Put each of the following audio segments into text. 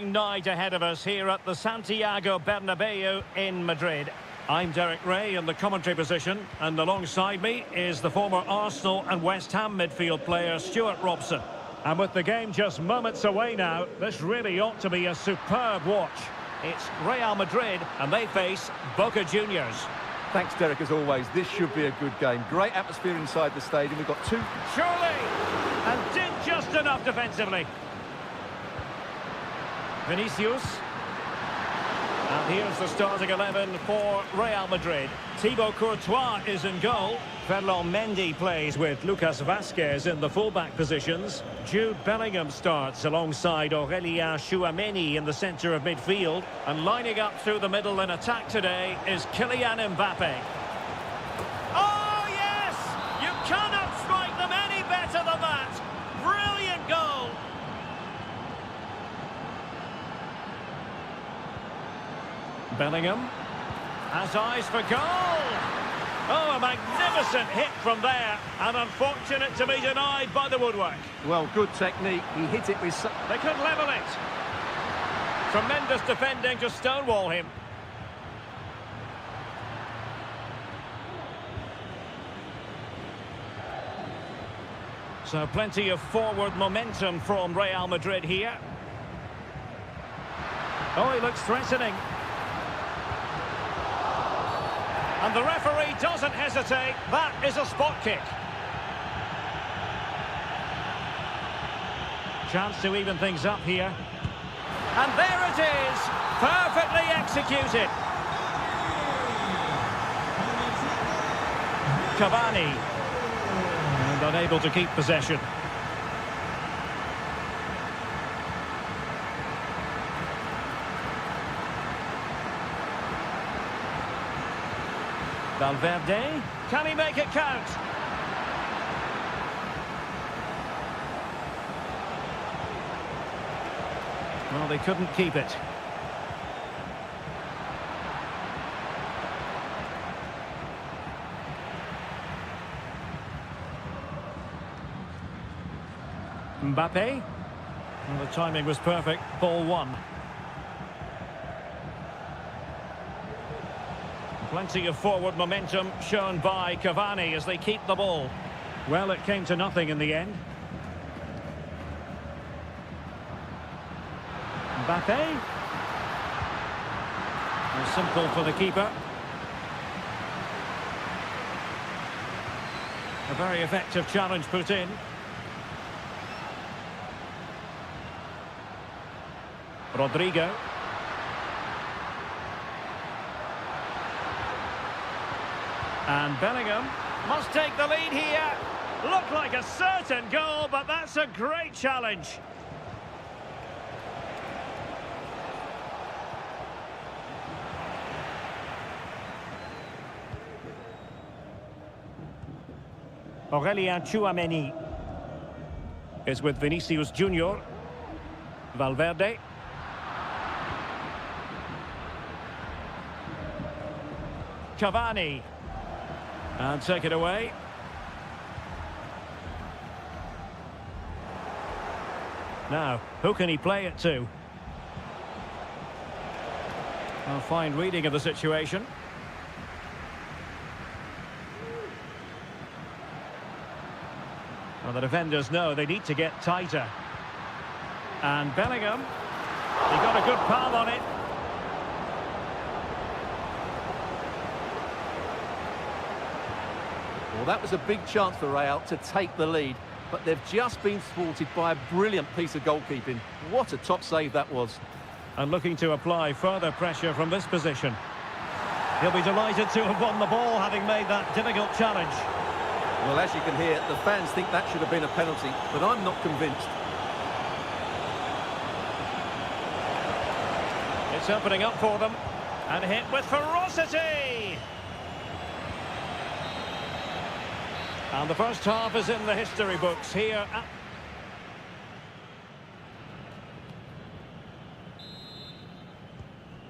Night ahead of us here at the Santiago Bernabeu in Madrid. I'm Derek Ray in the commentary position, and alongside me is the former Arsenal and West Ham midfield player Stuart Robson. And with the game just moments away now, this really ought to be a superb watch. It's Real Madrid and they face Boca Juniors. Thanks, Derek, as always. This should be a good game. Great atmosphere inside the stadium. We've got two. Surely! And did just enough defensively. Vinicius. And here's the starting 11 for Real Madrid. Thibaut Courtois is in goal. Ferland Mendy plays with Lucas Vazquez in the fullback positions. Jude Bellingham starts alongside Aurélien Tchouameni in the centre of midfield. And lining up through the middle in attack today is Kylian Mbappe. Oh, yes! You cannot strike them any better than that! Brilliant goal! Bellingham has eyes for goal. Oh, a magnificent hit from there, and unfortunate to be denied by the woodwork. Well, good technique. He hit it with... They could level it. Tremendous defending to stonewall him. So plenty of forward momentum from Real Madrid here. Oh, he looks threatening. And the referee doesn't hesitate. That is a spot kick. Chance to even things up here. And there it is. Perfectly executed. Cavani. And unable to keep possession. Valverde, can he make it count? Well, they couldn't keep it. Mbappe. Well, the timing was perfect. Ball one. Plenty of forward momentum shown by Cavani as they keep the ball. Well, it came to nothing in the end. Mbappe. Simple for the keeper. A very effective challenge put in. Rodrigo. And Bellingham must take the lead here. Looked like a certain goal, but that's a great challenge. Aurélien Tchouameni is with Vinicius Junior. Valverde. Cavani. And take it away. Now, who can he play it to? A fine reading of the situation. Well, the defenders know they need to get tighter. And Bellingham, he got a good palm on it. Well, that was a big chance for Real to take the lead, but they've just been thwarted by a brilliant piece of goalkeeping. What a top save that was. And looking to apply further pressure from this position. He'll be delighted to have won the ball, having made that difficult challenge. Well, as you can hear, the fans think that should have been a penalty, but I'm not convinced. It's opening up for them. And hit with ferocity! And the first half is in the history books here at...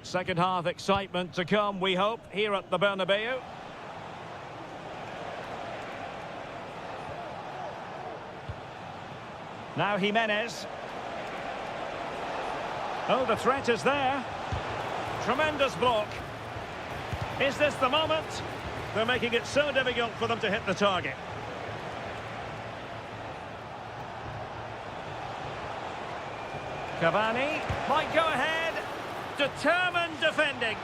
Second half excitement to come, we hope, here at the Bernabeu. Now Jimenez. Oh, the threat is there. Tremendous block. Is this the moment? They're making it so difficult for them to hit the target. Cavani might go ahead. Determined defending.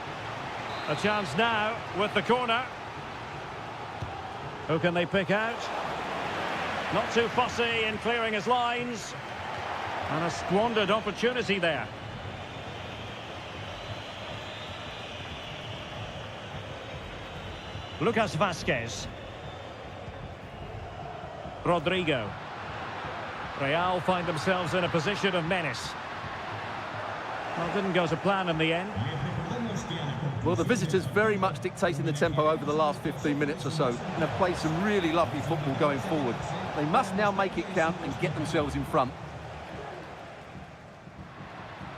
A chance now with the corner. Who can they pick out? Not too fussy in clearing his lines. And a squandered opportunity there. Lucas Vazquez. Rodrigo. Real find themselves in a position of menace. Well, didn't go to plan in the end. Well, the visitors very much dictating the tempo over the last 15 minutes or so and have played some really lovely football going forward. They must now make it count and get themselves in front.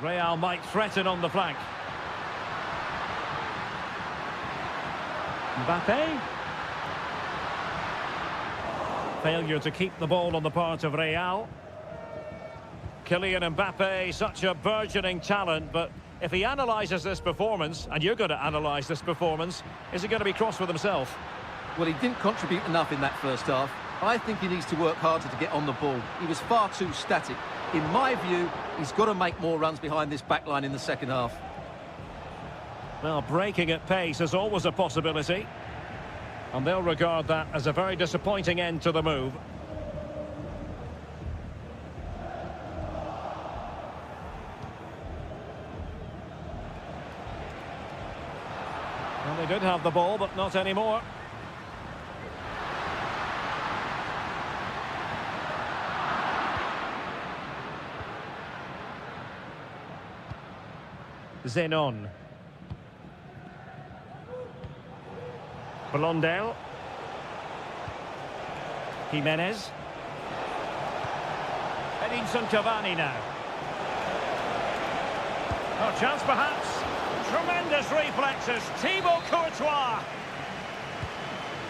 Real might threaten on the flank. Mbappe. Failure to keep the ball on the part of Real. Kylian Mbappe, such a burgeoning talent, but if he analyses this performance, and you're going to analyse this performance, is he going to be cross with himself? Well, he didn't contribute enough in that first half. I think he needs to work harder to get on the ball. He was far too static. In my view, he's got to make more runs behind this backline in the second half. Well, breaking at pace is always a possibility. And they'll regard that as a very disappointing end to the move. Well, they did have the ball, but not anymore. Zenon. Blondel. Jimenez. Edinson Cavani now. Oh, chance perhaps. Tremendous reflexes. Thibaut Courtois.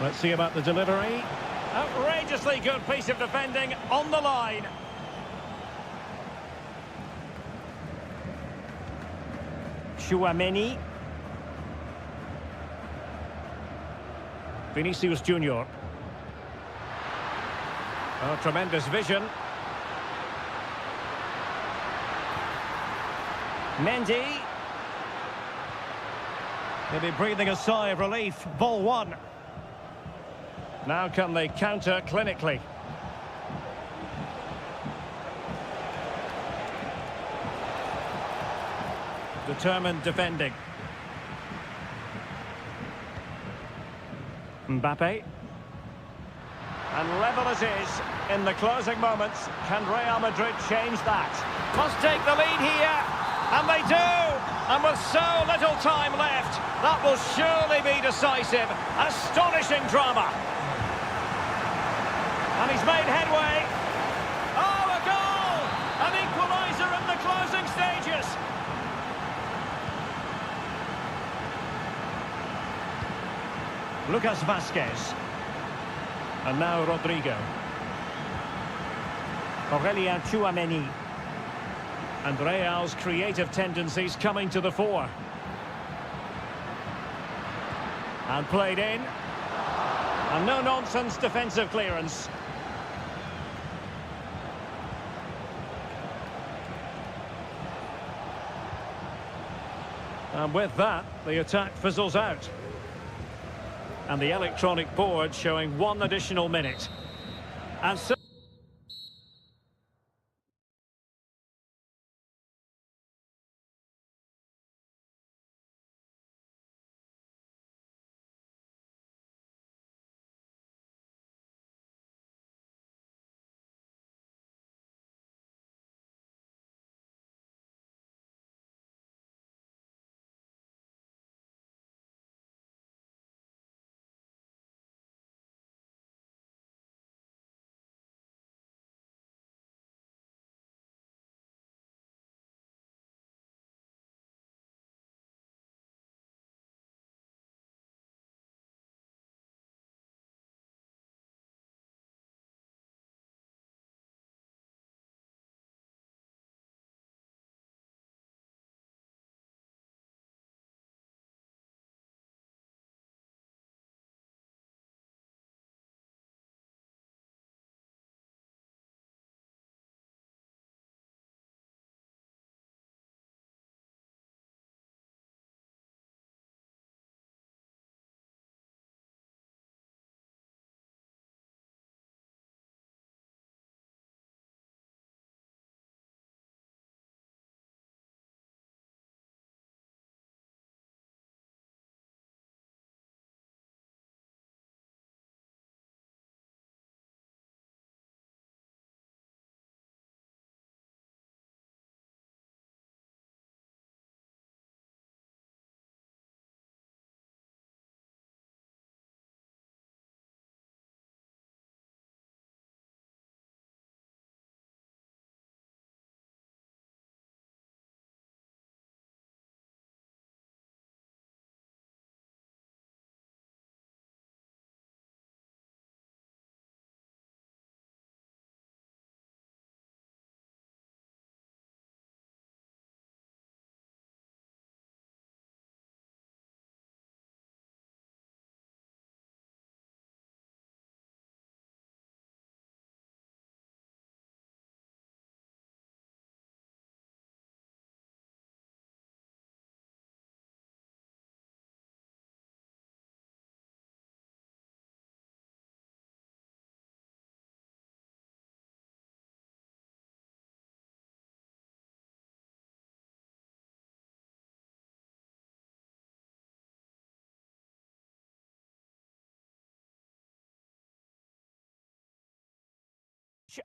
Let's see about the delivery. Outrageously good piece of defending on the line. Chouameni. Vinicius Junior. Oh, tremendous vision. Mendy. They'll be breathing a sigh of relief. Ball one. Now can they counter clinically? Determined defending. Mbappe. And level it is in the closing moments. Can Real Madrid change that? Must take the lead here. And they do. And with so little time left, that will surely be decisive. Astonishing drama. And he's made headway. Oh, a goal! An equaliser in the closing stages. Lucas Vazquez. And now Rodrigo. Aurelien Chouameni. And Real's creative tendencies coming to the fore. And played in. And no-nonsense defensive clearance. And with that, the attack fizzles out. And the electronic board showing one additional minute. And so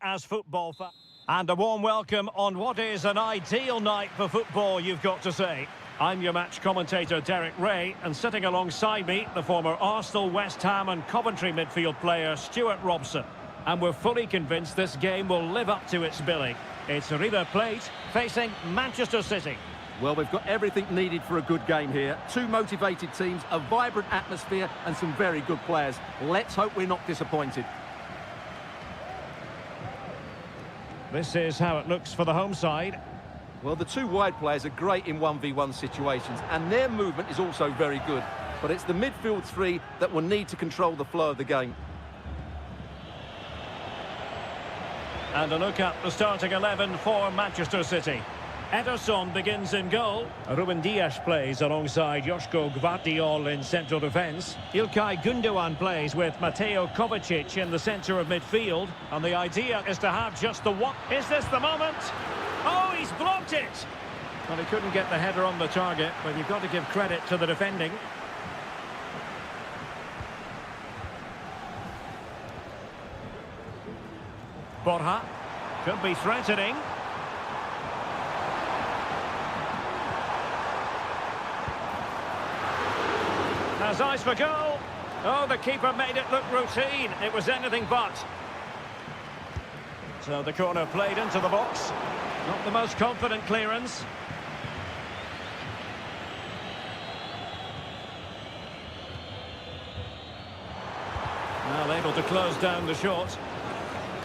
as football fans. And a warm welcome on what is an ideal night for football, you've got to say. I'm your match commentator, Derek Ray, and sitting alongside me, the former Arsenal, West Ham and Coventry midfield player, Stuart Robson. And we're fully convinced this game will live up to its billing. It's River Plate facing Manchester City. Well, we've got everything needed for a good game here. Two motivated teams, a vibrant atmosphere and some very good players. Let's hope we're not disappointed. This is how it looks for the home side. Well, the two wide players are great in 1v1 situations, and their movement is also very good. But it's the midfield three that will need to control the flow of the game. And a look at the starting 11 for Manchester City. Ederson begins in goal. Ruben Dias plays alongside Joško Gvardiol in central defence. İlkay Gündoğan plays with Mateo Kovacic in the centre of midfield. And the idea is to have just the one. Is this the moment? Oh, he's blocked it! Well, he couldn't get the header on the target, but you've got to give credit to the defending. Borja could be threatening. Has eyes for goal. Oh, the keeper made it look routine. It was anything but. So the corner played into the box. Not the most confident clearance. Well, able to close down the shot.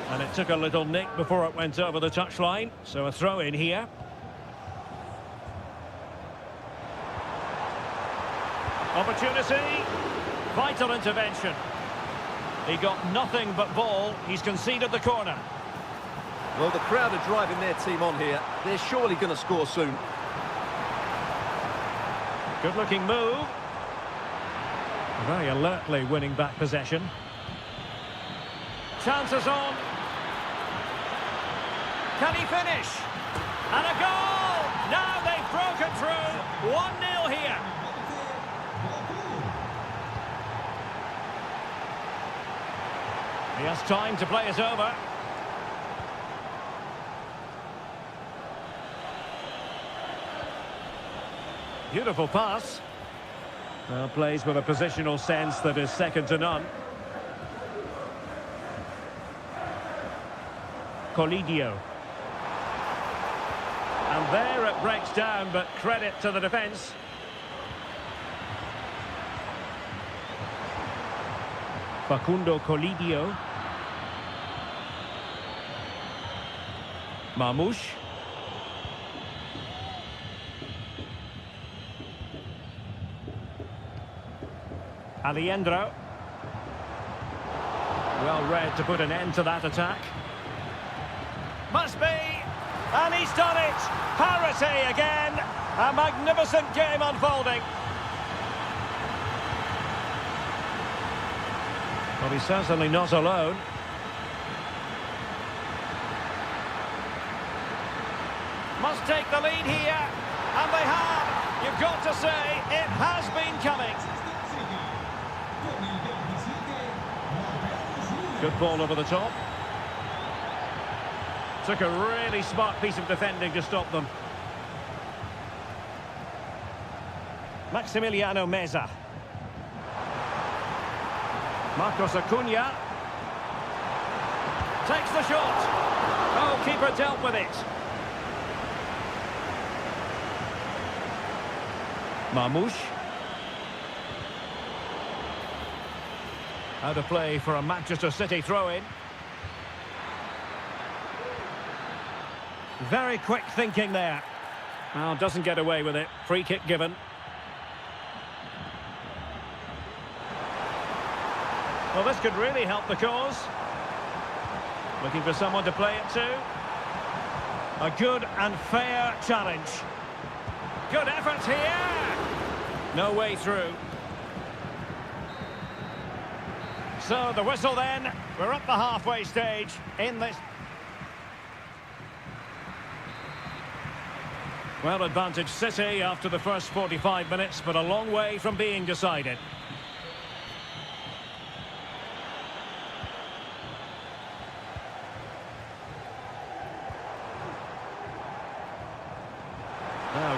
And it took a little nick before it went over the touchline. So a throw in here. Opportunity. Vital intervention. He got nothing but ball. He's conceded the corner. Well, the crowd are driving their team on here. They're surely going to score soon. Good-looking move. Very alertly winning back possession. Chances on. Can he finish? And a goal! Now they've broken through. 1-0 here. He has time to play it over. Beautiful pass. Well, plays with a positional sense that is second to none. Colidio. And there it breaks down, but credit to the defence. Facundo Colidio. Marmoush. Aliendro. Well read to put an end to that attack. Must be. And he's done it. Parity again. A magnificent game unfolding. Well, he's certainly not alone. Must take the lead here. And they have. You've got to say, it has been coming. Good ball over the top. Took a really smart piece of defending to stop them. Maximiliano Meza. Marcos Acuna. Takes the shot. Oh, keeper dealt with it. Marmoush. Out of play for a Manchester City throw-in. Very quick thinking there. Well, doesn't get away with it. Free kick given. Well, this could really help the cause. Looking for someone to play it to. A good and fair challenge. Good effort here. No way through. So the whistle then. We're at the halfway stage in this. Well, advantage City after the first 45 minutes, but a long way from being decided.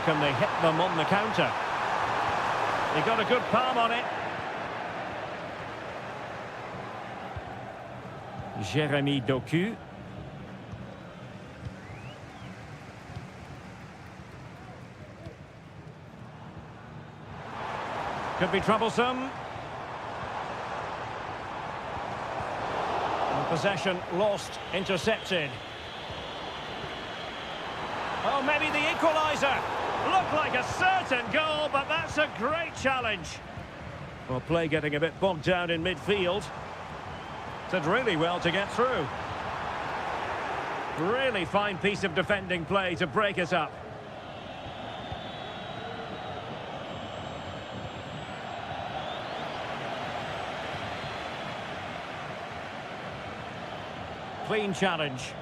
can they hit them on the counter? He got a good palm on it. Jeremy Doku. Could be troublesome. And possession lost, intercepted. Oh, maybe the equaliser. Looked like a certain goal, but that's a great challenge. Well, play getting a bit bogged down in midfield. Did really well to get through. Really fine piece of defending play to break it up. Clean challenge.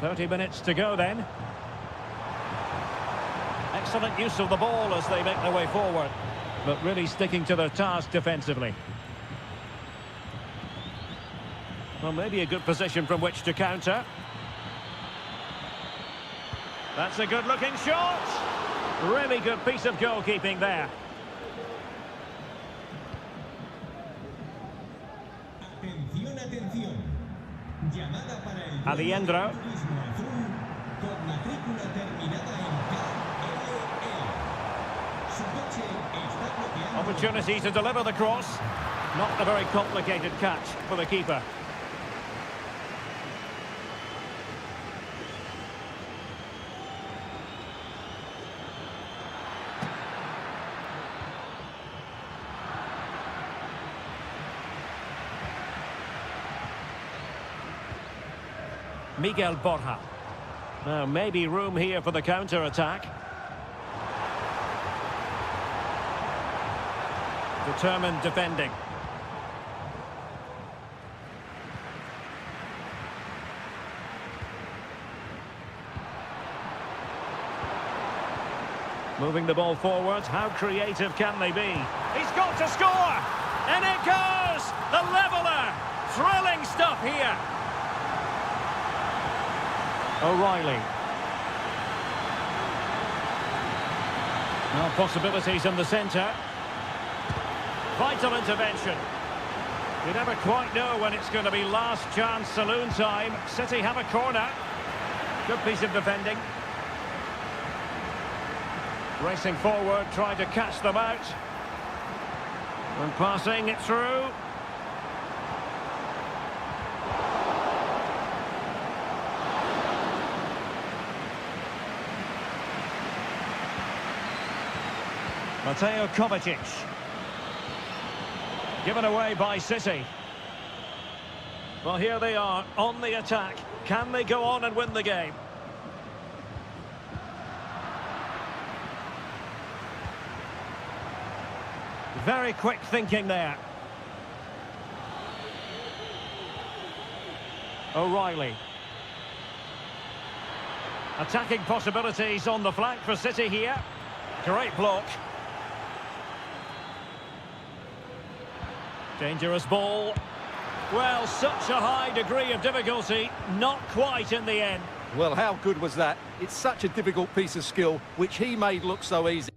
"30 minutes to go then." Excellent use of the ball as they make their way forward, but really sticking to their task defensively. Well, maybe a good position from which to counter. That's a good-looking shot. Really good piece of goalkeeping there. Atención, atención. Llamada para el Aliendro. turismo azul con matrícula terminada en KLL. Su coche está bloqueando. Opportunity to deliver the cross. Not a very complicated catch for the keeper. Miguel Borja. Now, maybe room here for the counter-attack. Determined defending. Moving the ball forward. How creative can they be? He's got to score! And it goes! The leveller! Thrilling stuff here. O'Reilly. Now possibilities in the centre. Vital intervention. You never quite know when it's going to be last chance saloon time. City have a corner. Good piece of defending. Racing forward, trying to catch them out. And passing it through. Mateo Kovacic. Given away by City. Well, here they are on the attack. Can they go on and win the game? Very quick thinking there. O'Reilly. Attacking possibilities on the flank for City here. Great block. Dangerous ball. Well, such a high degree of difficulty, not quite in the end. Well, how good was that? It's such a difficult piece of skill, which he made look so easy.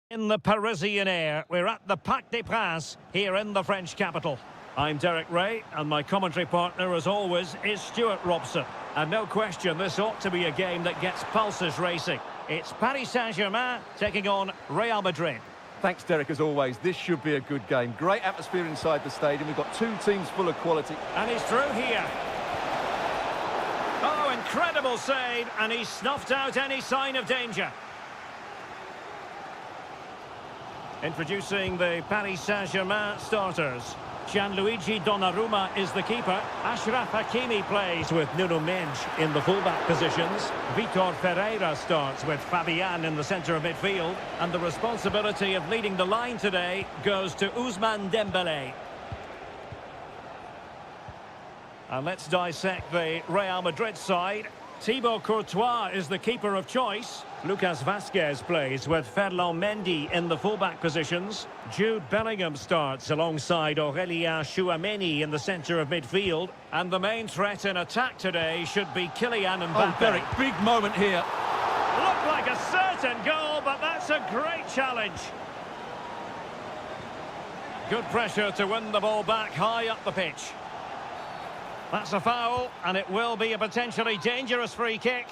In the Parisian air, we're at the Parc des Princes here in the French capital. I'm Derek Ray, and my commentary partner, as always, is Stuart Robson. And no question, this ought to be a game that gets pulses racing. It's Paris Saint-Germain taking on Real Madrid. Thanks, Derek, as always. This should be a good game. Great atmosphere inside the stadium. We've got two teams full of quality. And he's through here. Oh, incredible save, and he's snuffed out any sign of danger. Introducing the Paris Saint-Germain starters. Gianluigi Donnarumma is the keeper. Ashraf Hakimi plays with Nuno Mendes in the fullback positions. Vitor Ferreira starts with Fabian in the centre of midfield. And the responsibility of leading the line today goes to Ousmane Dembélé. And let's dissect the Real Madrid side. Thibaut Courtois is the keeper of choice. Lucas Vazquez plays with Ferland Mendy in the fullback positions. Jude Bellingham starts alongside Aurélien Tchouameni in the centre of midfield. And the main threat in attack today should be Kylian Mbappe. Oh, Derek, big moment here. Looked like a certain goal, but that's a great challenge. Good pressure to win the ball back high up the pitch. That's a foul, and it will be a potentially dangerous free kick.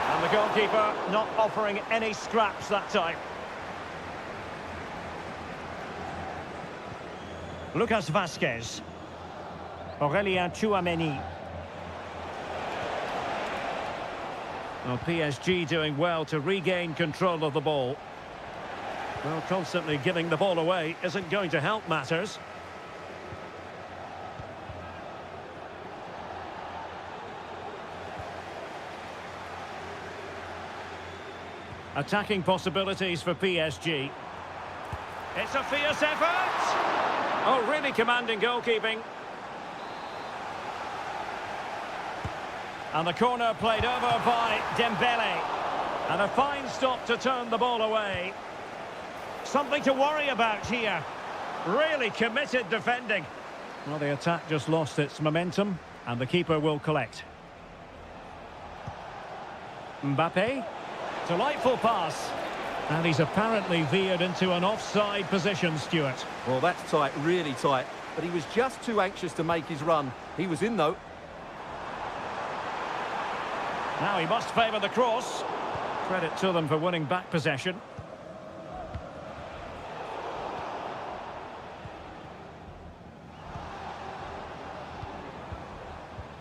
And the goalkeeper not offering any scraps that time. Lucas Vazquez. Aurélien Tchouameni. Well, PSG doing well to regain control of the ball. Well, constantly giving the ball away isn't going to help matters. Attacking possibilities for PSG. It's a fierce effort! Oh, really commanding goalkeeping. And the corner played over by Dembélé. And a fine stop to turn the ball away. Something to worry about here. Really committed defending. Well, the attack just lost its momentum, and the keeper will collect. Mbappe. Delightful pass. And he's apparently veered into an offside position, Stuart. Well, that's tight, really tight. But he was just too anxious to make his run. He was in, though. Now he must favour the cross. Credit to them for winning back possession.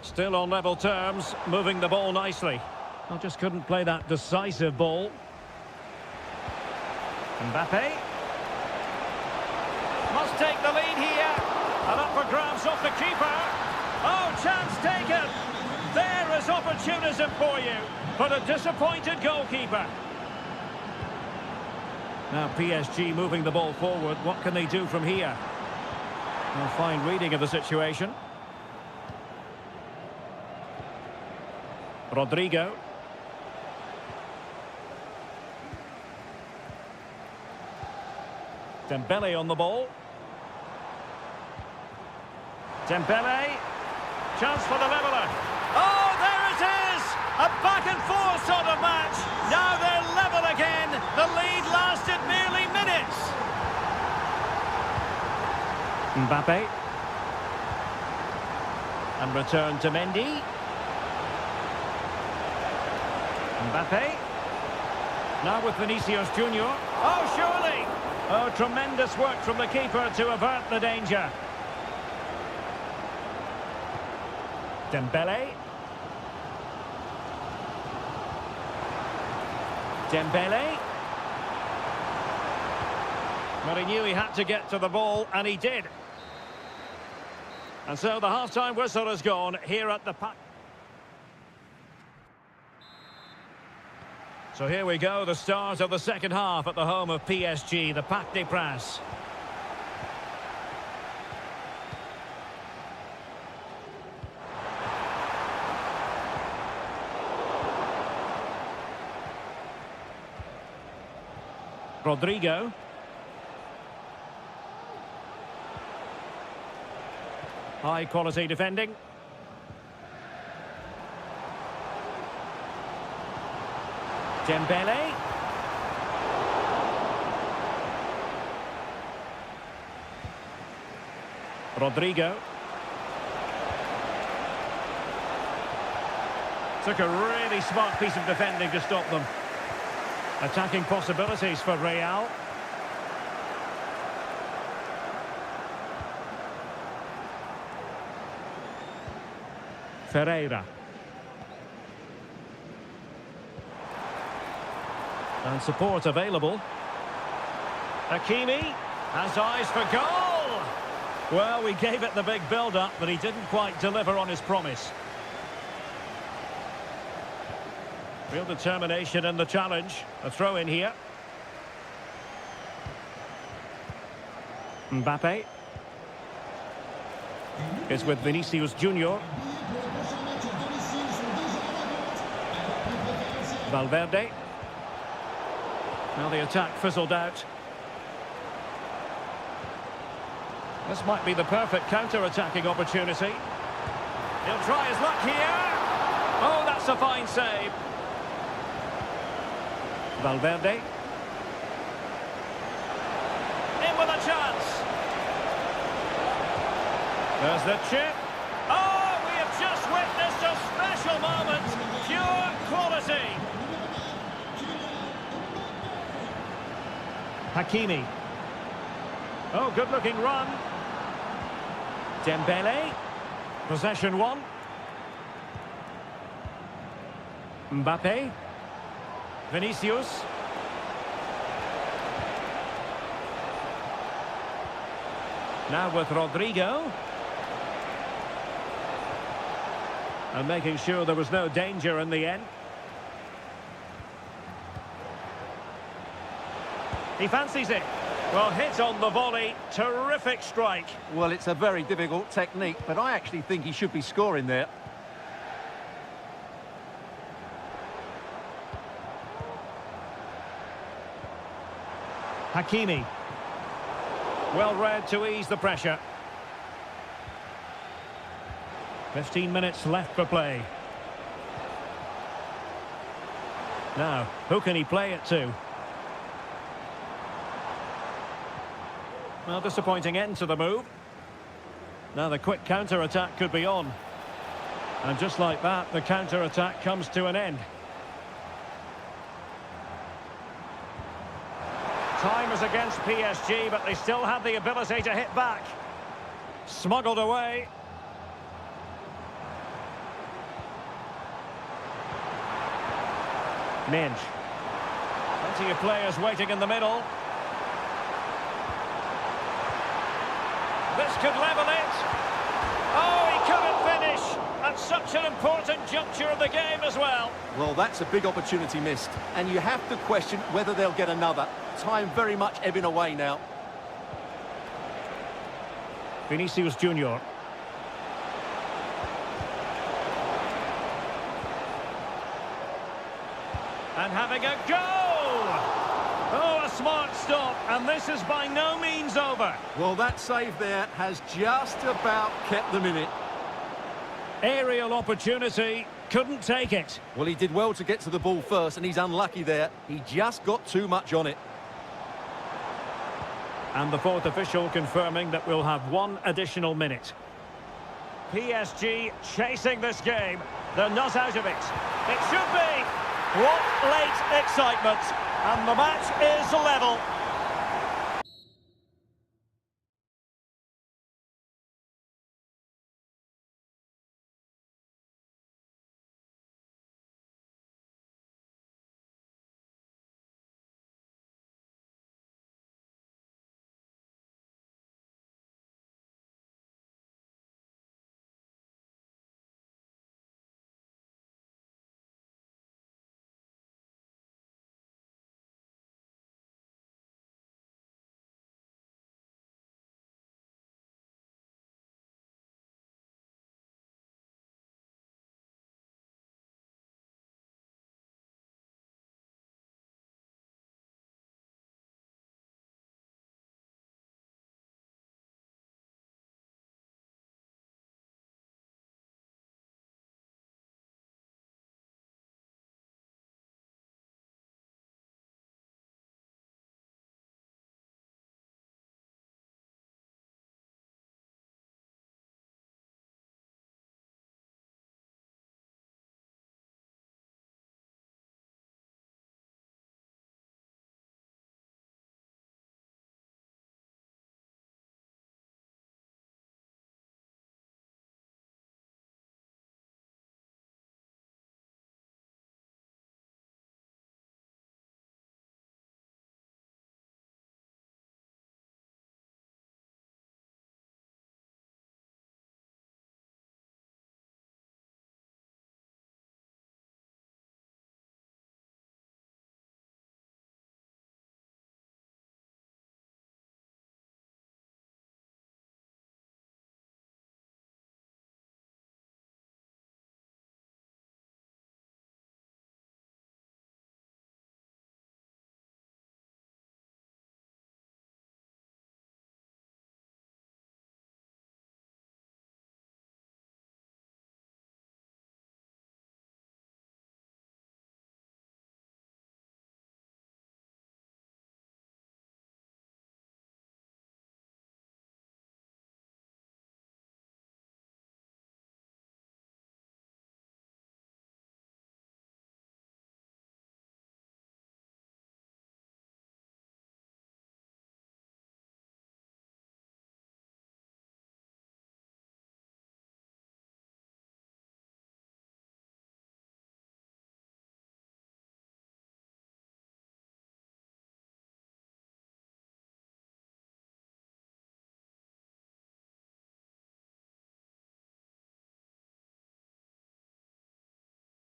Still on level terms, moving the ball nicely. Well, just couldn't play that decisive ball. Mbappe. Must take the lead here. And up for grabs off the keeper. Oh, chance taken. There is opportunism for you. But a disappointed goalkeeper. Now PSG moving the ball forward. What can they do from here? Well, fine reading of the situation. Rodrigo. Dembélé on the ball. Dembélé. Chance for the leveller. Oh, there it is! A back and forth sort of match. Now they're level again. The lead lasted merely minutes. Mbappe. And return to Mendy. Mbappe. Now with Vinicius Junior. Oh, surely! Oh, tremendous work from the keeper to avert the danger. Dembélé. Dembélé. Well, he knew he had to get to the ball, and he did. And so the half-time whistle has gone here at the Parc. So here we go, the start of the second half at the home of PSG, the Parc des Princes. Rodrigo. High quality defending. Dembele. Rodrigo. Took a really smart piece of defending to stop them. Attacking possibilities for Real. Ferreira. And support available. Hakimi has eyes for goal. Well, we gave it the big build-up, but he didn't quite deliver on his promise. Real determination in the challenge. A throw in here. Mbappe. It's with Vinicius Junior. Valverde. Now the attack fizzled out. This might be the perfect counter-attacking opportunity. He'll try his luck here. Oh, that's a fine save. Valverde. In with a chance. There's the chip. Oh, we have just witnessed a special moment. Pure quality. Hakimi. Oh, good-looking run. Dembele. Possession one. Mbappe. Vinicius. Now with Rodrigo. And making sure there was no danger in the end. He fancies it. Well, hit on the volley. Terrific strike. Well, it's a very difficult technique, but I actually think he should be scoring there. Hakimi. Well read to ease the pressure. 15 minutes left for play. Now, who can he play it to? Well, disappointing end to the move. Now the quick counter-attack could be on. And just like that, the counter-attack comes to an end. Time is against PSG, but they still have the ability to hit back. Smuggled away. Minge. Plenty of players waiting in the middle. This could level it. Oh, he couldn't finish. At such an important juncture of the game as well. Well, that's a big opportunity missed. And you have to question whether they'll get another. Time very much ebbing away now. Vinicius Junior. And having a go! Oh, a smart stop, and this is by no means over. Well, that save there has just about kept them in it. Aerial opportunity, couldn't take it. Well, he did well to get to the ball first, and he's unlucky there. He just got too much on it. And the fourth official confirming that we'll have one additional minute. PSG chasing this game. They're not out of it. It should be. What late excitement. And the match is level.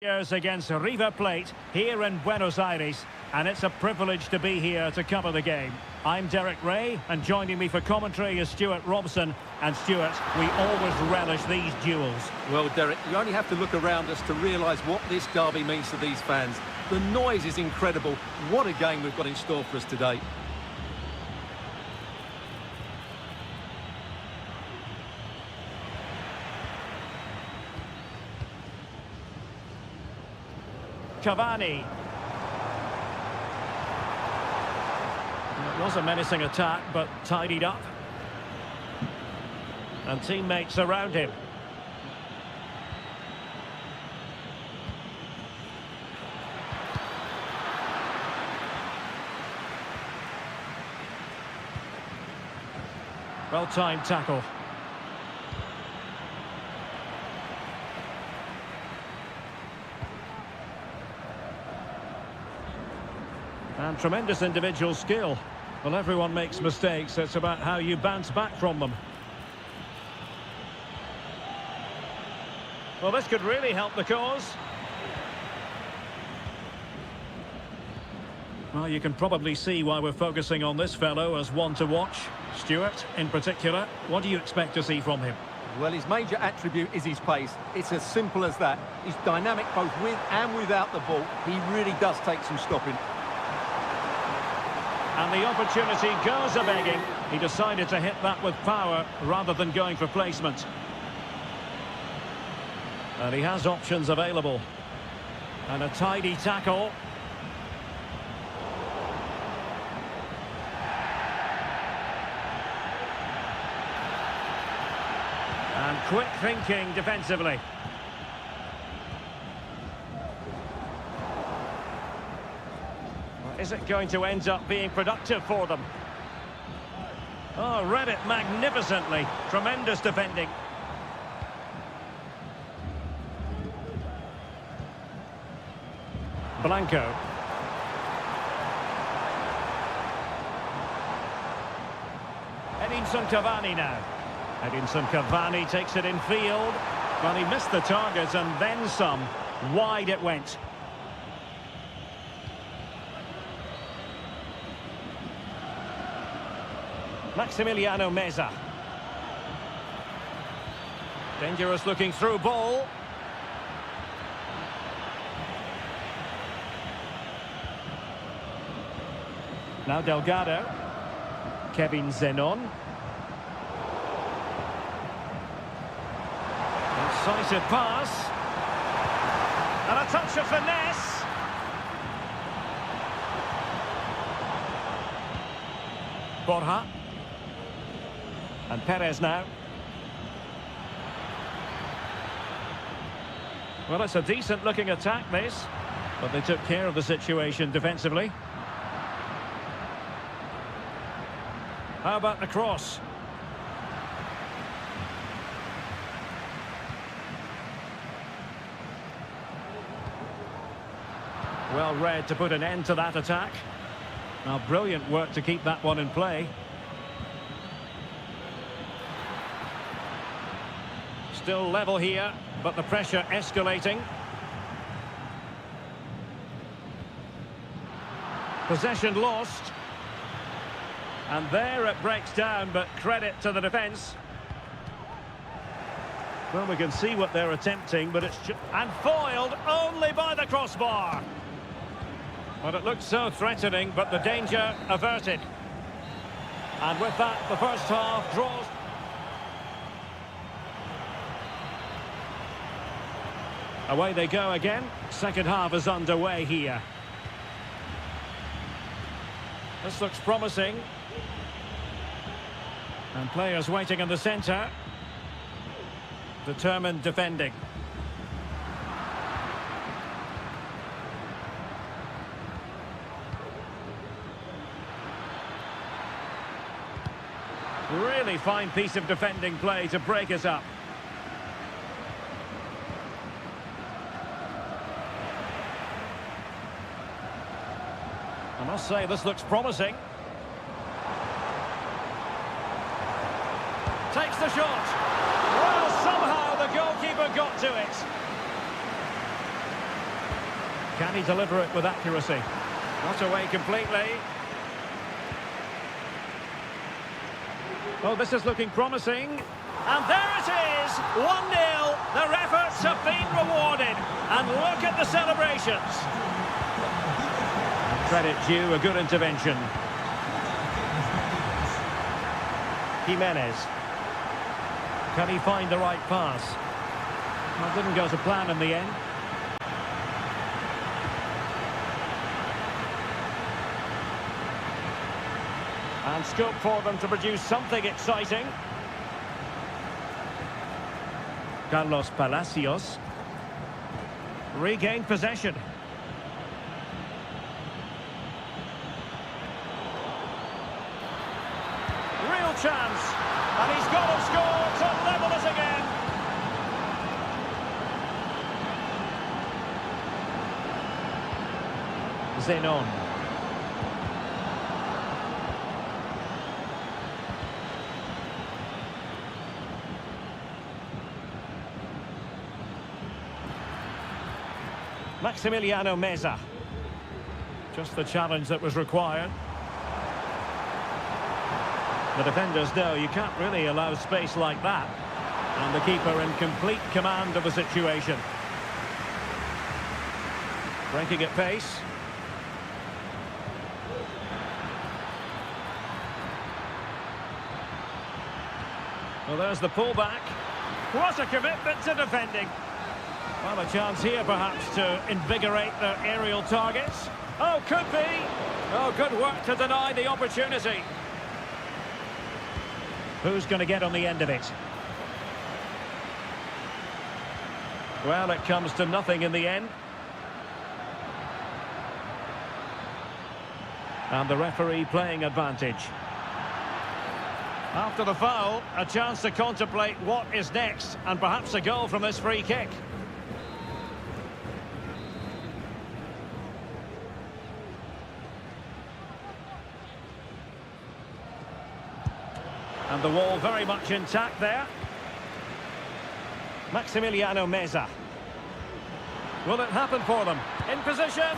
Years against River Plate here in Buenos Aires, and it's a privilege to be here to cover the game. I'm Derek Ray, and joining me for commentary is Stuart Robson. And Stuart, we always relish these duels. Well, Derek, you only have to look around us to realise what this derby means to these fans. The noise is incredible. What a game we've got in store for us today. Cavani. It was a menacing attack, but tidied up. And teammates around him. Well-timed tackle. And tremendous individual skill. Well, everyone makes mistakes. It's about how you bounce back from them. Well, this could really help the cause. Well, you can probably see why we're focusing on this fellow as one to watch. Stuart, in particular, what do you expect to see from him? Well, his major attribute is his pace. It's as simple as that. He's dynamic both with and without the ball. He really does take some stopping. And the opportunity goes a-begging. He decided to hit that with power rather than going for placement. And he has options available. And a tidy tackle. And quick thinking defensively. Is it going to end up being productive for them? Oh, read it magnificently. Tremendous defending. Blanco. Edinson Cavani now. Edinson Cavani takes it in field. Well, he missed the target and then some. Wide it went. Maximiliano Meza. Dangerous looking through ball. Now Delgado. Kevin Zenon. Incisive pass. And a touch of finesse. Borja. And Perez now. Well, it's a decent-looking attack, this. But they took care of the situation defensively. How about the cross? Well read to put an end to that attack. Now, brilliant work to keep that one in play. Still level here, but the pressure escalating. Possession lost. And there it breaks down, but credit to the defence. Well, we can see what they're attempting, but it's and foiled only by the crossbar. Well, it looked so threatening, but the danger averted. And with that, the first half draws. Away they go again. Second half is underway here. This looks promising. And players waiting in the centre. Determined defending. Really fine piece of defending play to break us up. I must say, this looks promising. Takes the shot. Well, somehow the goalkeeper got to it. Can he deliver it with accuracy? Not away completely. Oh, this is looking promising. And there it is! 1-0. Their efforts have been rewarded. And look at the celebrations. Credit due, a good intervention. Jimenez. Can he find the right pass? Well, didn't go to plan in the end. And scope for them to produce something exciting. Carlos Palacios. Regained possession. Real chance. And he's got to score to level it again. Zenon. Maximiliano Meza. Just the challenge that was required. The defenders know you can't really allow space like that. And the keeper in complete command of the situation. Breaking at pace. Well, there's the pullback. What a commitment to defending. Well, a chance here perhaps to invigorate their aerial targets. Oh, could be. Oh, good work to deny the opportunity. Who's going to get on the end of it? Well, it comes to nothing in the end. And the referee playing advantage. After the foul, a chance to contemplate what is next, and perhaps a goal from this free kick. And the wall very much intact there. Maximiliano Meza. Will it happen for them? In position.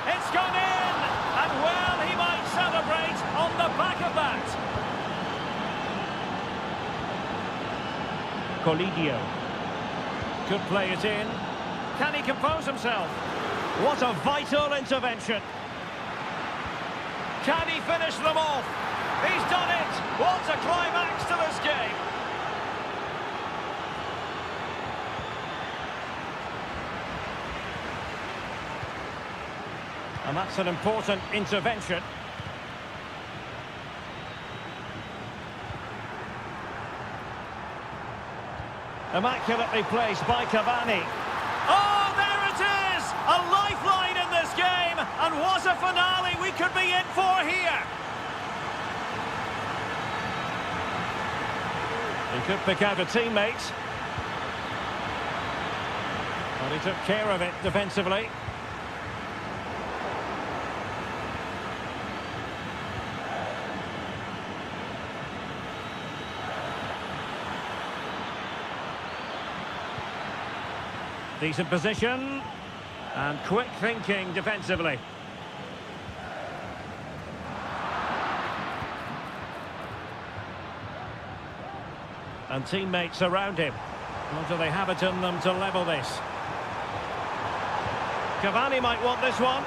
It's gone in! And well, he might celebrate on the back of that. Colidio. Could play it in. Can he compose himself? What a vital intervention. Can he finish them off? He's done it! What a climax to this game! And that's an important intervention. Immaculately placed by Cavani. Oh, there it is! A lifeline in this game! And what a finale we could be in for here! He could pick out a teammate. But he took care of it defensively. Decent position. And quick thinking defensively. And teammates around him. Or do they have it in them to level this? Cavani might want this one.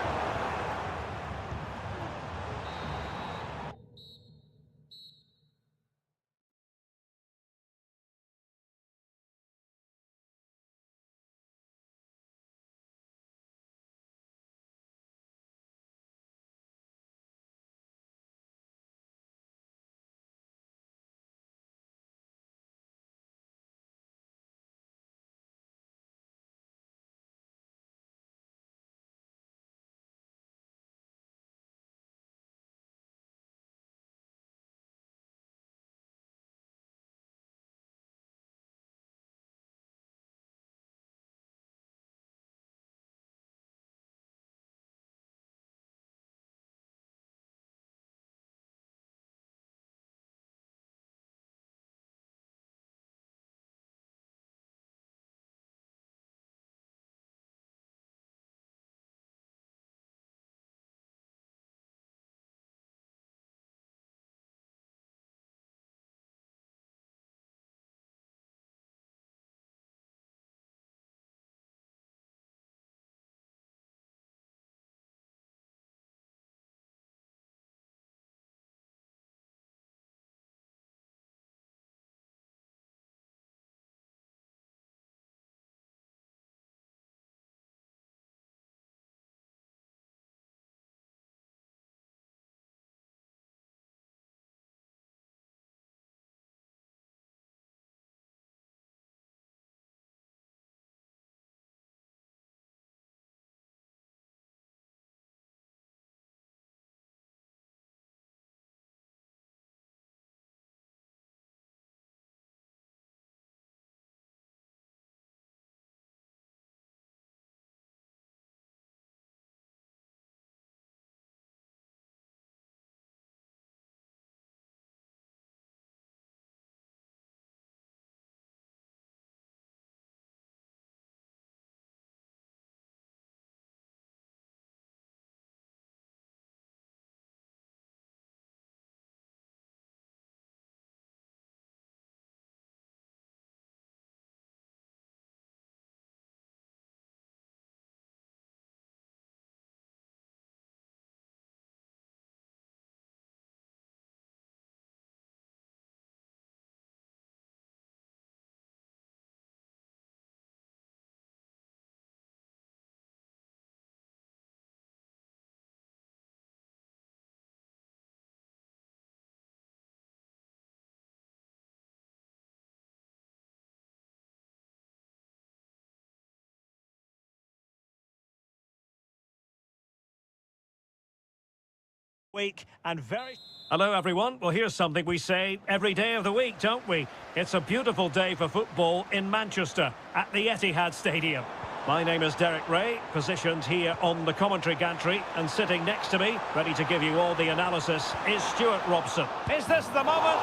Week and very... Hello everyone. Well, here's something we say every day of the week, don't we? It's a beautiful day for football in Manchester at the Etihad Stadium. My name is Derek Ray, positioned here on the commentary gantry, and sitting next to me, ready to give you all the analysis, is Stuart Robson. Is this the moment?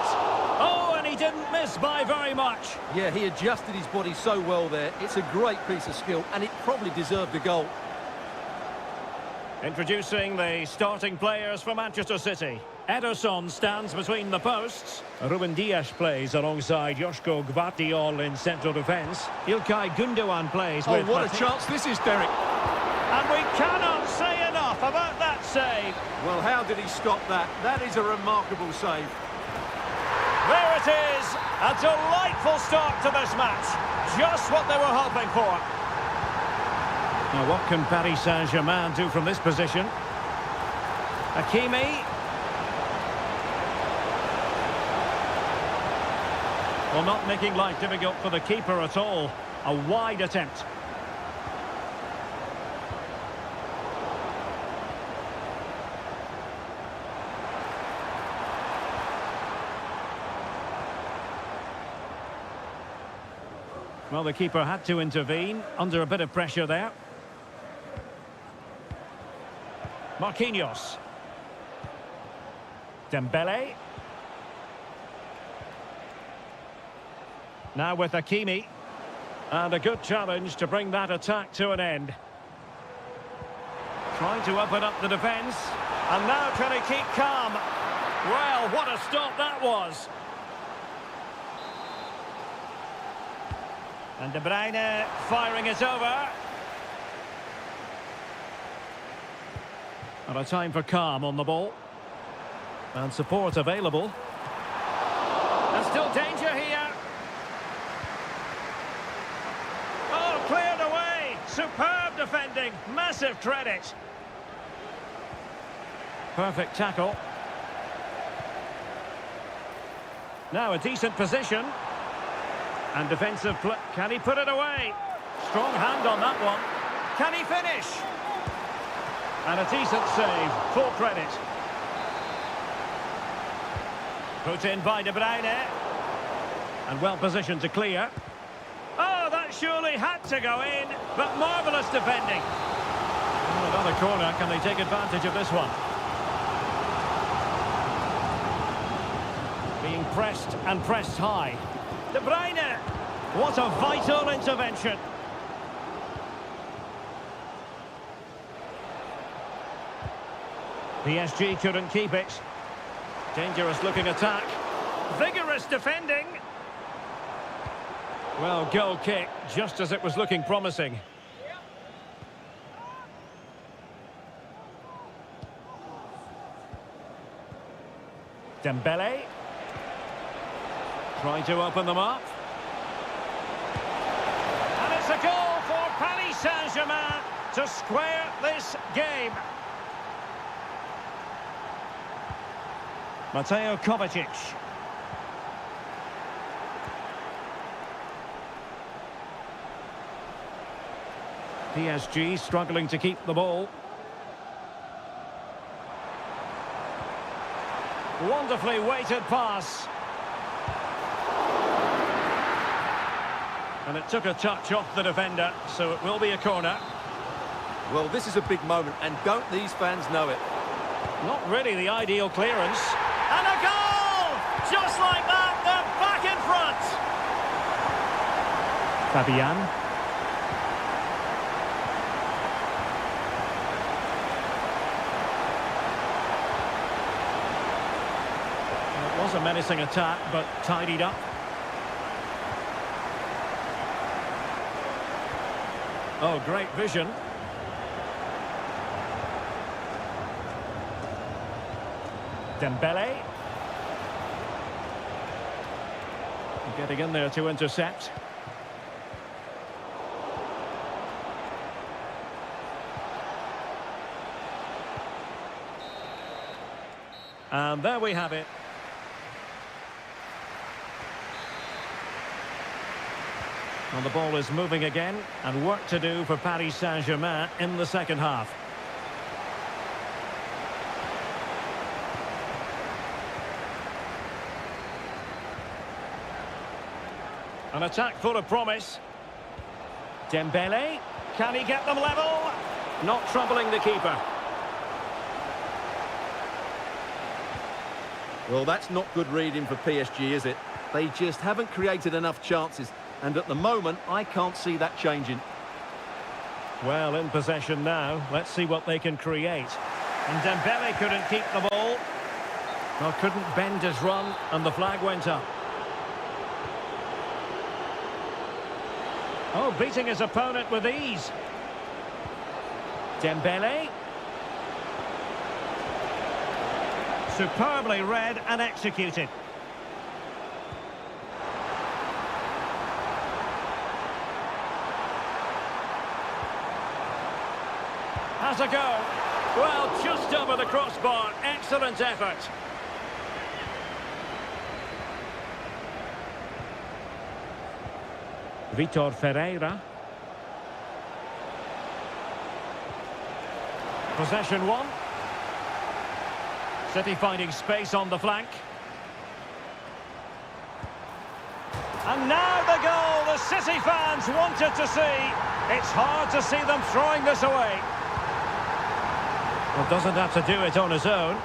Oh, and he didn't miss by very much. Yeah, he adjusted his body so well there. It's a great piece of skill, and it probably deserved a goal. Introducing the starting players for Manchester City. Ederson stands between the posts. Ruben Dias plays alongside Joško Gvardiol in central defence. İlkay Gündoğan plays with... Oh, what a chance this is, Derek. And we cannot say enough about that save. Well, how did he stop that? That is a remarkable save. There it is. A delightful start to this match. Just what they were hoping for. Now, what can Paris Saint-Germain do from this position? Hakimi. Well, not making life difficult for the keeper at all. A wide attempt. Well, the keeper had to intervene, under a bit of pressure there. Marquinhos. Dembele. Now with Hakimi. And a good challenge to bring that attack to an end. Trying to open up the defence. And now can he keep calm? Well, what a stop that was. And De Bruyne firing it over. And a time for calm on the ball. And support available. And still danger here. Oh, cleared away. Superb defending. Massive credit. Perfect tackle. Now a decent position. And defensive play. Can he put it away? Strong hand on that one. Can he finish? And a decent save. Full credit. Put in by De Bruyne. And well positioned to clear. Oh, that surely had to go in. But marvellous defending. Oh, another corner. Can they take advantage of this one? Being pressed and pressed high. De Bruyne. What a vital intervention. PSG couldn't keep it. Dangerous looking attack. Vigorous defending. Well, goal kick, just as it was looking promising. Dembele. Trying to open them up. And it's a goal for Paris Saint-Germain to square this game. Mateo Kovacic. PSG struggling to keep the ball. Wonderfully weighted pass. And it took a touch off the defender, so it will be a corner. Well, this is a big moment, and don't these fans know it? Not really the ideal clearance. And a goal! Just like that, they're back in front. Fabian. It was a menacing attack, but tidied up. Oh, great vision. Dembele. Getting in there to intercept. And there we have it. Well, the ball is moving again, and work to do for Paris Saint-Germain in the second half. An attack full of promise. Dembele. Can he get them level? Not troubling the keeper. Well, that's not good reading for PSG, is it? They just haven't created enough chances. And at the moment, I can't see that changing. Well, in possession now. Let's see what they can create. And Dembele couldn't keep the ball. Well, couldn't bend his run, and the flag went up. Oh, beating his opponent with ease. Dembele. Superbly read and executed. Has a go. Well, just over the crossbar. Excellent effort. Vitor Ferreira. Possession one. City finding space on the flank. And now the goal the City fans wanted to see. It's hard to see them throwing this away. Well, doesn't have to do it on his own.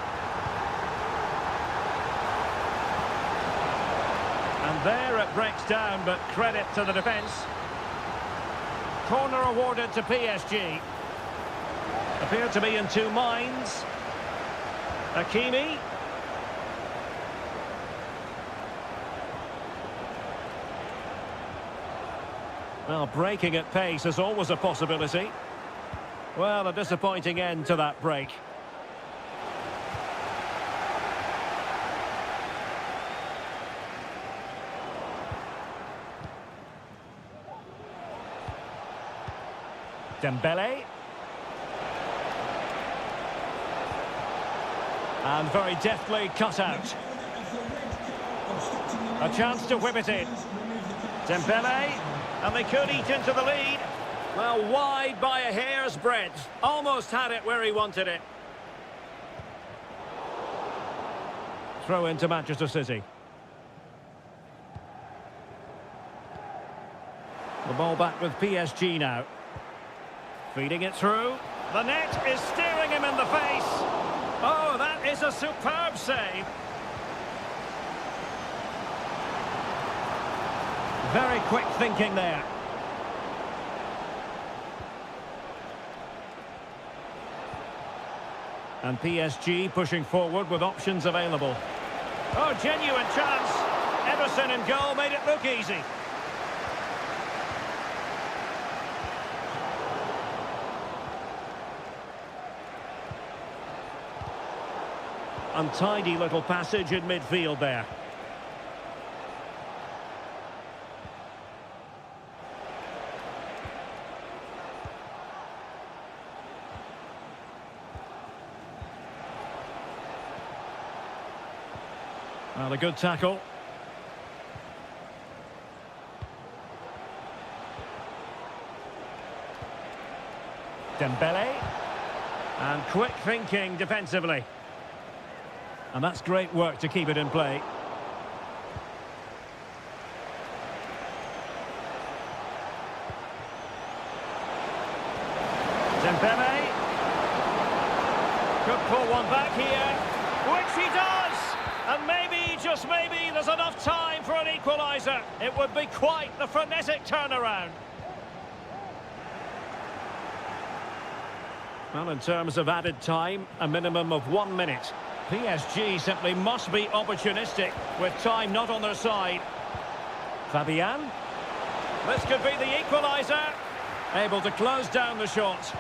And there it breaks down, but credit to the defence. Corner awarded to PSG. Appear to be in two minds. Hakimi. Well, breaking at pace is always a possibility. Well, a disappointing end to that break. Dembele. And very deftly cut out. A chance to whip it in. Dembele. And they could eat into the lead. Well, wide by a hair's breadth. Almost had it where he wanted it. Throw into Manchester City. The ball back with PSG now. Feeding it through. The net is staring him in the face. Oh, that is a superb save. Very quick thinking there. And PSG pushing forward with options available. Oh, genuine chance. Ederson in goal made it look easy. Untidy little passage in midfield there. Well, a good tackle. Dembele. And quick thinking defensively. And that's great work to keep it in play. Dembele. Could pull one back here, which he does! And maybe, just maybe, there's enough time for an equaliser. It would be quite the frenetic turnaround. Well, in terms of added time, a minimum of 1 minute. PSG simply must be opportunistic with time not on their side. Fabian. This could be the equaliser. Able to close down the shot.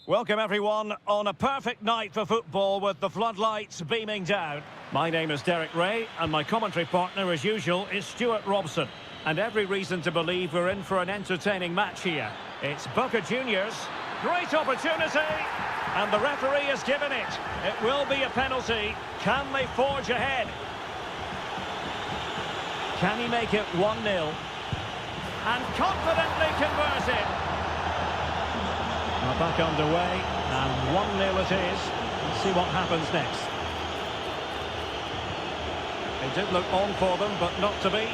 Welcome everyone on a perfect night for football with the floodlights beaming down. My name is Derek Ray and my commentary partner as usual is Stuart Robson. And every reason to believe we're in for an entertaining match here. It's Boca Juniors. Great opportunity. And the referee has given it. It will be a penalty. Can they forge ahead? Can he make it 1-0? And confidently converted. Well, back underway, and 1-0 it is. Let's see what happens next. It did look on for them, but not to be.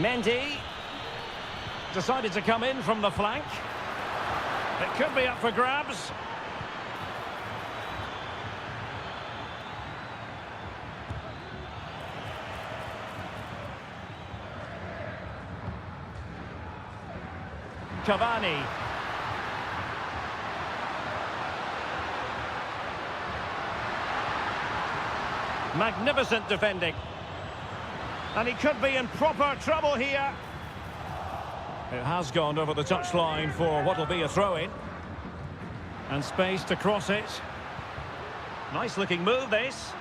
Mendy decided to come in from the flank. It could be up for grabs. Cavani. Magnificent defending. And he could be in proper trouble here. It has gone over the touchline for what will be a throw-in. And space to cross it. Nice looking move, this.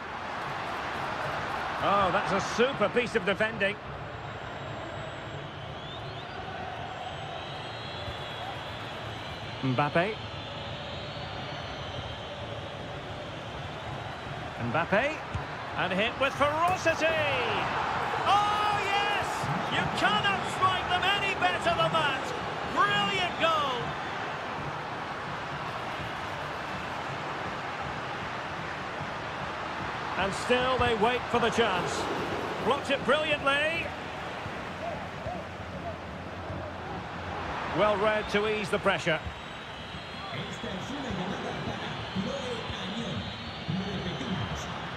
Oh, that's a super piece of defending. Mbappe. Mbappe. And hit with ferocity. Oh, yes! You cannot strike them any better than that. Brilliant goal. And still they wait for the chance. Blocked it brilliantly. Well read to ease the pressure.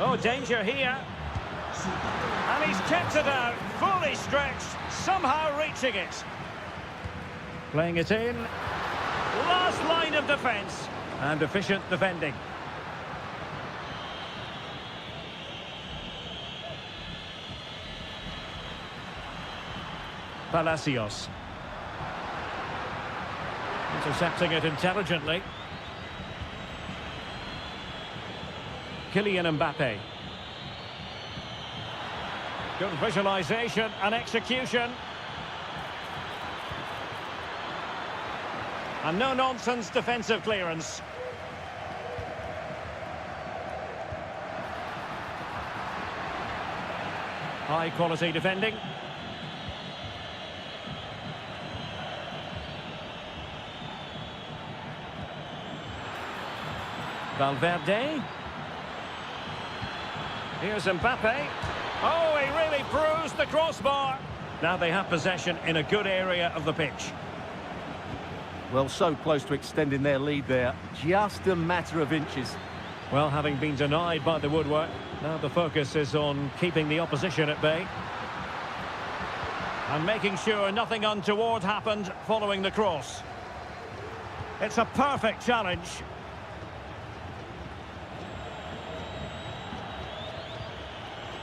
Oh, danger here. And he's kept it out, fully stretched, somehow reaching it. Playing it in. Last line of defence. And efficient defending. Palacios. Intercepting it intelligently. Kylian Mbappe. Good visualization and execution. And no-nonsense defensive clearance. High-quality defending. Valverde. Here's Mbappe. Oh, he really bruised the crossbar. Now they have possession in a good area of the pitch. Well, so close to extending their lead there. Just a matter of inches. Well, having been denied by the woodwork, now the focus is on keeping the opposition at bay. And making sure nothing untoward happened following the cross. It's a perfect challenge.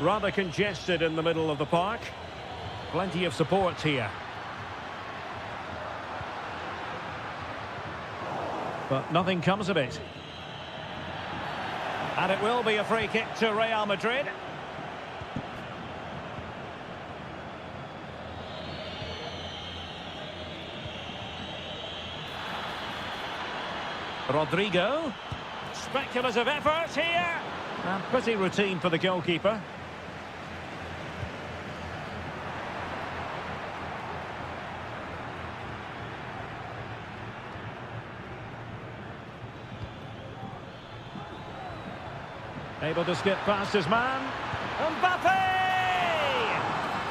Rather congested in the middle of the park. Plenty of support here. But nothing comes of it. And it will be a free kick to Real Madrid. Rodrigo. Speculative effort here. And pretty routine for the goalkeeper. Able to skip past his man. Mbappe!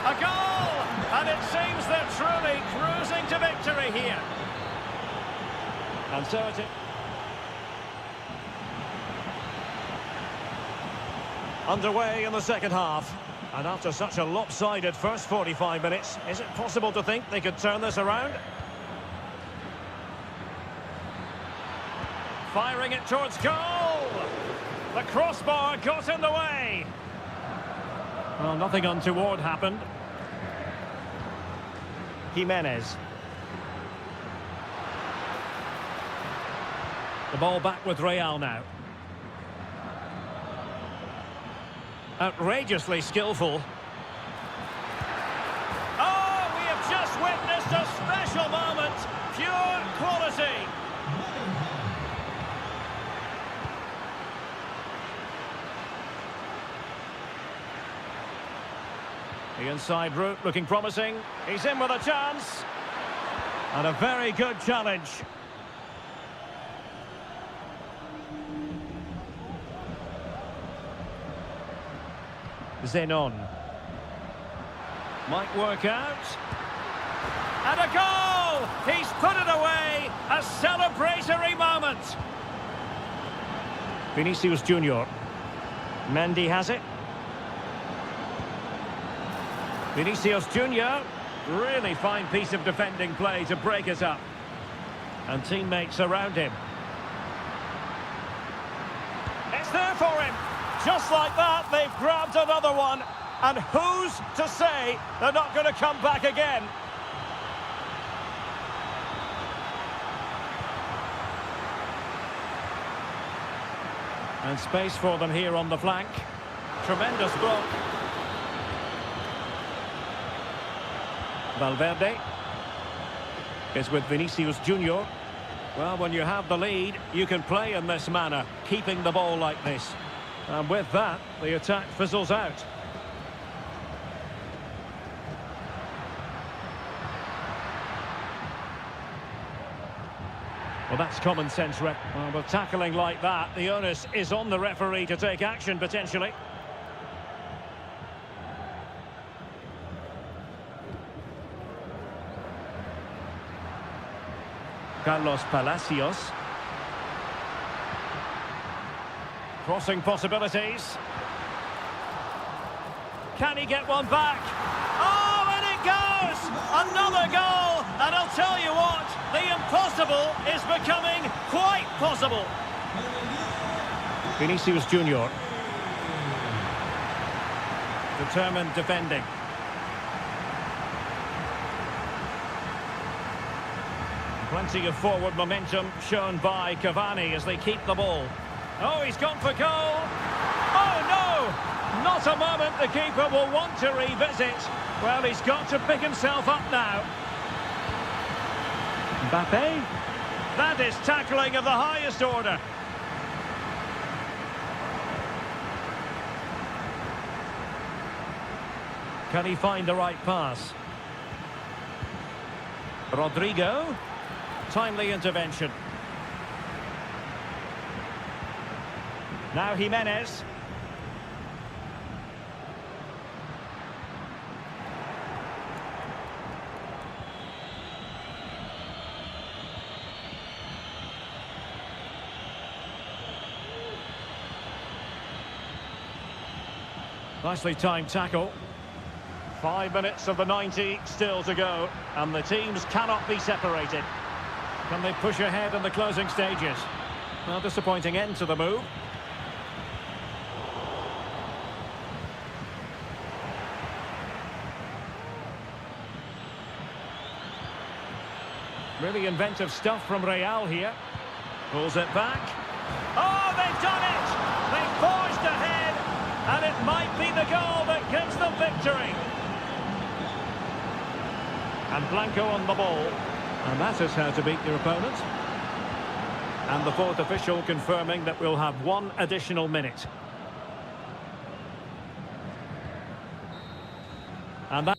A goal! And it seems they're truly cruising to victory here. And so it is. Underway in the second half. And after such a lopsided first 45 minutes, is it possible to think they could turn this around? Firing it towards goal! The crossbar got in the way. Well, nothing untoward happened. Jimenez. The ball back with Real now. Outrageously skillful. Oh, we have just witnessed a special moment. Pure quality. The inside route looking promising. He's in with a chance. And a very good challenge. Zenon. Might work out. And a goal! He's put it away! A celebratory moment! Vinicius Junior. Mendy has it. Vinicius Junior. Really fine piece of defending play to break us up. And teammates around him. It's there for him! Just like that, they've grabbed another one. And who's to say they're not going to come back again? And space for them here on the flank. Tremendous block. Valverde is with Vinicius Junior. Well, when you have the lead, you can play in this manner, keeping the ball like this. And with that, the attack fizzles out. Well, that's common sense. Well, with tackling like that, the onus is on the referee to take action, potentially. Carlos Palacios. Crossing possibilities. Can he get one back? Oh, and it goes! Another goal! And I'll tell you what, the impossible is becoming quite possible. Vinicius Junior. Determined defending. Plenty of forward momentum shown by Cavani as they keep the ball. Oh, he's gone for goal. Oh, no! Not a moment the keeper will want to revisit. Well, he's got to pick himself up now. Mbappe. That is tackling of the highest order. Can he find the right pass? Rodrigo. Timely intervention. Now Jimenez. Nicely timed tackle. 5 minutes of the 90 still to go, and the teams cannot be separated. Can they push ahead in the closing stages? Well, disappointing end to the move. Really inventive stuff from Real here. Pulls it back. Oh, they've done it! They've forged ahead, and it might be the goal that gives them victory. And Blanco on the ball. And that is how to beat your opponent. And the fourth official confirming that we'll have one additional minute. And that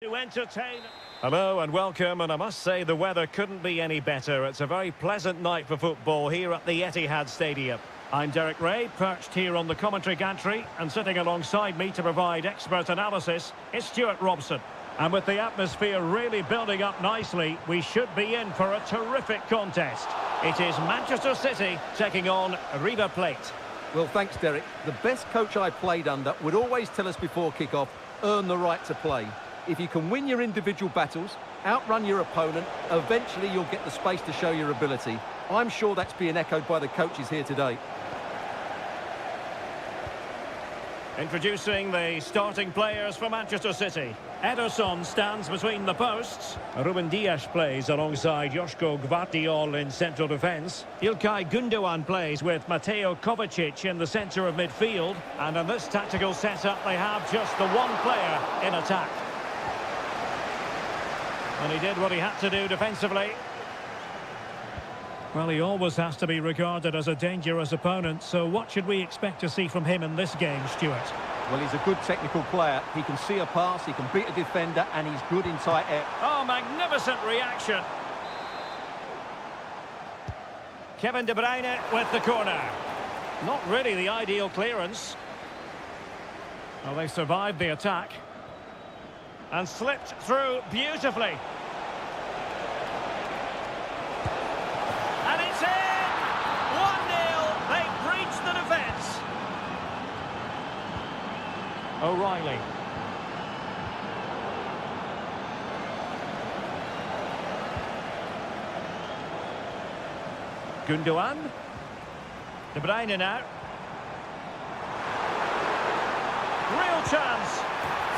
To entertain. Hello and welcome, and I must say the weather couldn't be any better. It's a very pleasant night for football here at the Etihad Stadium. I'm Derek Ray, perched here on the commentary gantry, and sitting alongside me to provide expert analysis is Stuart Robson. And with the atmosphere really building up nicely, we should be in for a terrific contest. It is Manchester City taking on River Plate. Well, thanks, Derek. The best coach I played under would always tell us before kick-off, earn the right to play. If you can win your individual battles, outrun your opponent, eventually you'll get the space to show your ability. I'm sure that's being echoed by the coaches here today. Introducing the starting players for Manchester City. Ederson stands between the posts. Ruben Dias plays alongside Joško Gvardiol in central defence. İlkay Gündoğan plays with Mateo Kovacic in the centre of midfield. And in this tactical setup, they have just the one player in attack. And he did what he had to do defensively. Well, he always has to be regarded as a dangerous opponent, so what should we expect to see from him in this game, Stuart? Well, he's a good technical player. He can see a pass, he can beat a defender, and he's good in tight air. Oh, magnificent reaction. Kevin De Bruyne with the corner. Not really the ideal clearance. Well, they survived the attack. And slipped through beautifully. And it's in! 1-0. They breached the defence. O'Reilly. Gündoğan. De Bruyne now. Real chance.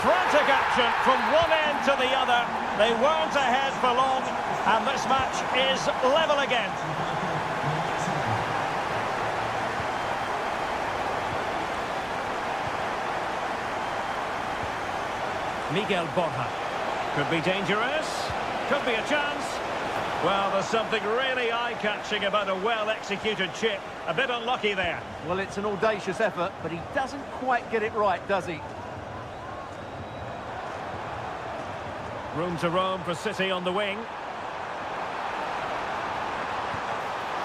Frantic action from one end to the other. They weren't ahead for long, and this match is level again. Miguel Borja. Could be dangerous. Could be a chance. Well, there's something really eye-catching about a well-executed chip. A bit unlucky there. Well, it's an audacious effort, but he doesn't quite get it right, does he? Room to roam for City on the wing.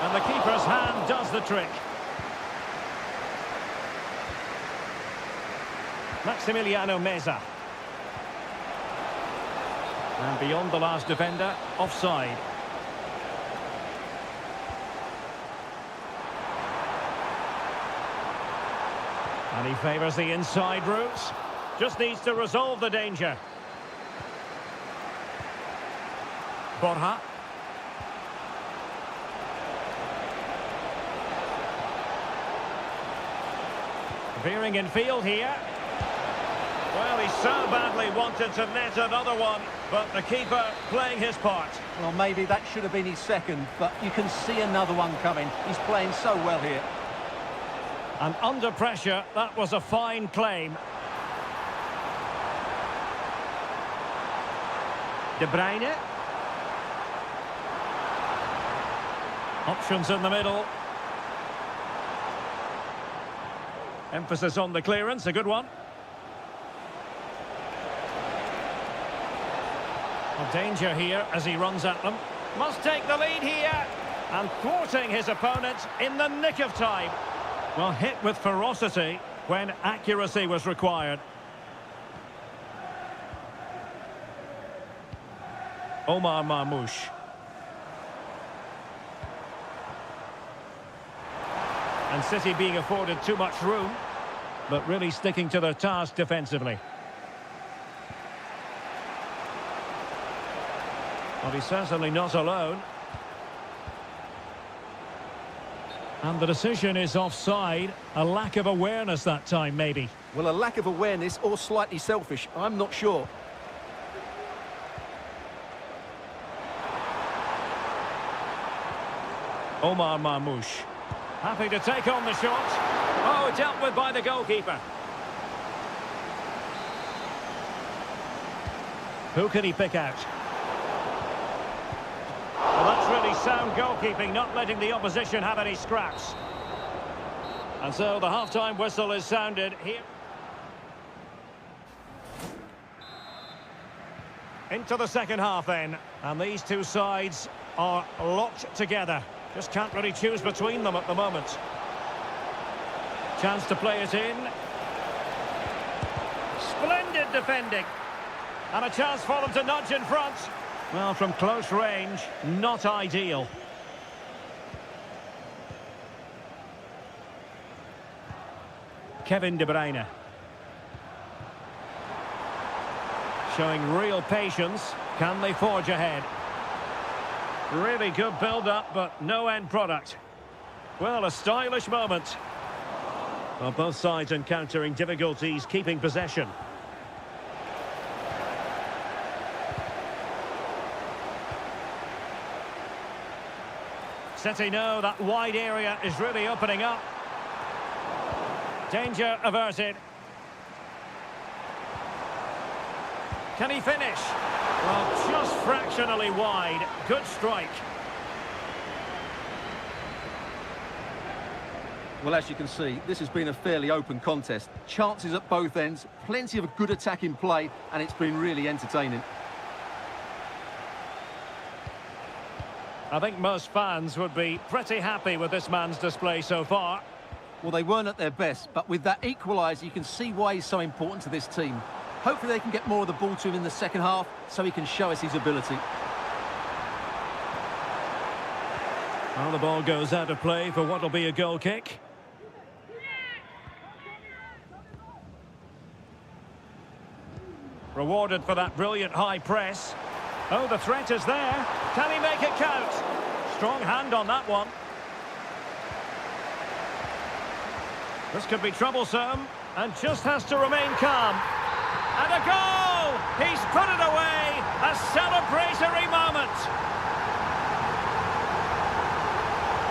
And the keeper's hand does the trick. Maximiliano Meza. And beyond the last defender, offside. And he favours the inside route. Just needs to resolve the danger. Borja. Veering in field here. Well, he so badly wanted to net another one, but the keeper playing his part. Well, maybe that should have been his second, but you can see another one coming. He's playing so well here. And under pressure, that was a fine claim. De Bruyne. Options in the middle. Emphasis on the clearance, a good one. A danger here as he runs at them. Must take the lead here. And thwarting his opponent in the nick of time. Well, hit with ferocity when accuracy was required. Omar Marmoush. And City being afforded too much room, but really sticking to their task defensively. Well, he's certainly not alone. And the decision is offside. A lack of awareness that time, maybe. Well, a lack of awareness or slightly selfish, I'm not sure. Omar Marmoush. Happy to take on the shot. Oh, dealt with by the goalkeeper. Who can he pick out? Well, that's really sound goalkeeping, not letting the opposition have any scraps. And so the half-time whistle is sounded here. Into the second half then. And these two sides are locked together. Just can't really choose between them at the moment. Chance to play it in. Splendid defending. And a chance for them to nudge in front. Well, from close range, not ideal. Kevin De Bruyne. Showing real patience. Can they forge ahead? Really good build-up, but no end product. Well, a stylish moment. Well, both sides encountering difficulties keeping possession. City know that wide area is really opening up. Danger averted. Can he finish? Well, just fractionally wide. Good strike. Well, as you can see, this has been a fairly open contest. Chances at both ends, plenty of good attacking play, and it's been really entertaining. I think most fans would be pretty happy with this man's display so far. Well, they weren't at their best, but with that equaliser, you can see why he's so important to this team. Hopefully they can get more of the ball to him in the second half so he can show us his ability. Well, the ball goes out of play for what will be a goal kick. Rewarded for that brilliant high press. Oh, the threat is there. Can he make it count? Strong hand on that one. This could be troublesome, and just has to remain calm. And a goal! He's put it away! A celebratory moment!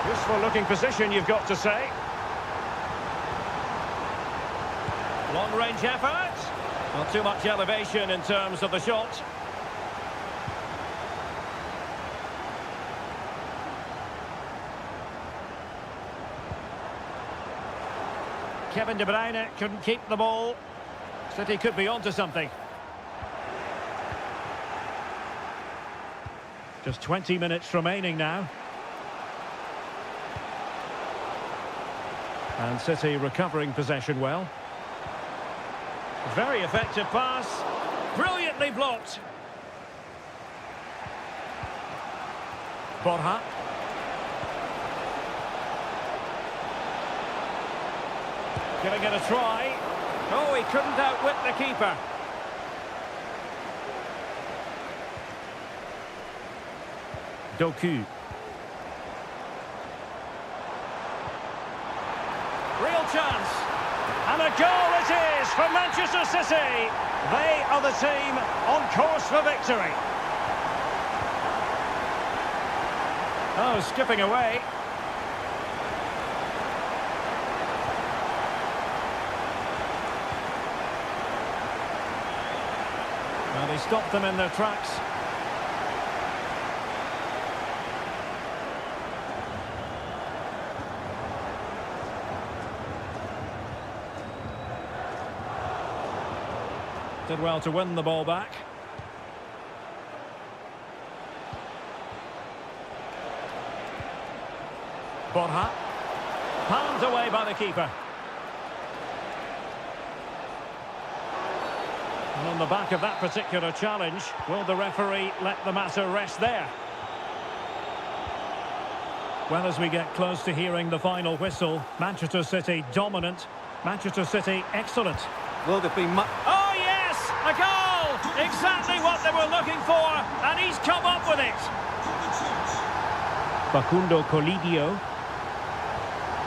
Useful looking position, you've got to say. Long range effort. Not too much elevation in terms of the shot. Kevin De Bruyne couldn't keep the ball. City could be onto something. Just 20 minutes remaining now. And City recovering possession well. Very effective pass. Brilliantly blocked. Borja. Giving it a try. Oh, he couldn't outwit the keeper. Doku. Real chance. And a goal it is for Manchester City. They are the team on course for victory. Oh, skipping away. Well, they stopped them in their tracks. Did well to win the ball back. Borja. Palmed away by the keeper. And on the back of that particular challenge, will the referee let the matter rest there? Well, as we get close to hearing the final whistle, Manchester City dominant, Manchester City excellent. Well, they've been much... Oh, yes! A goal! Exactly what they were looking for, and he's come up with it. Facundo Colidio.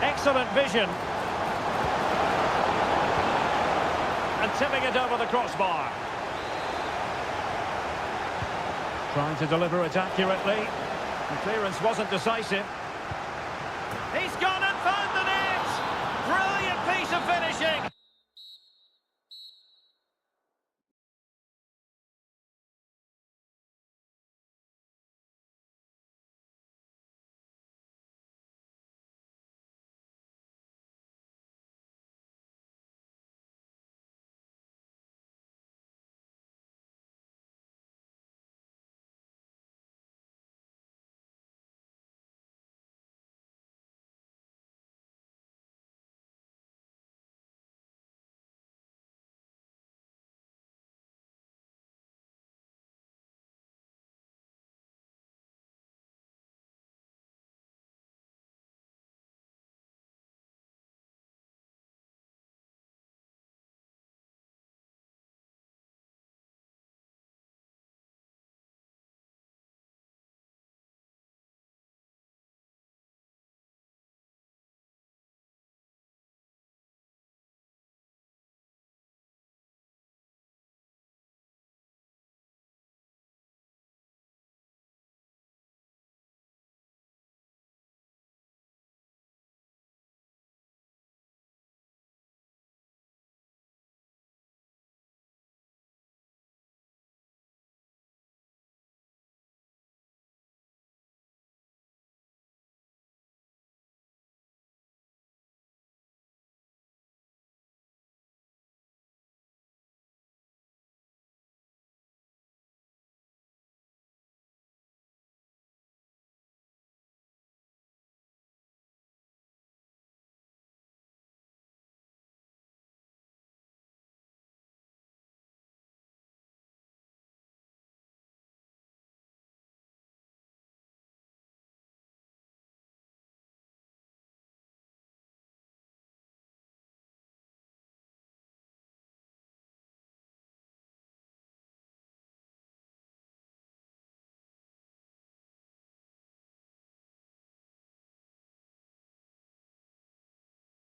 Excellent vision. And tipping it over the crossbar. Trying to deliver it accurately. The clearance wasn't decisive. He's gone and found the net! Brilliant piece of finishing!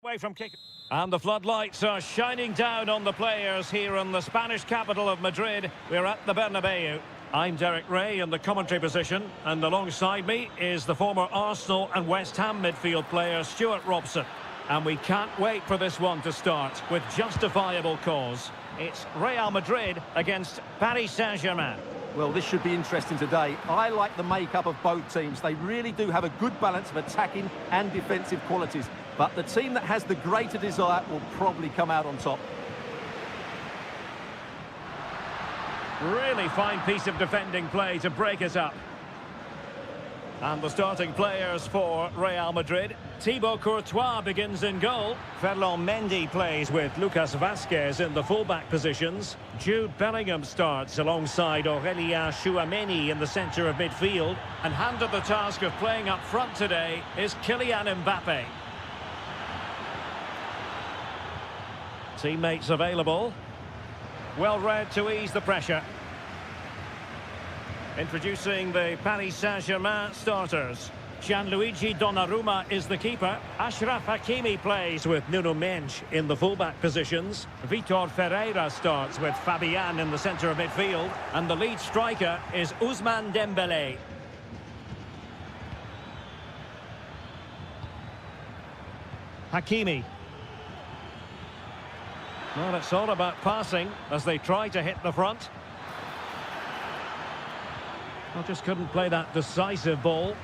Away from kick. And the floodlights are shining down on the players here in the Spanish capital of Madrid. We're at the Bernabeu. I'm Derek Ray in the commentary position, and alongside me is the former Arsenal and West Ham midfield player Stuart Robson. And we can't wait for this one to start with justifiable cause. It's Real Madrid against Paris Saint-Germain. Well, this should be interesting today. I like the makeup of both teams. They really do have a good balance of attacking and defensive qualities. But the team that has the greater desire will probably come out on top. Really fine piece of defending play to break it up. And the starting players for Real Madrid. Thibaut Courtois begins in goal. Ferland Mendy plays with Lucas Vazquez in the fullback positions. Jude Bellingham starts alongside Aurélien Tchouameni in the centre of midfield. And handed the task of playing up front today is Kylian Mbappe. Teammates available. Well read to ease the pressure. Introducing the Paris Saint-Germain starters. Gianluigi Donnarumma is the keeper. Achraf Hakimi plays with Nuno Mendes in the fullback positions. Vitor Ferreira starts with Fabian in the centre of midfield. And the lead striker is Ousmane Dembélé. Hakimi. Well, it's all about passing as they try to hit the front. Well, just couldn't play that decisive ball.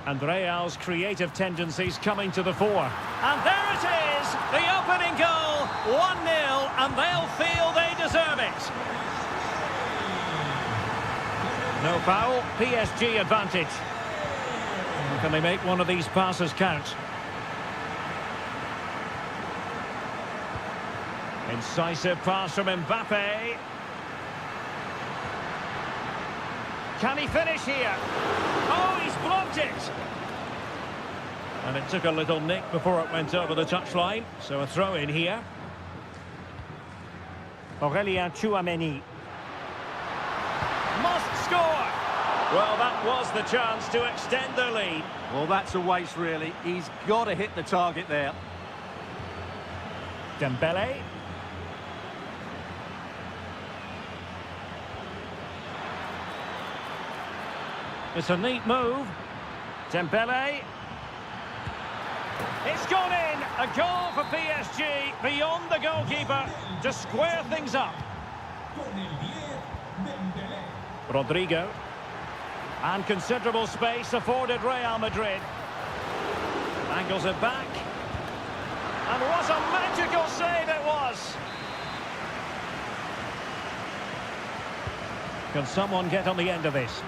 And Real's creative tendencies coming to the fore. And there it is! The opening goal! 1-0, and they'll feel they deserve it. No foul, PSG advantage. Can they make one of these passes count? Incisive pass from Mbappe. Can he finish here? Oh, he's blocked it! And it took a little nick before it went over the touchline, so a throw in here. Aurélien Tchouameni. Must score! Well, that was the chance to extend their lead. Well, that's a waste, really. He's got to hit the target there. Dembélé. It's a neat move. Dembélé. It's gone in. A goal for PSG beyond the goalkeeper to square things up. Rodrigo. And considerable space afforded Real Madrid. Angles it back. And what a magical save it was. Can someone get on the end of this?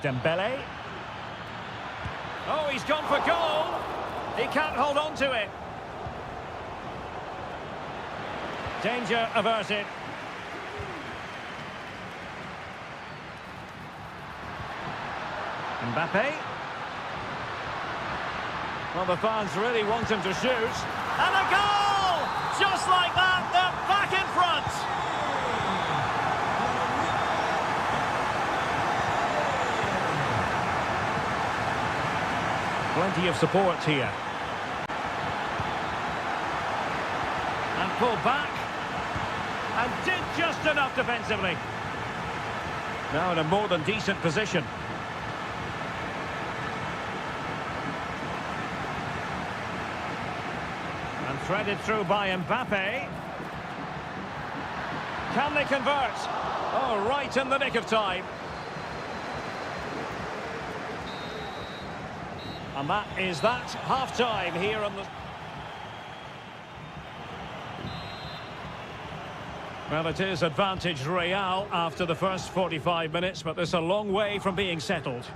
Dembélé. Oh, he's gone for goal. He can't hold on to it. Danger averted. Mbappe. Well, the fans really want him to shoot. And a goal! Just like that, they're back in front. Plenty of support here. And pulled back. And did just enough defensively. Now in a more than decent position. And threaded through by Mbappe. Can they convert? Oh, right in the nick of time. And that is that. Half-time here on the... Well, it is advantage Real after the first 45 minutes, but there's a long way from being settled.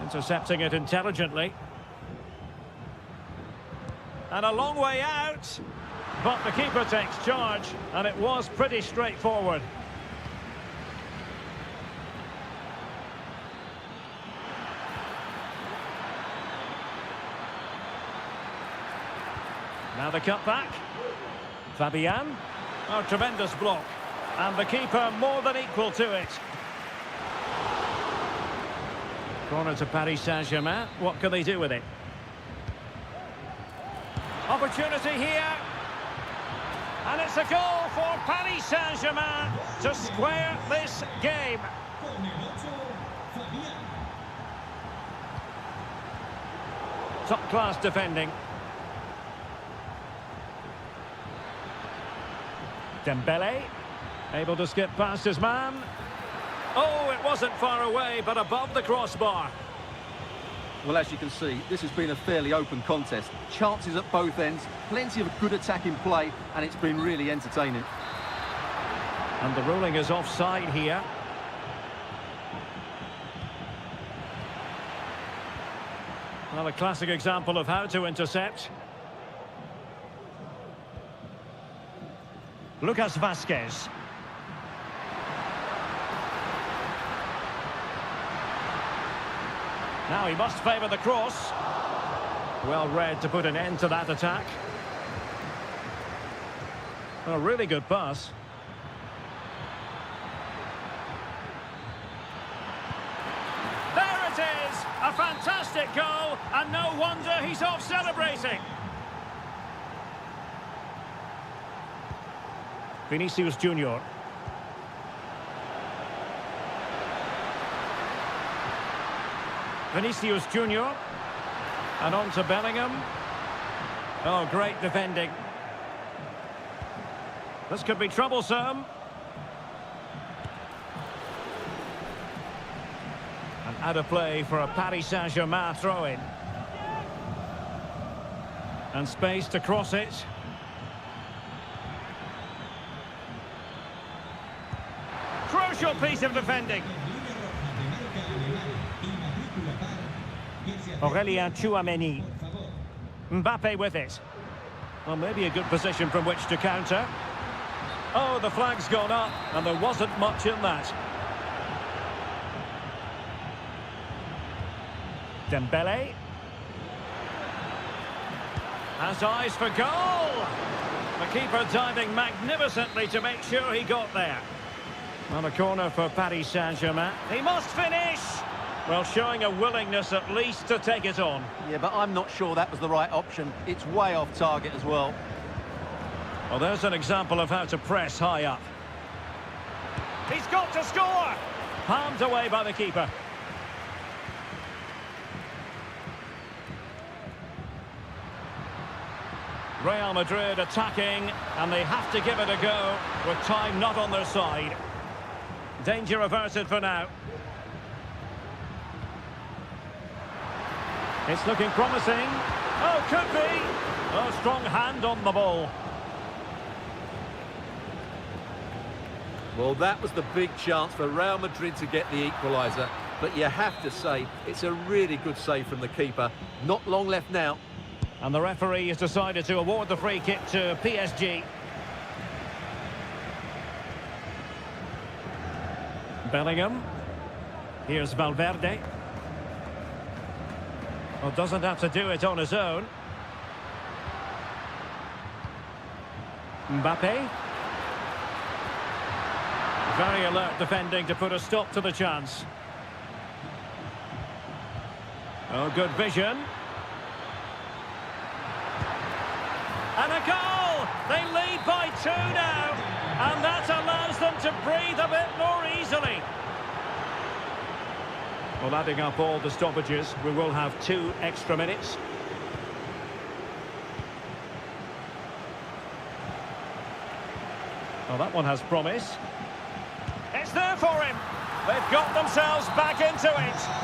Intercepting it intelligently. And a long way out. But the keeper takes charge, and it was pretty straightforward. Now the cutback. Fabian. Oh, tremendous block. And the keeper more than equal to it. Corner to Paris Saint-Germain. What can they do with it? Opportunity here. And it's a goal for Paris Saint-Germain to square this game. Con el 8, Fabián. Top-class defending. Dembele, able to skip past his man. Oh, it wasn't far away, but above the crossbar. Well, as you can see, this has been a fairly open contest. Chances at both ends, plenty of good attacking play, and it's been really entertaining. And the ruling is offside here. Well, a classic example of how to intercept. Lucas Vazquez. Now he must favour the cross. Well read to put an end to that attack. A really good pass. There it is! A fantastic goal, and no wonder he's off celebrating. Vinicius Junior. Vinicius Junior. And on to Bellingham. Oh, great defending. This could be troublesome. And out of play for a Paris Saint-Germain throw-in. And space to cross it. Crucial piece of defending. Aurélien Tchouameni. Mbappe with it. Well, maybe a good position from which to counter. Oh, the flag's gone up, and there wasn't much in that. Dembele. Has eyes for goal. The keeper diving magnificently to make sure he got there. On a corner for Paris Saint-Germain. He must finish! Well, showing a willingness at least to take it on. Yeah, but I'm not sure that was the right option. It's way off target as well. Well, there's an example of how to press high up. He's got to score! Palmed away by the keeper. Real Madrid attacking, and they have to give it a go, with time not on their side. Danger averted for now. It's looking promising. Oh, could be. Oh, strong hand on the ball. Well, that was the big chance for Real Madrid to get the equaliser. But you have to say, it's a really good save from the keeper. Not long left now. And the referee has decided to award the free kick to PSG. Bellingham. Here's Valverde. Well, doesn't have to do it on his own. Mbappe. Very alert defending to put a stop to the chance. Oh, good vision. And a goal! They lead by 2 now. And that allows them to breathe a bit more easily. Well, adding up all the stoppages, we will have 2 extra minutes. Well, that one has promise. It's there for him. They've got themselves back into it.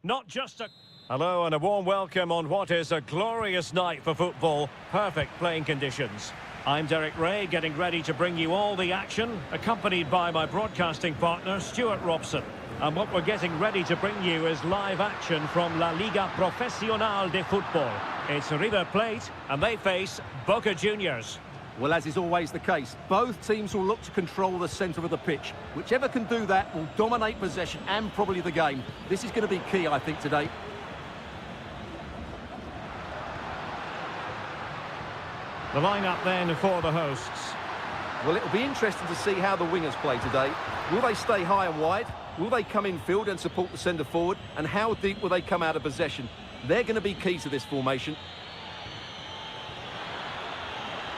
Not just a... Hello and a warm welcome on what is a glorious night for football. Perfect playing conditions. I'm Derek Ray, getting ready to bring you all the action, accompanied by my broadcasting partner, Stuart Robson. And what we're getting ready to bring you is live action from La Liga Profesional de Fútbol. It's River Plate, and they face Boca Juniors. Well, as is always the case, both teams will look to control the centre of the pitch. Whichever can do that will dominate possession and probably the game. This is going to be key, I think, today. The lineup then for the hosts. Well, it'll be interesting to see how the wingers play today. Will they stay high and wide? Will they come in field and support the centre forward? And how deep will they come out of possession? They're going to be key to this formation.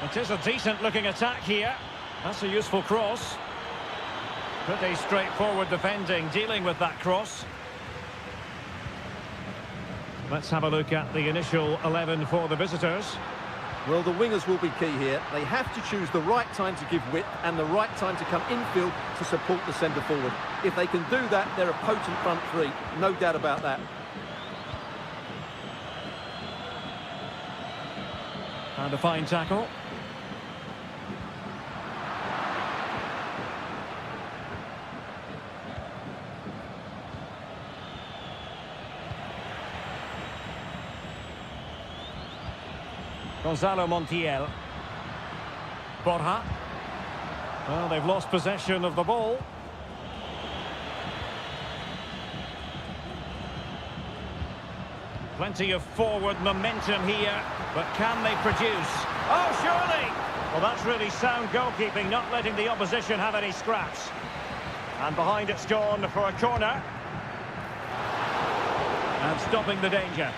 It is a decent-looking attack here. That's a useful cross. Pretty straightforward defending, dealing with that cross. Let's have a look at the initial 11 for the visitors. Well, the wingers will be key here. They have to choose the right time to give width and the right time to come infield to support the centre forward. If they can do that, they're a potent front three. No doubt about that. And a fine tackle. Gonzalo Montiel. Borja. Well, they've lost possession of the ball. Plenty of forward momentum here, but can they produce? Oh, surely! Well, that's really sound goalkeeping, not letting the opposition have any scraps. And behind it's gone for a corner. And stopping the danger.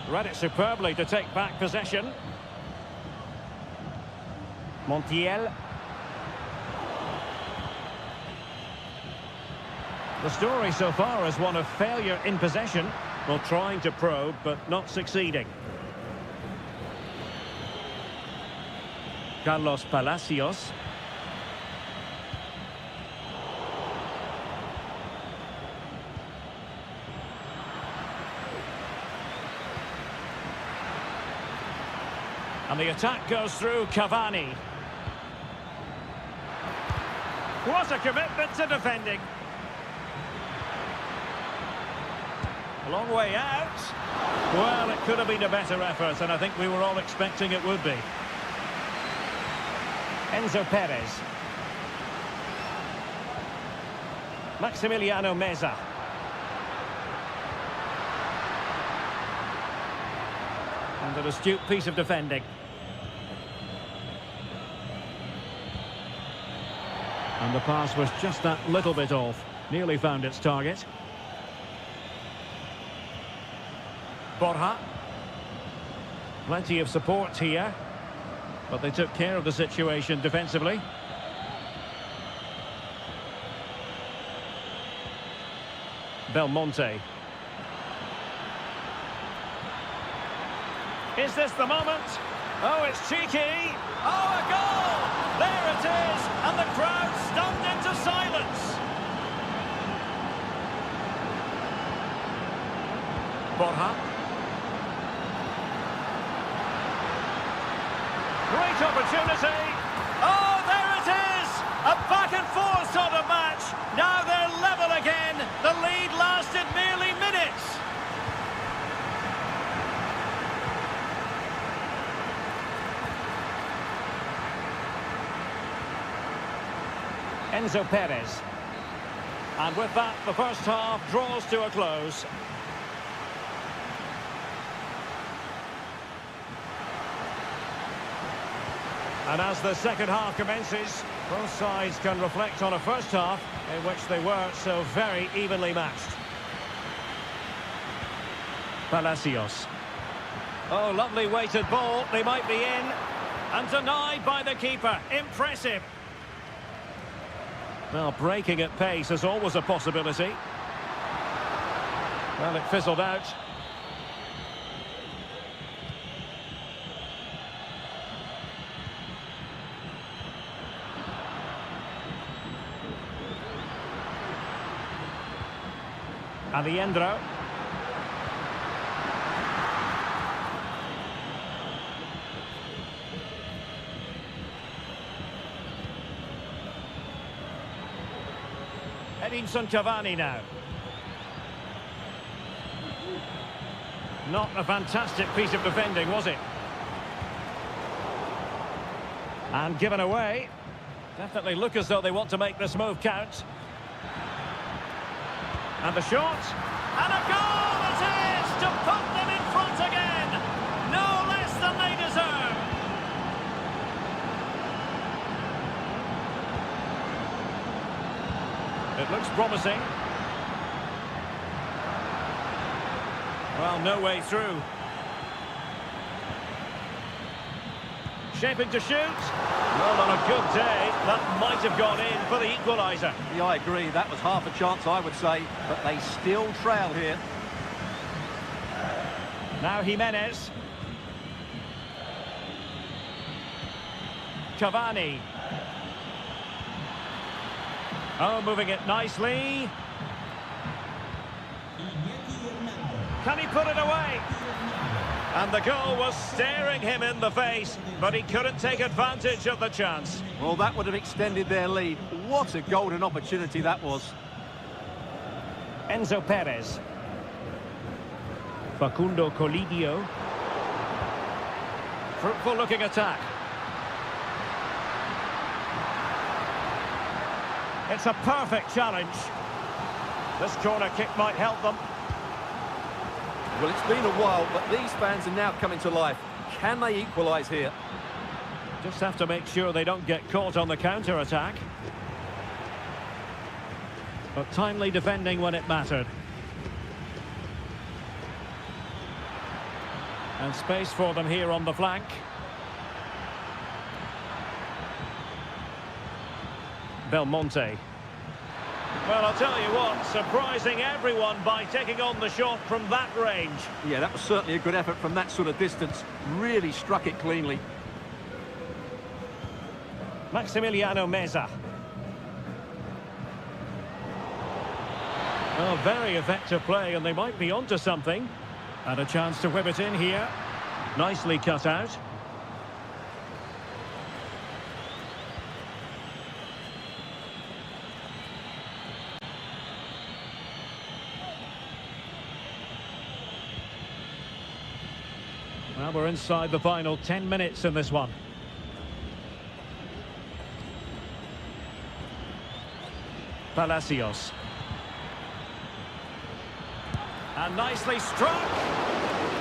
Read it superbly to take back possession. Montiel. The story so far is one of failure in possession. Well, trying to probe, but not succeeding. Carlos Palacios. And the attack goes through Cavani. What a commitment to defending. A long way out. Well, it could have been a better effort, and I think we were all expecting it would be. Enzo Perez. Maximiliano Meza. And an astute piece of defending. And the pass was just that little bit off. Nearly found its target. Borja. Plenty of support here. But they took care of the situation defensively. Belmonte. Is this the moment? Oh, it's cheeky. Oh, a goal! There it is! And the crowd stunned into silence. Borja. Great opportunity. Oh, there it is! A back and forth sort of match. Now they're level again. The lead lasted merely minutes. Enzo Perez. And with that, the first half draws to a close. And as the second half commences, both sides can reflect on a first half in which they were so very evenly matched. Palacios. Oh, lovely weighted ball. They might be in. And denied by the keeper. Impressive. Well, breaking at pace is always a possibility. Well, it fizzled out. Aliendro. Edinson Cavani now. Not a fantastic piece of defending, was it? And given away. Definitely look as though they want to make this move count. And the shot. And a goal it is to put them in front again. No less than they deserve. It looks promising. Well, no way through. Shaping to shoot. Well, on a good day, that might have gone in for the equaliser. Yeah, I agree. That was half a chance, I would say. But they still trail here. Now Jimenez. Cavani. Oh, moving it nicely. Can he put it away? And the goal was staring him in the face, but he couldn't take advantage of the chance. Well, that would have extended their lead. What a golden opportunity that was. Enzo Perez. Facundo Colidio. Fruitful looking attack. It's a perfect challenge. This corner kick might help them. Well, it's been a while, but these fans are now coming to life. Can they equalise here? Just have to make sure they don't get caught on the counter-attack. But timely defending when it mattered. And space for them here on the flank. Belmonte. Well, I'll tell you what, surprising everyone by taking on the shot from that range. Yeah, that was certainly a good effort from that sort of distance. Really struck it cleanly. Maximiliano Meza. Well, very effective play, and they might be onto something. And a chance to whip it in here. Nicely cut out. Well, we're inside the final 10 minutes in this one. Palacios. And nicely struck.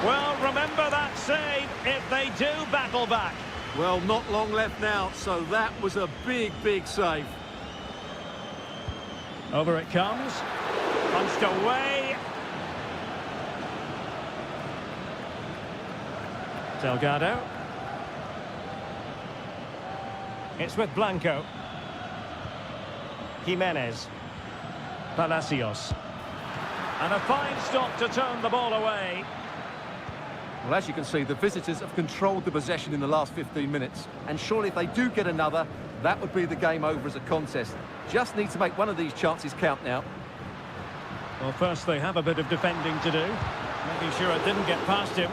Well, remember that save if they do battle back. Well, not long left now, so that was a big, big save. Over it comes. Punched away. Delgado. It's with Blanco. Jimenez. Palacios. And a fine stop to turn the ball away. Well, as you can see, the visitors have controlled the possession in the last 15 minutes. And surely if they do get another, that would be the game over as a contest. Just need to make one of these chances count now. Well, first they have a bit of defending to do. Making sure it didn't get past him.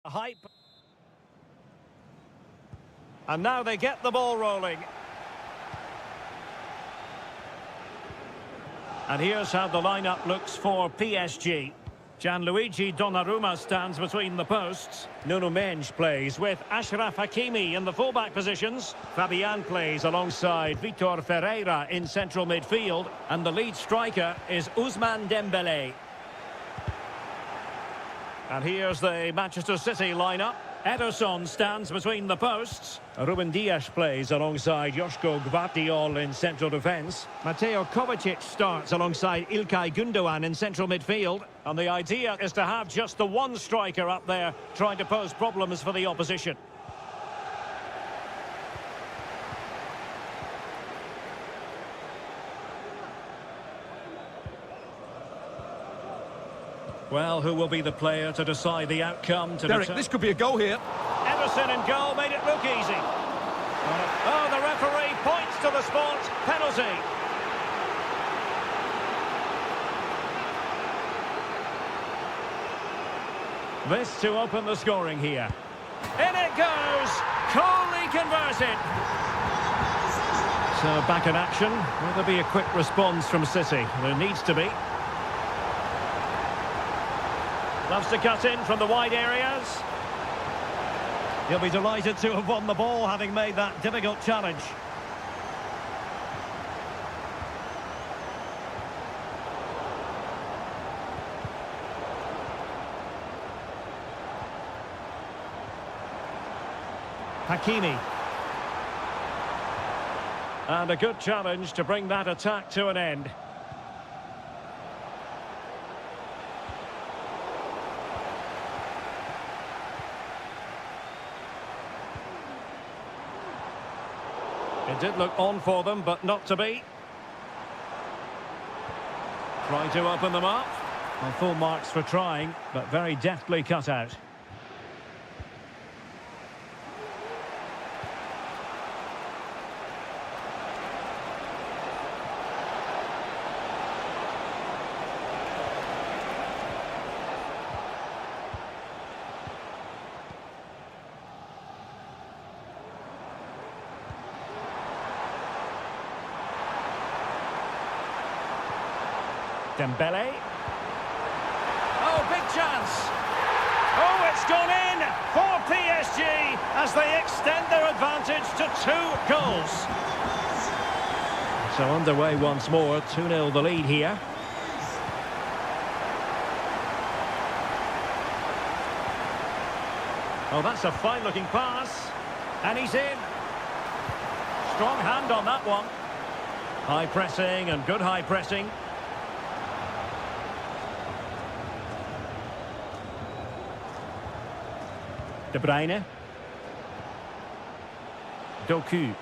Hype. And now they get the ball rolling. And here's how the lineup looks for PSG. Gianluigi Donnarumma stands between the posts. Nuno Mendes plays with Achraf Hakimi in the fullback positions. Fabian plays alongside Vitor Ferreira in central midfield. And the lead striker is Ousmane Dembélé. And here's the Manchester City lineup. Ederson stands between the posts. Ruben Dias plays alongside Joško Gvardiol in central defence. Mateo Kovacic starts alongside Ilkay Gundogan in central midfield. And the idea is to have just the one striker up there trying to pose problems for the opposition. Well, who will be the player to decide the outcome? Derek, this could be a goal here. Ederson in goal made it look easy. Oh, the referee points to the spot. Penalty. This to open the scoring here. In it goes. Coolly converted. So back in action. Will there be a quick response from City? There needs to be. Loves to cut in from the wide areas. He'll be delighted to have won the ball, having made that difficult challenge. Hakimi. And a good challenge to bring that attack to an end. It did look on for them, but not to be. Trying to open them up. Well, full marks for trying, but very deftly cut out. Dembele. Oh, big chance. Oh, it's gone in for PSG as they extend their advantage to 2 goals. So underway once more, 2-0 the lead here. Oh, that's a fine-looking pass. And he's in. Strong hand on that one. High pressing and good high pressing. De Bruyne. Doku.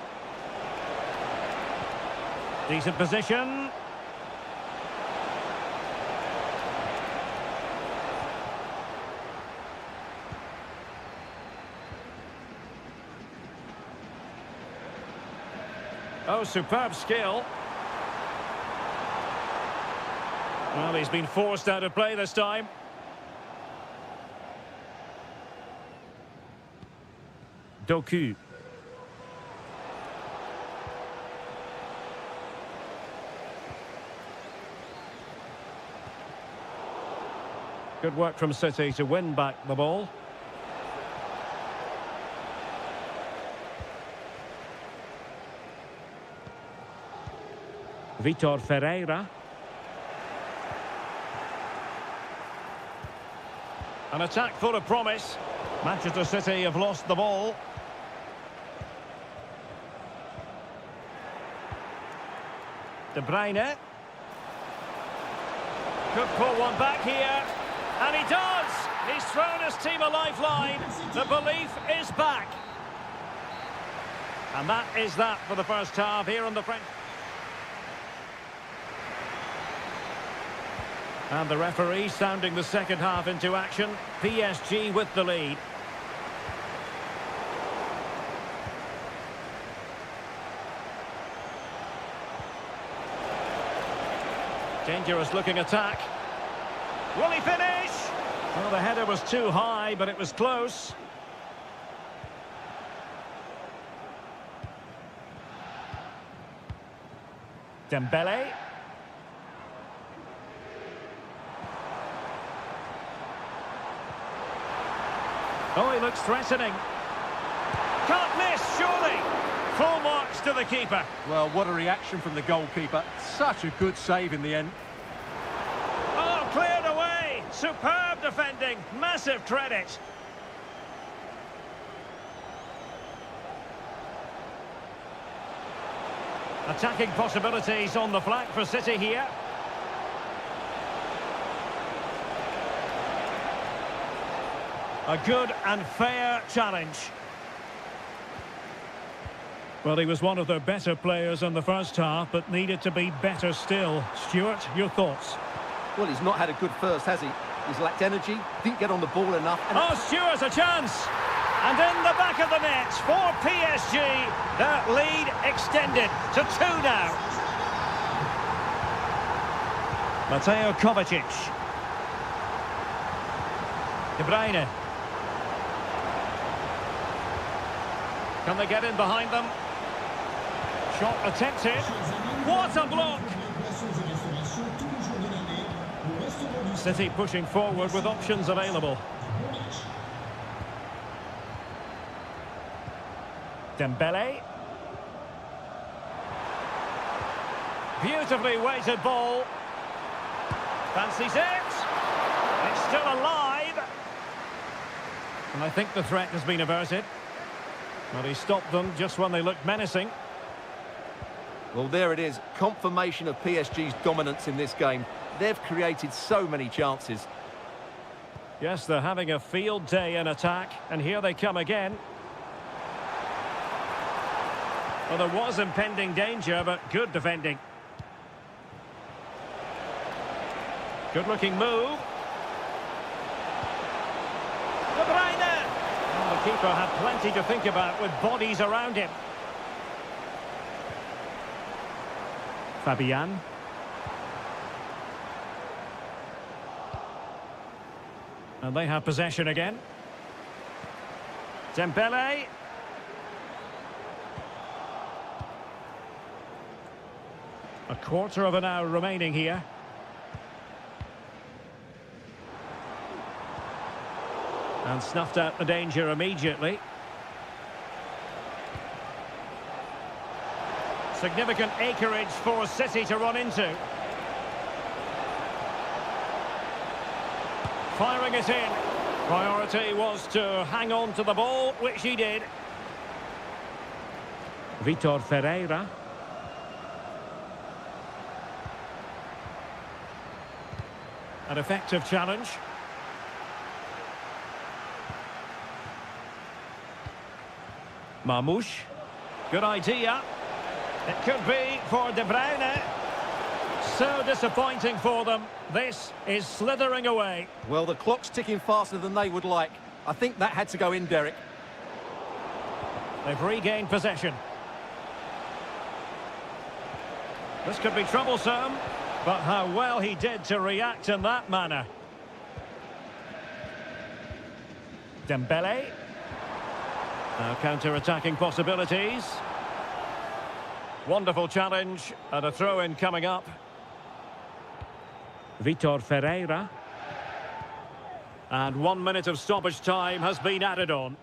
Decent position. Oh, superb skill. Well, he's been forced out of play this time. Doku. Good work from City to win back the ball. Vitor Ferreira. An attack full of promise. Manchester City have lost the ball. De Bruyne. Could pull one back here. And he does! He's thrown his team a lifeline. The belief is back. And that is that for the first half here on the French. And the referee sounding the second half into action. PSG with the lead. Dangerous looking attack. Will he finish? Well, the header was too high, but it was close. Dembele. Oh, he looks threatening. Can't miss, surely. Full marks to the keeper. Well, what a reaction from the goalkeeper. Such a good save in the end. Oh, cleared away. Superb defending. Massive credit. Attacking possibilities on the flank for City here. A good and fair challenge. Well, he was one of their better players in the first half, but needed to be better still. Stuart, your thoughts? Well, he's not had a good first, has he? He's lacked energy, didn't get on the ball enough. And Oh, Stuart's a chance! And in the back of the net for PSG, their lead extended to 2 now. Mateo Kovacic. De Bruyne. Can they get in behind them? Shot attempted. What a block! City pushing forward with options available. Dembele. Beautifully weighted ball. Fancies it. It's still alive. And I think the threat has been averted. But he stopped them just when they looked menacing. well, there it is. Confirmation of PSG's dominance in this game. They've created so many chances. Yes, they're having a field day in attack. And here they come again. Well, there was impending danger, but good defending. Good-looking move. De Bruyne! Well, the keeper had plenty to think about with bodies around him. Fabian. And they have possession again. Dembele. A quarter of an hour remaining here. And snuffed out the danger immediately. Significant acreage for City to run into. Firing it in. Priority was to hang on to the ball, which he did. Vitor Ferreira. An effective challenge. Marmoush. Good idea. It could be for De Bruyne. So disappointing for them. This is slithering away. Well, the clock's ticking faster than they would like. I think that had to go in, Derek. They've regained possession. This could be troublesome, but how well he did to react in that manner. Dembele. Now counter-attacking possibilities. Wonderful challenge, and a throw-in coming up. Vitor Ferreira. And 1 minute of stoppage time has been added on.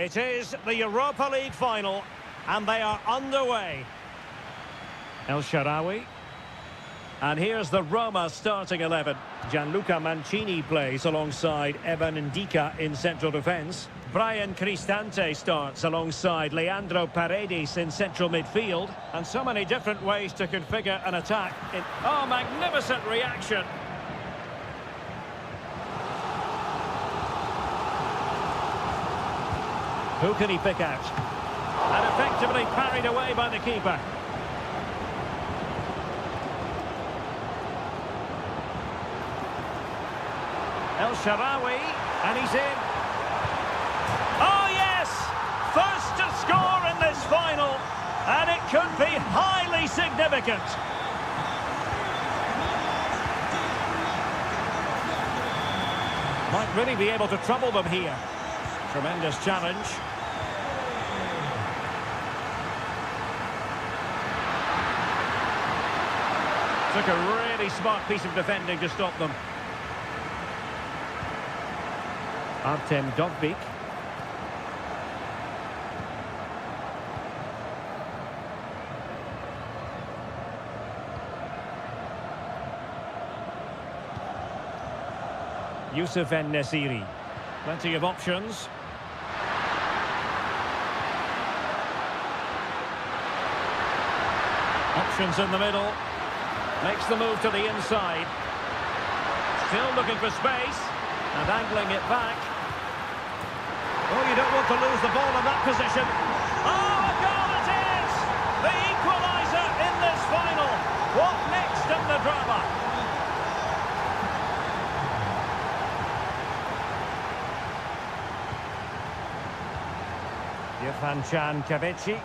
It is the Europa League final, and they are underway. El Shaarawy. And here's the Roma starting 11. Gianluca Mancini plays alongside Evan Ndika in central defence. Brian Cristante starts alongside Leandro Paredes in central midfield. And so many different ways to configure an attack. Oh, magnificent reaction. Who can he pick out? And effectively parried away by the keeper. El Shaarawy, and he's in. Oh yes! First to score in this final, and it could be highly significant. Might really be able to trouble them here. Tremendous challenge. Took a really smart piece of defending to stop them. Artem Dovbyk. Youssef En-Nesyri. Plenty of options. Options in the middle. Makes the move to the inside. Still looking for space. And angling it back. Oh, you don't want to lose the ball in that position. Oh, a goal it is! The equaliser in this final. What next in the drama? Yefan Kavici.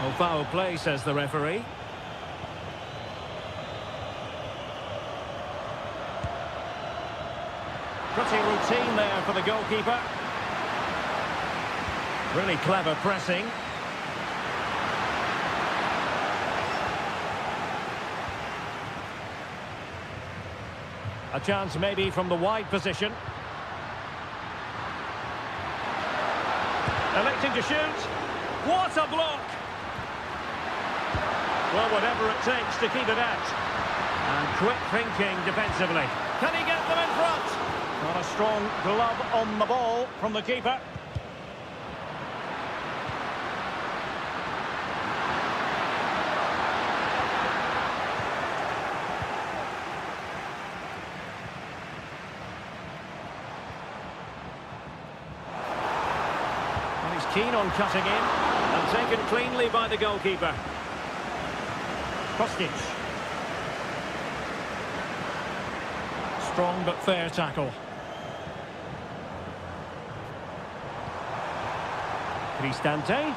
Oh, foul play, says the referee. Pretty routine there for the goalkeeper. Really clever pressing. A chance maybe from the wide position. Electing to shoot. What a block! Well, whatever it takes to keep it out. And quick thinking defensively. Can he get them in front? Not a strong glove on the ball from the keeper. And he's keen on cutting in and taken cleanly by the goalkeeper. Kostic. Strong but fair tackle. Cristante.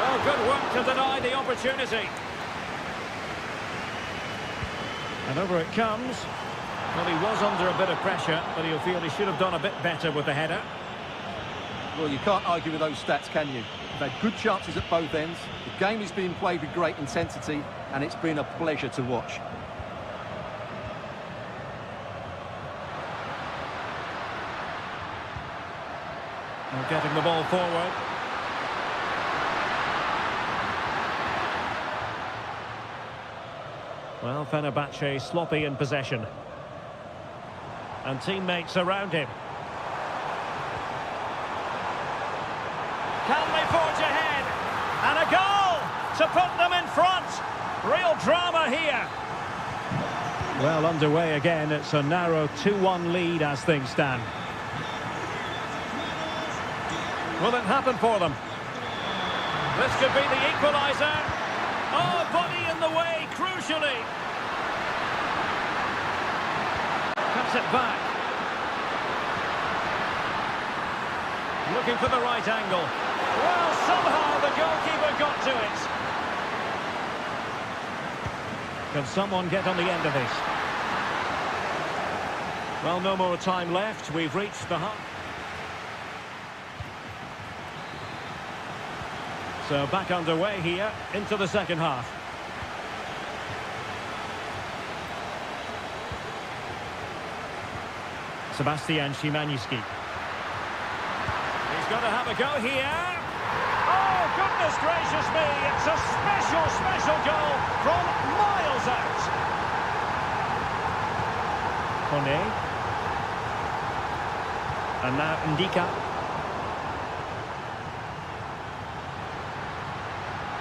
Oh, good work to deny the opportunity. And over it comes. Well, he was under a bit of pressure, but he'll feel he should have done a bit better with the header. Well, you can't argue with those stats, can you? They've had good chances at both ends. The game is being played with great intensity, and it's been a pleasure to watch. And getting the ball forward. Well, Fenerbahce sloppy in possession. And teammates around him. Can they forge ahead? And a goal to put them in front. Real drama here. Well, underway again. It's a narrow 2-1 lead as things stand. Will it happen for them? This could be the equaliser. Oh, body in the way, crucially. Cuts it back. Looking for the right angle. Well, somehow the goalkeeper got to it. Can someone get on the end of this? Well, no more time left. We've reached the half. So back underway here into the second half. Sebastian Szymanski. He's going to have a go here. Oh, goodness gracious me. It's a special, special goal from miles out. Kone. And now Ndika.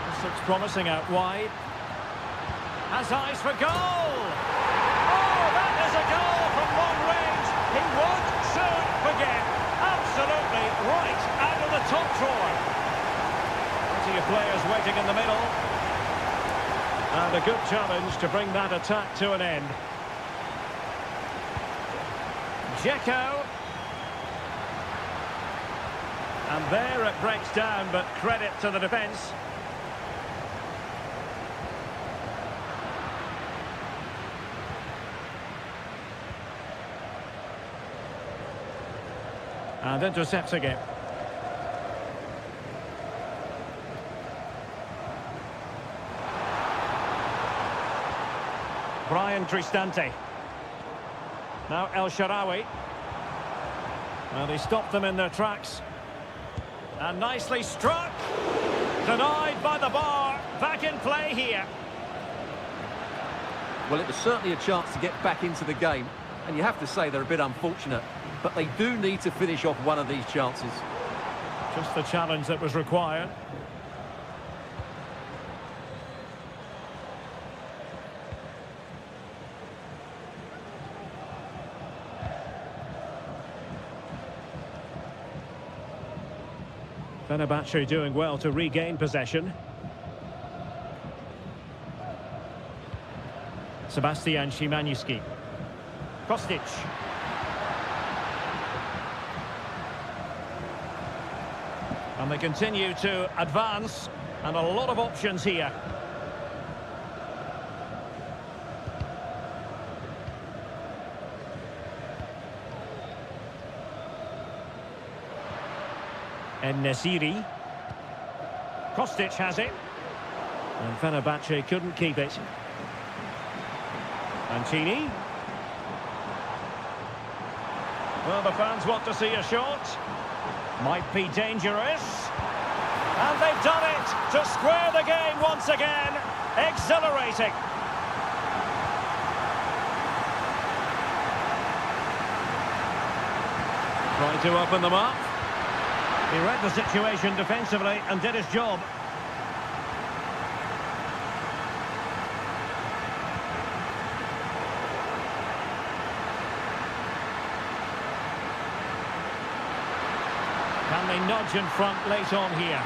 This looks promising out wide. Has eyes for goal. Oh, that is a goal from long range. He won't soon forget. Absolutely right out of the top drawer. Plenty of players waiting in the middle. And a good challenge to bring that attack to an end. Dzeko. And there it breaks down, but credit to the defence. And intercepts again. Brian Cristante. Now El Shaarawy. Well, he stopped them in their tracks. And nicely struck. Denied by the bar. Back in play here. Well, it was certainly a chance to get back into the game. And you have to say they're a bit unfortunate. But they do need to finish off one of these chances. Just the challenge that was required. Fenerbahce doing well to regain possession. Sebastian Szymanski. Kostic. And they continue to advance, and a lot of options here. En-Nesyri. Kostic has it. And Fenerbahce couldn't keep it. Mancini. Well, the fans want to see a shot. Might be dangerous. And they've done it to square the game once again. Exhilarating. Trying to open them up. He read the situation defensively and did his job. Can they nudge in front late on here?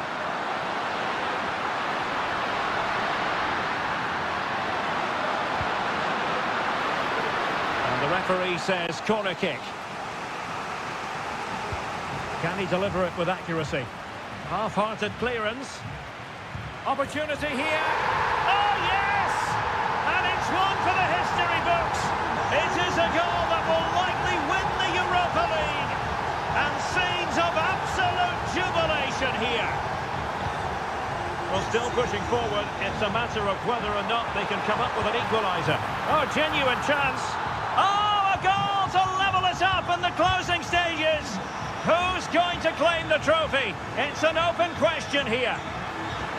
And the referee says corner kick. Can he deliver it with accuracy? Half-hearted clearance. Opportunity here. Oh, yes! And it's one for the history books. It is a goal that will likely win the Europa League. And scenes of absolute jubilation here. Well, still pushing forward. It's a matter of whether or not they can come up with an equaliser. Oh, genuine chance. Oh, a goal to level it up in the closing stages. Who's going to claim the trophy? It's an open question here.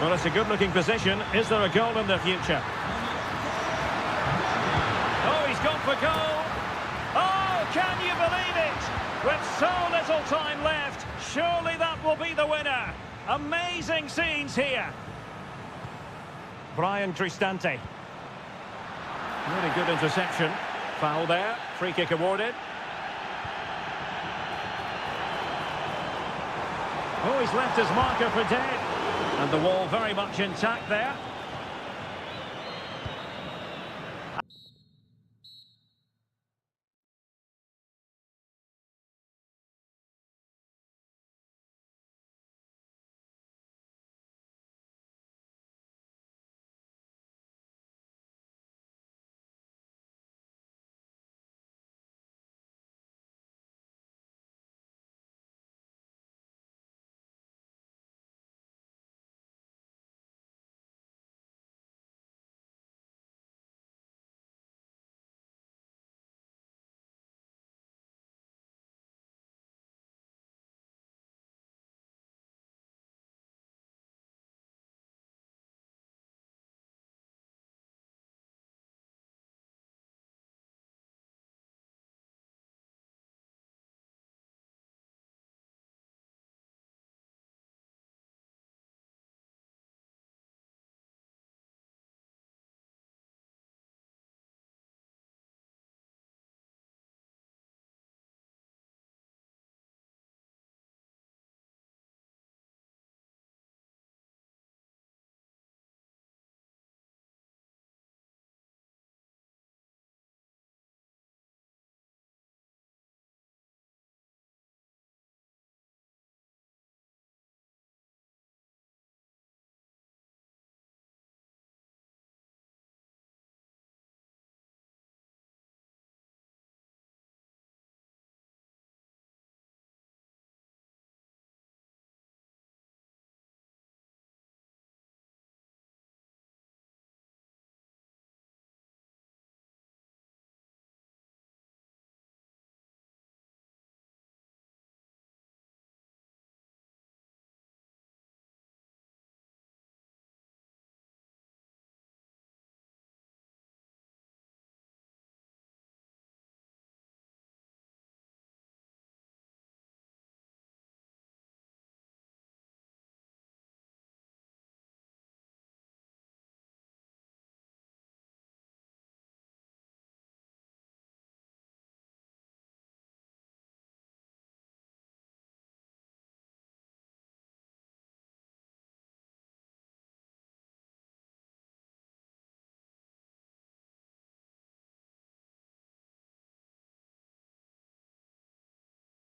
Well, it's a good-looking position. Is there a goal in the future? Oh, he's gone for goal. Oh, can you believe it? With so little time left, surely that will be the winner. Amazing scenes here. Brian Cristante. Really good interception. Foul there. Free kick awarded. Oh, he's left his marker for dead. And the wall very much intact there.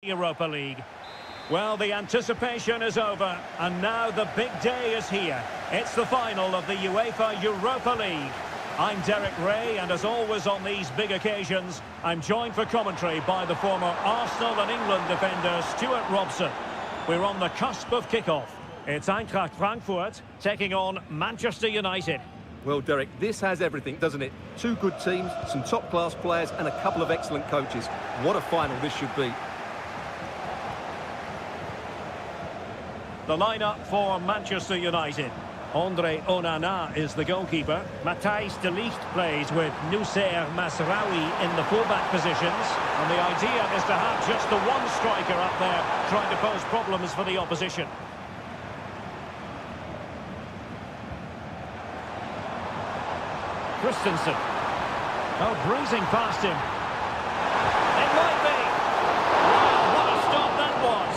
Europa League. Well, the anticipation is over, and now the big day is here. It's the final of the UEFA Europa League. I'm Derek Ray, and as always on these big occasions, I'm joined for commentary by the former Arsenal and England defender Stuart Robson. We're on the cusp of kickoff. It's Eintracht Frankfurt taking on Manchester United. Well, Derek, this has everything, doesn't it? Two good teams, some top-class players, and a couple of excellent coaches. What a final this should be. The lineup for Manchester United. Andre Onana is the goalkeeper. Matthijs de Ligt plays with Noussair Masraoui in the fullback positions. And the idea is to have just the one striker up there trying to pose problems for the opposition. Christensen. Oh, breezing past him. It might be. Wow, what a stop that was.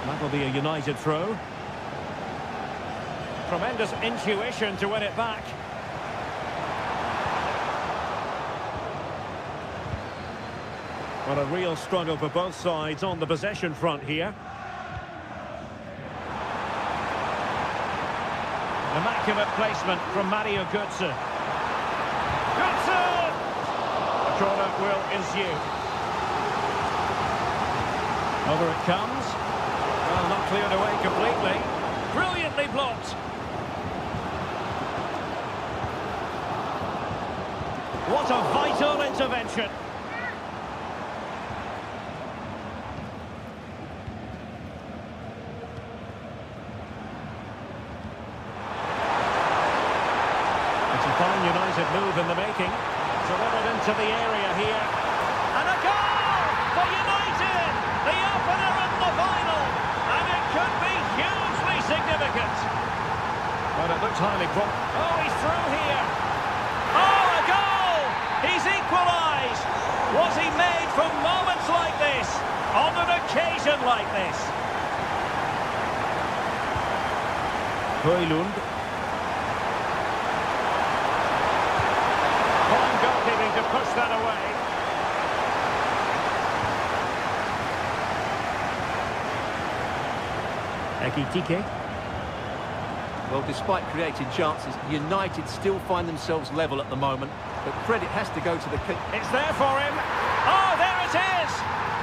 That will be a United throw. Tremendous intuition to win it back. Well, a real struggle for both sides on the possession front here. Immaculate placement from Mario Götze. Götze! The corner will ensue. Over it comes. Well, not cleared away completely. Brilliantly blocked. What a vital intervention. United move in the making. Delivered into the area here. And a goal for United! The opener in the final! And it could be hugely significant. But it looks highly Oh, he's through here. Oh, a goal! He's equalised! Was he made for moments like this? On an occasion like this? Højlund. To push that away. Ekitike. Well, despite creating chances, United still find themselves level at the moment. But credit has to go to the kick. It's there for him. Oh, there it is.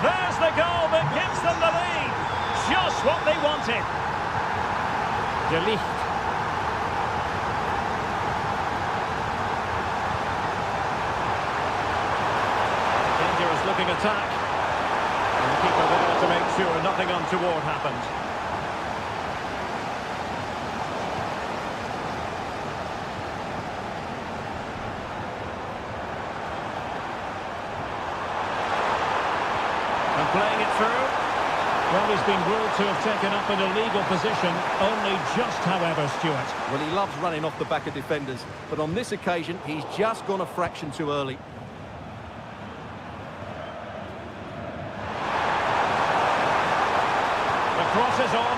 There's the goal that gives them the lead. Just what they wanted. De Ligt. Looking attack. And the keeper there to make sure nothing untoward happened. And playing it through. Well, he's been ruled to have taken up an illegal position, only just, however, Stuart. Well, he loves running off the back of defenders, but on this occasion, he's just gone a fraction too early. Cross is on.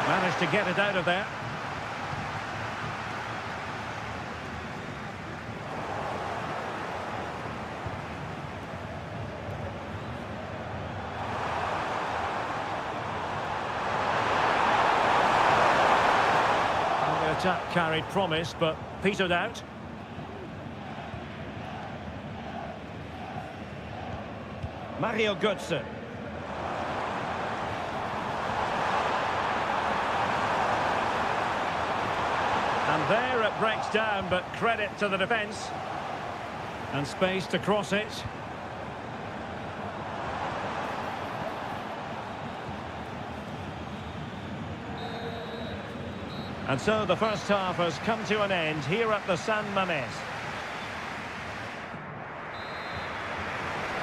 Managed to get it out of there. Well, the attack carried promise, but petered out. Mario Götze. And there it breaks down, but credit to the defence. And space to cross it. And so the first half has come to an end here at the San Mamés.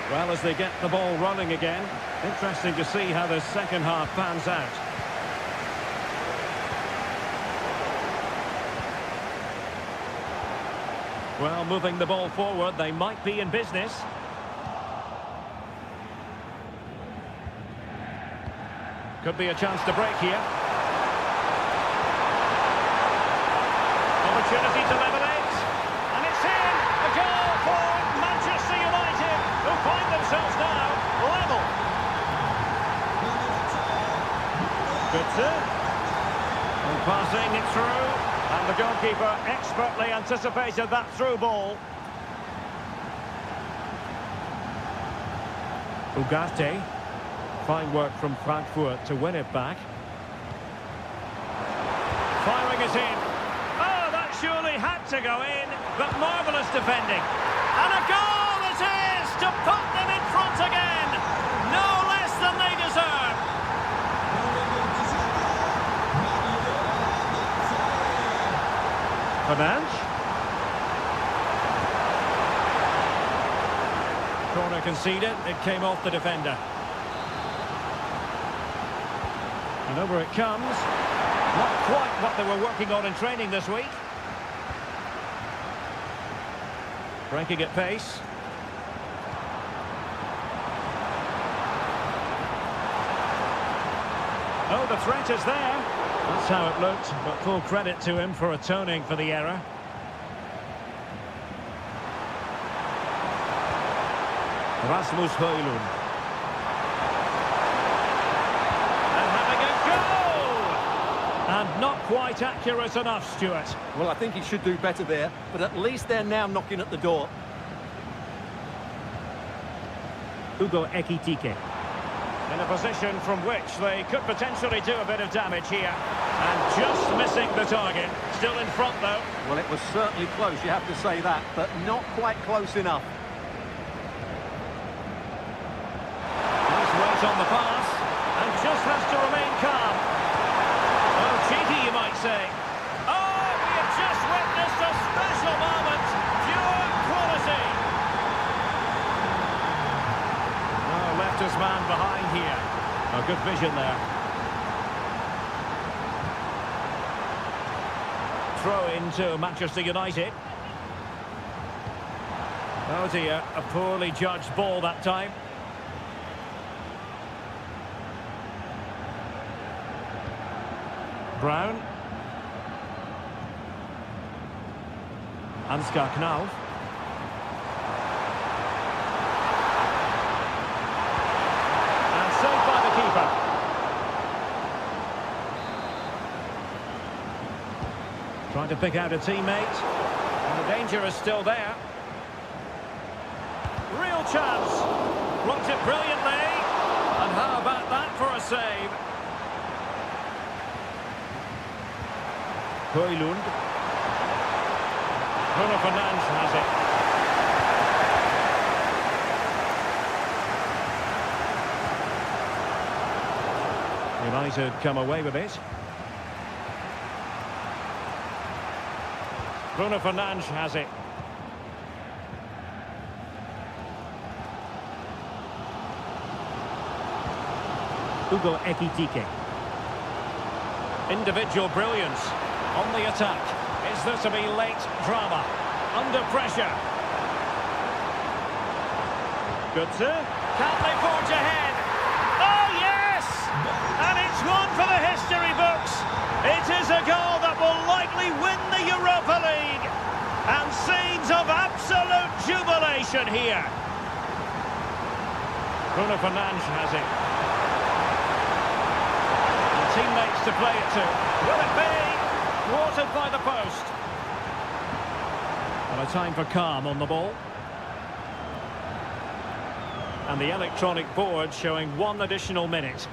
Well, as they get the ball running again, interesting to see how the second half pans out. Well, moving the ball forward, they might be in business. Could be a chance to break here. opportunity to level it. And it's in. A goal for Manchester United, who find themselves now level. Götze. And passing it through. And the goalkeeper expertly anticipated that through ball. Ugarte. Fine work from Frankfurt to win it back. Firing it in. Oh, that surely had to go in, but marvellous defending. And a goal it is to put them in front again. No less than they deserve. Fernandes. Corner conceded, it came off the defender. And over it comes. Not quite what they were working on in training this week. Breaking at pace. Oh, the threat is there. That's how it looked, but full credit to him for atoning for the error. Rasmus Højlund. And having a go! And not quite accurate enough, Stuart. Well, I think he should do better there, but at least they're now knocking at the door. Hugo Ekitike. In a position from which they could potentially do a bit of damage here. And just missing the target. Still in front, though. Well, it was certainly close, you have to say that, but not quite close enough. Nice weight on the pass. And just has to remain calm. Oh, cheeky, you might say. Oh, we have just witnessed a special moment. Pure quality. Oh, left his man behind here. Oh, good vision there. Throw into Manchester United. Oh dear, a poorly judged ball that time. Brown. Ansgar Knauf. And saved by the keeper. Trying to pick out a teammate. And the danger is still there. Real chance. Blocked it brilliantly. And how about that for a save? Højlund. Bruno Fernandes has it. United come away with it. Bruno Fernandes has it. Hugo Ekitike. Individual brilliance on the attack. Is there to be late drama? Under pressure. Götze. Can they forge ahead? Oh, yes! And it's one for the history books. It is a goal that will likely win the Europa League. And scenes of absolute jubilation here. Bruno Fernandes has it. And teammates to play it to. Will it be? Thwarted by the post. And a time for calm on the ball. And the electronic board showing 1 additional minute.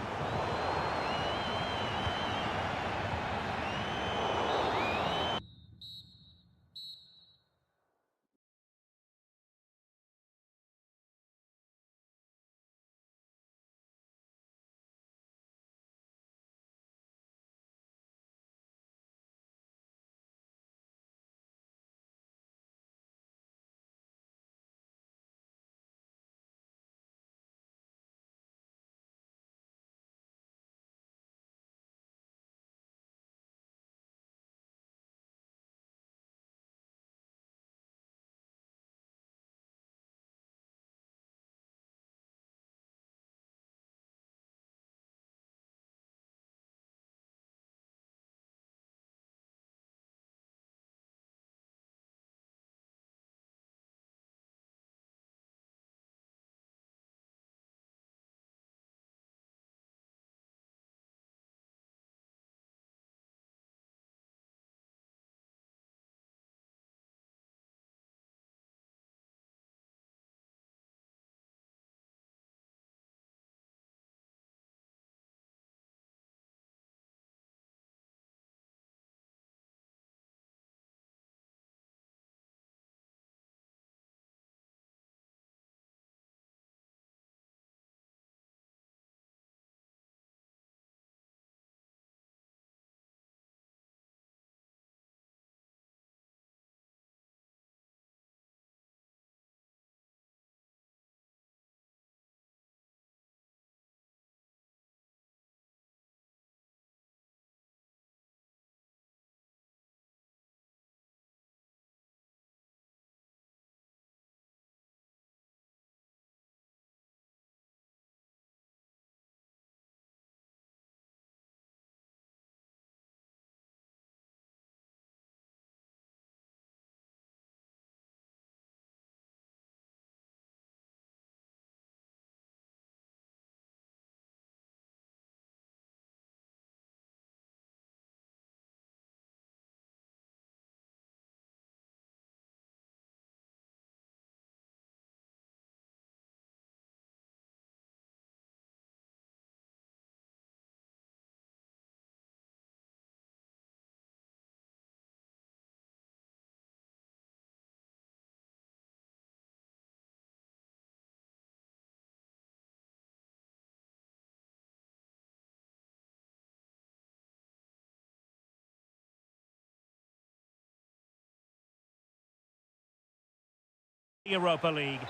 Europa League.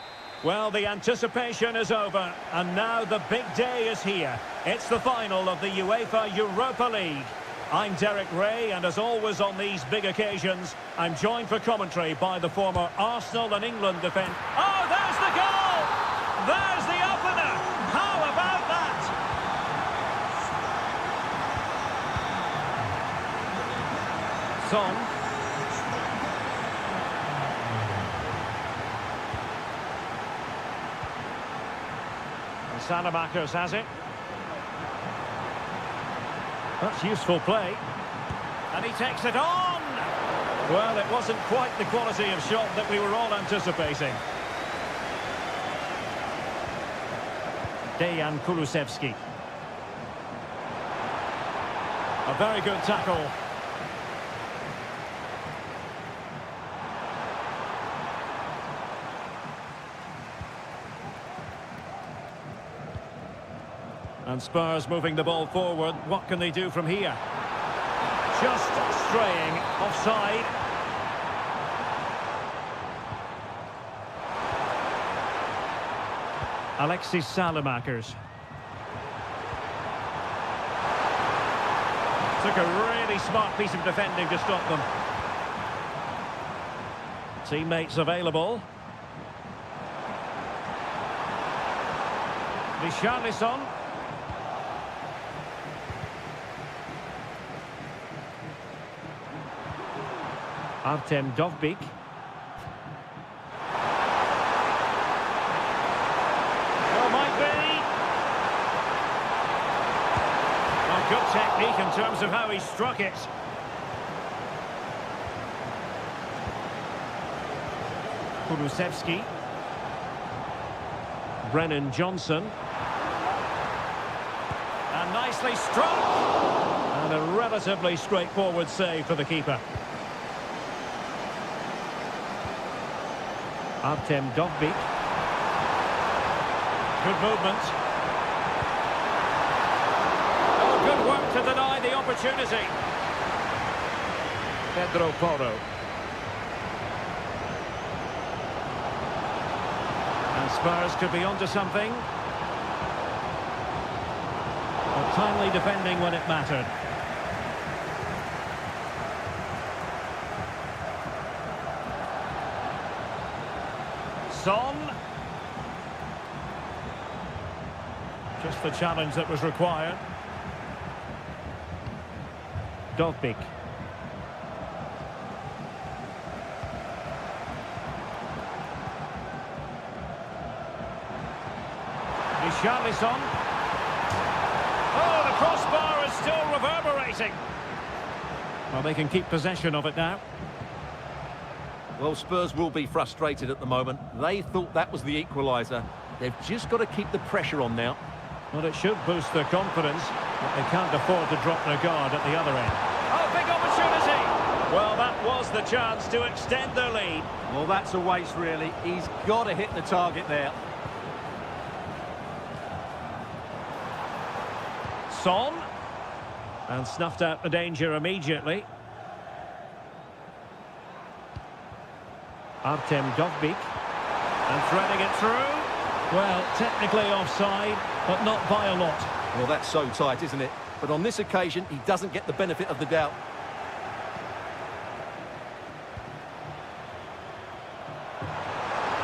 Well, the anticipation is over, and now the big day is here. It's the final of the UEFA Europa League. I'm Derek Ray, and as always on these big occasions, I'm joined for commentary by the former Arsenal and England defender. Oh, there's the goal! There's the opener! How about that? Son. Salamakers has it. That's useful play. And he takes it on! Well, it wasn't quite the quality of shot that we were all anticipating. Dejan Kulusevski. A very good tackle. And Spurs moving the ball forward. What can they do from here? Just straying offside. Alexis Salamakers. Took a really smart piece of defending to stop them. Teammates available. Richarlison. Artem Dovbyk. Oh, might be. Well, good technique in terms of how he struck it. Kulusevski. Brennan Johnson. And nicely struck. And a relatively straightforward save for the keeper. Artem Dovbyk. Good movement. Oh, good work to deny the opportunity. Pedro Porro. And Spurs could be onto something. But timely defending when it mattered. Son. Just the challenge that was required. Dovbyk. Richarlison. Oh, the crossbar is still reverberating. Well, they can keep possession of it now. Well, Spurs will be frustrated at the moment. They thought that was the equaliser. They've just got to keep the pressure on now. Well, it should boost their confidence, but they can't afford to drop their guard at the other end. Oh, big opportunity! Well, that was the chance to extend their lead. Well, that's a waste, really. He's got to hit the target there. Son. And snuffed out the danger immediately. Artem Dovbyk, and threading it through. Well, technically offside, but not by a lot. Well, that's so tight, isn't it? But on this occasion, he doesn't get the benefit of the doubt.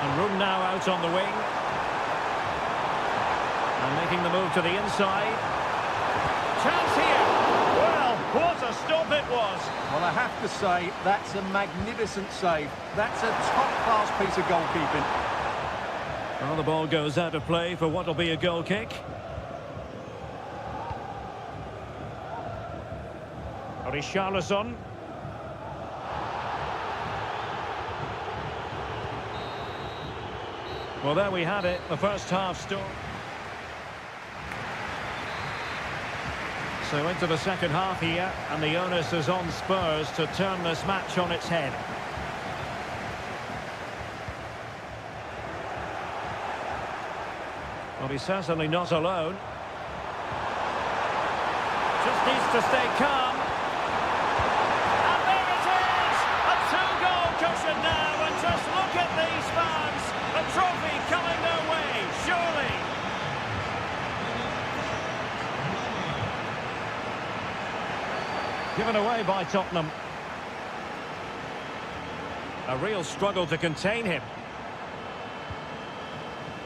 And room now out on the wing. And making the move to the inside. Chance here. Well, what a stop it was. Well, I have to say, that's a magnificent save. That's a top-class piece of goalkeeping. Well, the ball goes out of play for what will be a goal kick. Richarlison. Well, there we had it, the first half story. So into the second half here, and the onus is on Spurs to turn this match on its head. Well, he's certainly not alone. Just needs to stay calm. And there it is! A two-goal cushion now, and just look at these fans. Given away by Tottenham. A real struggle to contain him.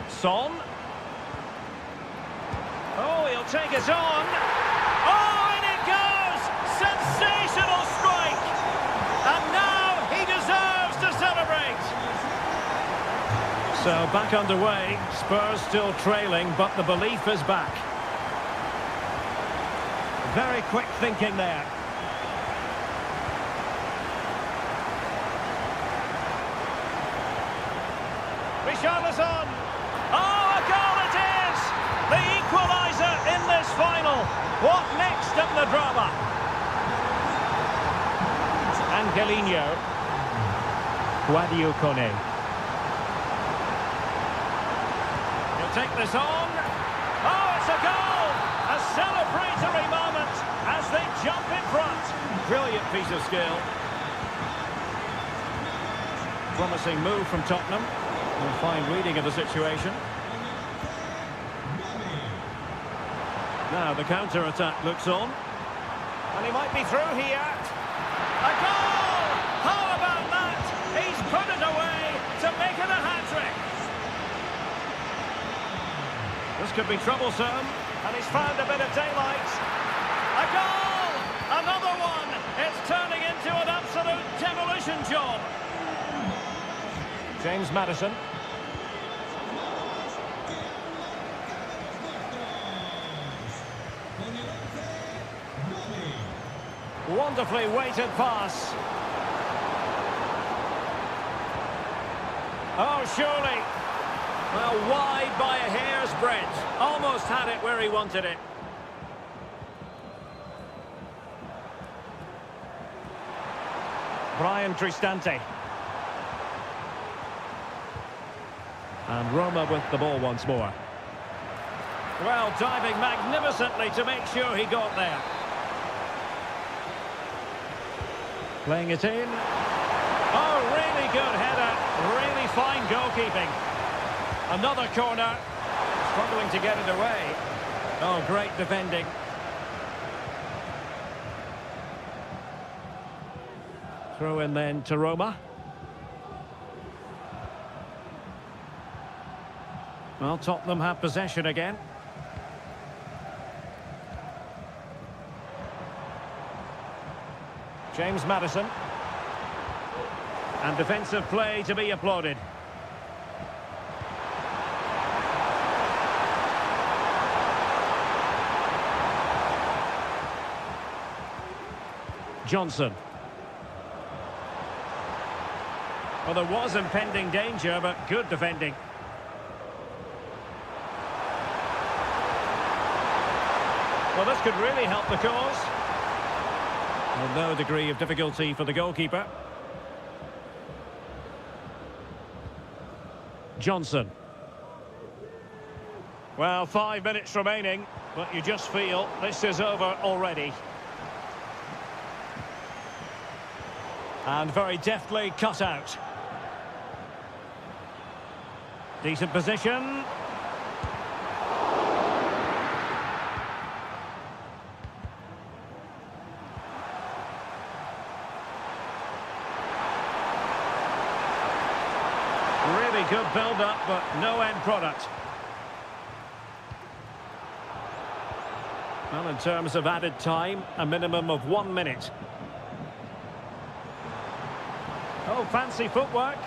Son. Oh, he'll take it on. Oh, and it goes! Sensational strike! And now he deserves to celebrate. So back underway. Spurs still trailing, but the belief is back. Very quick thinking there. Richarlison. Oh, a goal it is! The equaliser in this final. What next in the drama? Angelino. Guadio Kone. He'll take this on. Oh, it's a goal! A celebratory moment as they jump in front. Brilliant piece of skill. Promising move from Tottenham. A fine reading of the situation. Now the counter-attack looks on. And he might be through here. A goal! How about that? He's put it away to make it a hat-trick. This could be troublesome. And he's found a bit of daylight. A goal! Another one! It's turning into an absolute demolition job. James Maddison. Wonderfully weighted pass. Oh, surely. Well, wide by a hair's breadth. Almost had it where he wanted it. Brian Cristante. And Roma with the ball once more. Well, diving magnificently to make sure he got there. Playing it in. Oh, really good header. Really fine goalkeeping. Another corner. Struggling to get it away. Oh, great defending. Throw in then to Roma. Well, Tottenham have possession again. James Maddison. And defensive play to be applauded. Johnson. Well, there was impending danger, but good defending. Well, this could really help the cause. Well, no degree of difficulty for the goalkeeper. Johnson. Well, 5 minutes remaining, but you just feel this is over already. And very deftly cut out. Decent position. Really good build-up, but no end product. Well, in terms of added time, a minimum of 1 minute. Oh, fancy footwork.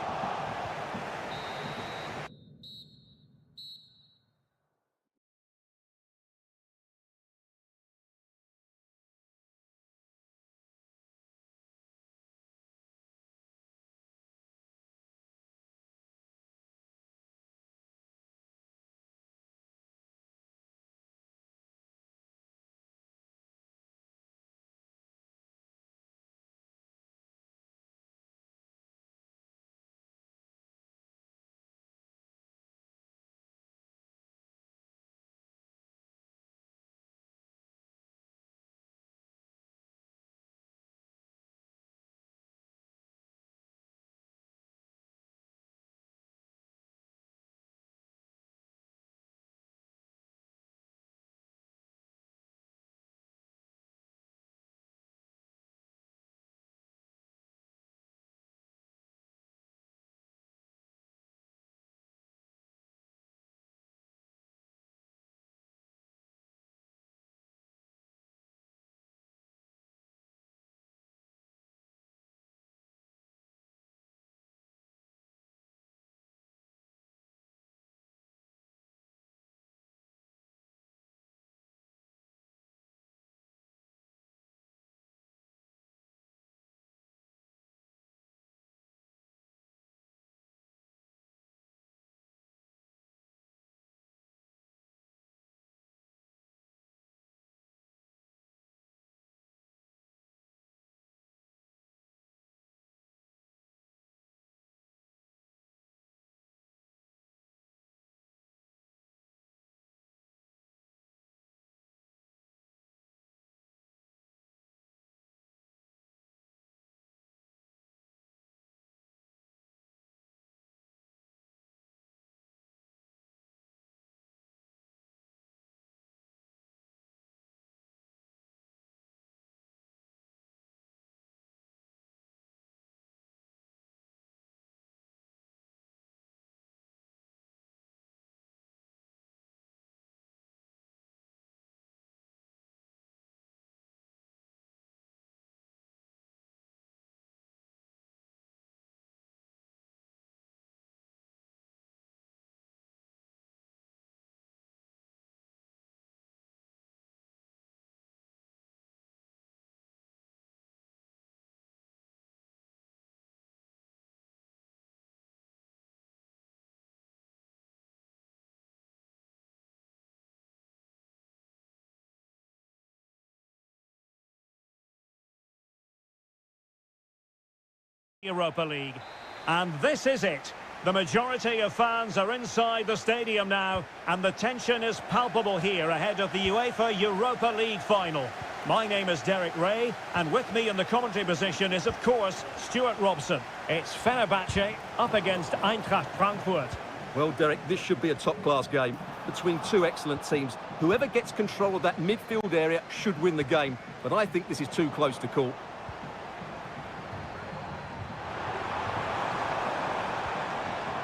Europa League. And this is it. The majority of fans are inside the stadium now, and the tension is palpable here ahead of the UEFA Europa League final. My name is Derek Ray, and with me in the commentary position is, of course, Stuart Robson. It's Fenerbahce up against Eintracht Frankfurt. Well, Derek, this should be a top-class game between two excellent teams. Whoever gets control of that midfield area should win the game, but I think this is too close to call.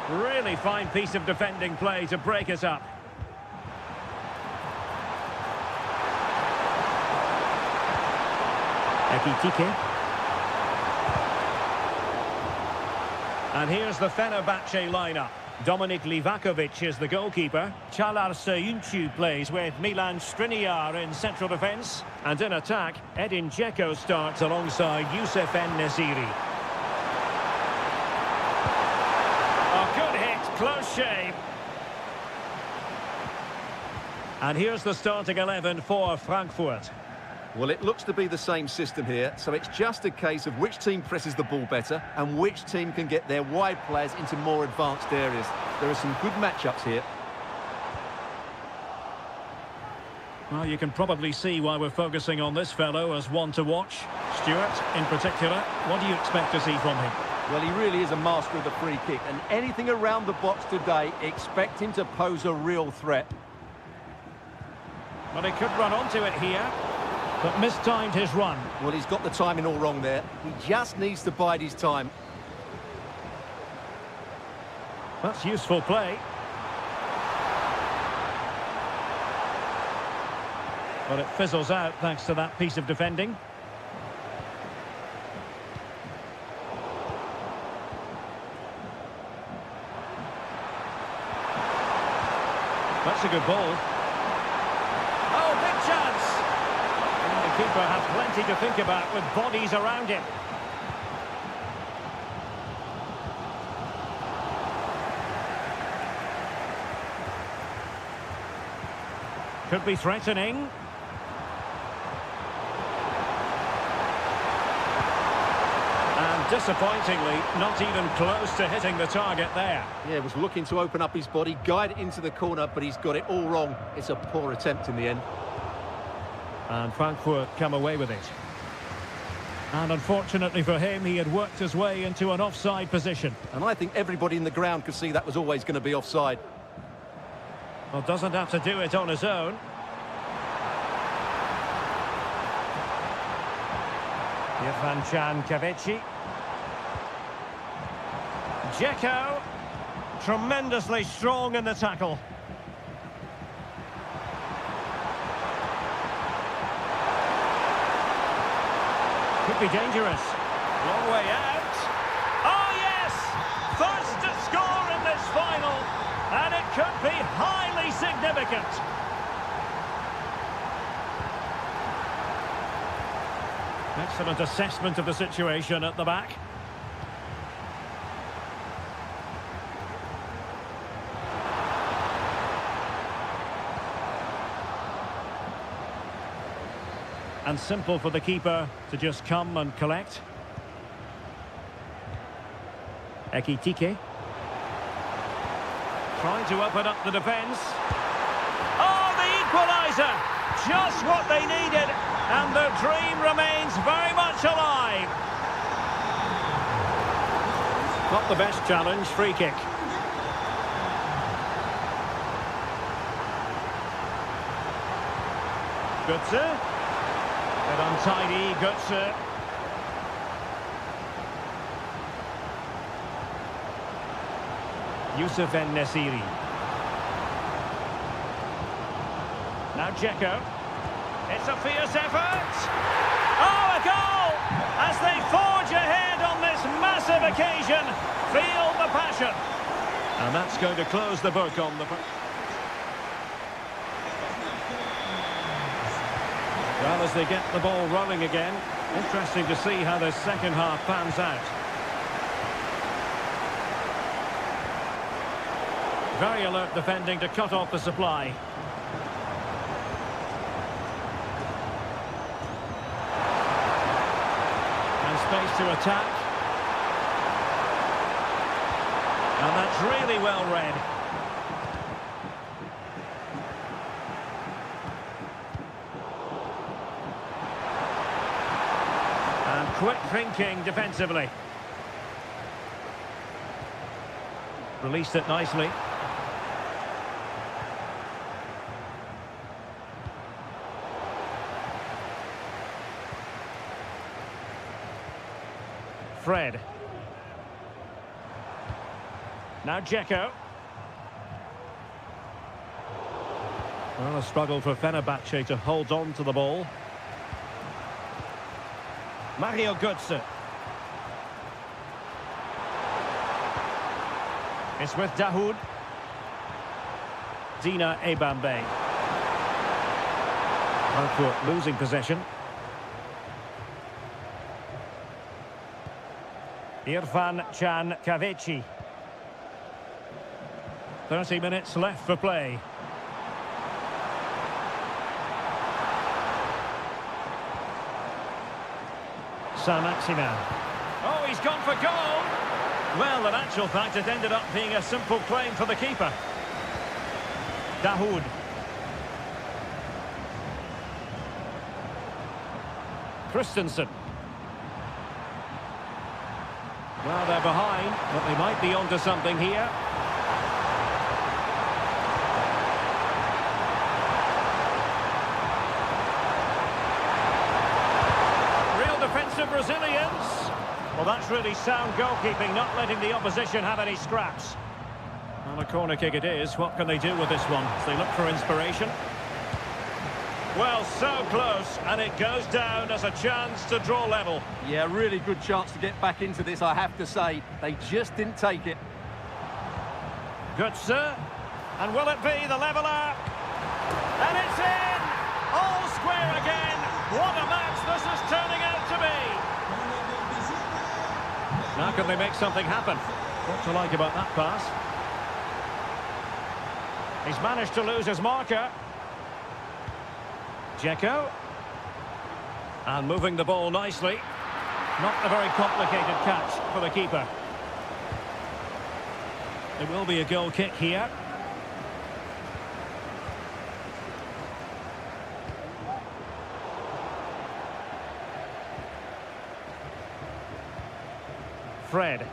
Really fine piece of defending play to break us up. Ekitike. And here's the Fenerbahce lineup. Dominik Livakovic is the goalkeeper. Çağlar Söyüncü plays with Milan Skriniar in central defence. And in attack, Edin Dzeko starts alongside Youssef En-Nesyri. A good hit, close shave. And here's the starting 11 for Frankfurt. Well, it looks to be the same system here, so it's just a case of which team presses the ball better and which team can get their wide players into more advanced areas. There are some good matchups here. Well, you can probably see why we're focusing on this fellow as one to watch. Stuart, in particular, what do you expect to see from him? Well, he really is a master of the free kick, and anything around the box today, expect him to pose a real threat. Well, he could run onto it here, but mistimed his run. Well, he's got the timing all wrong there. He just needs to bide his time. That's useful play. But it fizzles out thanks to that piece of defending. That's a good ball. Oh, big chance! And the keeper had plenty to think about with bodies around him. Could be threatening. And disappointingly, not even close to hitting the target there. Yeah, was looking to open up his body, guide it into the corner, but he's got it all wrong. It's a poor attempt in the end. And Frankfurt come away with it. And unfortunately for him, he had worked his way into an offside position. And I think everybody in the ground could see that was always going to be offside. Well, doesn't have to do it on his own. Ivan Kavici. Dzeko. Tremendously strong in the tackle. Could be dangerous. Long way out. Oh, yes! First to score in this final. And it could be highly significant. Excellent assessment of the situation at the back. And simple for the keeper to just come and collect. Ekitike. Trying to open up the defence. Oh, the equaliser! Just what they needed, and their dream remains very much alive. Not the best challenge, free kick. Götze. Bit untidy, Götze. Youssef En-Nesyri. Now Dzeko. It's a fierce effort. Oh, a goal! As they forge ahead on this massive occasion. Feel the passion. And that's going to close the book on the... Well, as they get the ball rolling again, interesting to see how the second half pans out. Very alert defending to cut off the supply. And space to attack. And that's really well read. And quick thinking defensively. Released it nicely. Fred. Now Dzeko. Well, a struggle for Fenerbahce to hold on to the ball. Mario Götze. It's with Dahoud. Dina Ebambe. Frankfurt losing possession. Irfan Can Kavechi. 30 minutes left for play. Saint-Maximin. Oh, he's gone for goal! Well, in actual fact, it ended up being a simple claim for the keeper. Dahoud. Christensen. Well, they're behind, but they might be onto something here. Real defensive resilience. Well, that's really sound goalkeeping, not letting the opposition have any scraps. Well, a corner kick it is. What can they do with this one as they look for inspiration? Well, so close, and it goes down as a chance to draw level. Yeah, really good chance to get back into this, I have to say. They just didn't take it. Götze. And will it be the leveller? And it's in! All square again. What a match this is turning out to be. Now can they make something happen? What to like about that pass? He's managed to lose his marker. Dzeko. And moving the ball nicely. Not a very complicated catch for the keeper. There will be a goal kick here. Fred.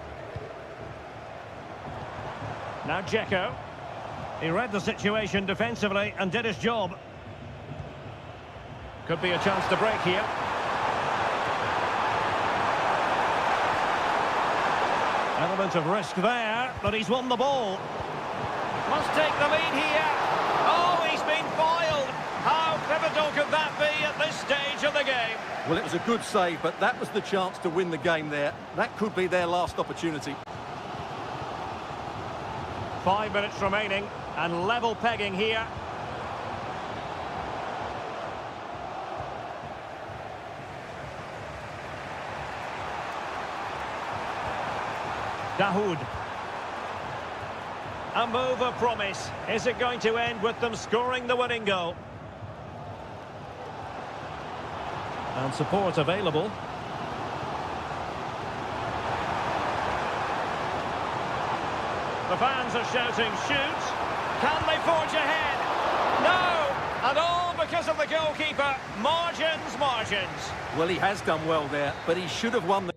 Now Dzeko. He read the situation defensively and did his job. Could be a chance to break here. Element of risk there, but he's won the ball. Must take the lead here. Oh, he's been foiled. How pivotal could that be at this stage of the game? Well, it was a good save, but that was the chance to win the game there. That could be their last opportunity. 5 minutes remaining, and level pegging here. Dahoud. A move of promise. Is it going to end with them scoring the winning goal? And support available. The fans are shouting, shoot! Can they forge ahead? No! And all because of the goalkeeper. Margins, margins. Well, he has done well there, but he should have won the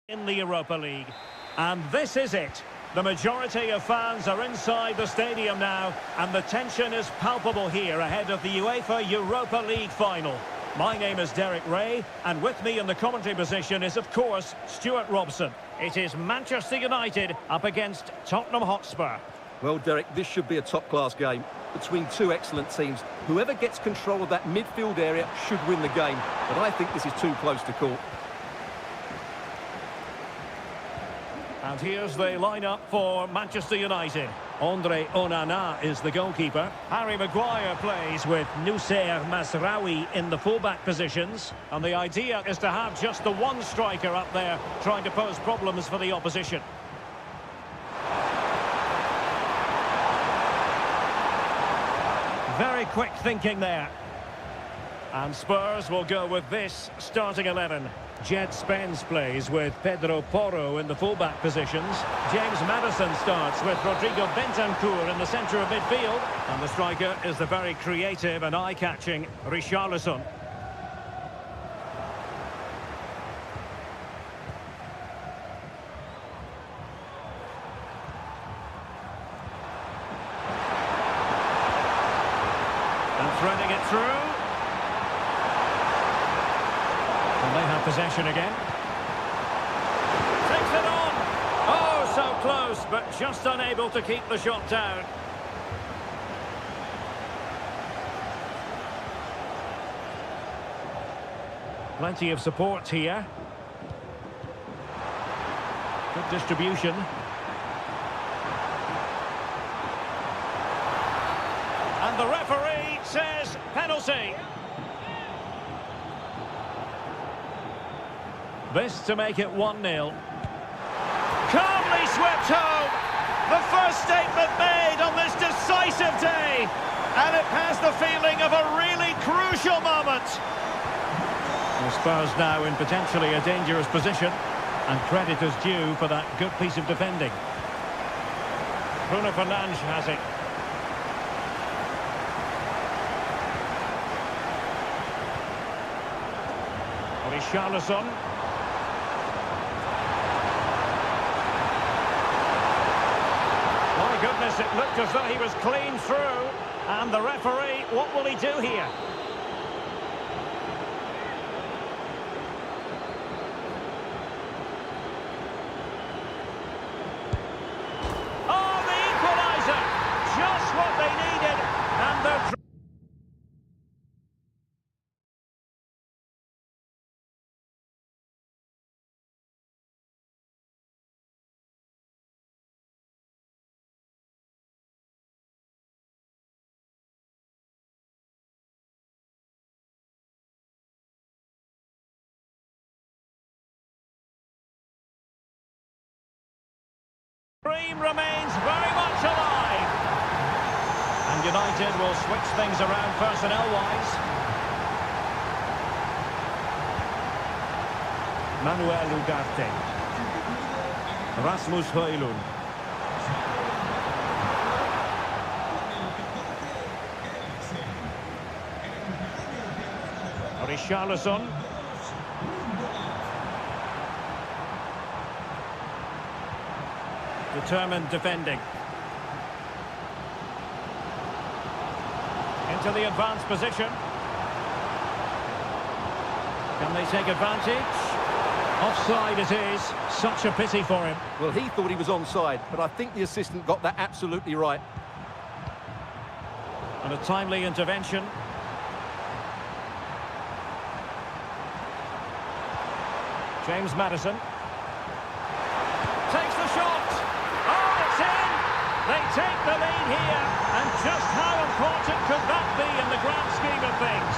in the Europa League. And this is it. The majority of fans are inside the stadium now, and the tension is palpable here ahead of the UEFA Europa League final. My name is Derek Ray, and with me in the commentary position is, of course, Stuart Robson. It is Manchester United up against Tottenham Hotspur. Well, Derek, this should be a top-class game between two excellent teams. Whoever gets control of that midfield area should win the game, but I think this is too close to call. And here's the lineup for Manchester United. Andre Onana is the goalkeeper. Harry Maguire plays with Noussair Mazraoui in the fullback positions. And the idea is to have just the one striker up there trying to pose problems for the opposition. Very quick thinking there. And Spurs will go with this starting 11. Jed Spence plays with Pedro Porro in the fullback positions. James Maddison starts with Rodrigo Bentancur in the centre of midfield. And the striker is the very creative and eye-catching Richarlison. And threading it through. They have possession again. Takes it on. Oh, so close, but just unable to keep the shot down. Plenty of support here. Good distribution. And the referee says penalty. This to make it 1-0. Calmly swept home. The first statement made on this decisive day. And it has the feeling of a really crucial moment. The Spurs now in potentially a dangerous position. And credit is due for that good piece of defending. Bruno Fernandes has it. Richarlison. My goodness, it looked as though he was clean through. And the referee, what will he do here? Oh, the equaliser! Just what they needed. And they're... Dream remains very much alive. And United will switch things around personnel-wise. Manuel Ugarte. Rasmus Højlund. Richarlison. Determined defending. Into the advanced position. Can they take advantage? Offside it is. Such a pity for him. Well, he thought he was onside, but I think the assistant got that absolutely right. And a timely intervention. James Maddison. Takes the shot. Oh, it's in! They take the lead here. And just how important could that be in the grand scheme of things?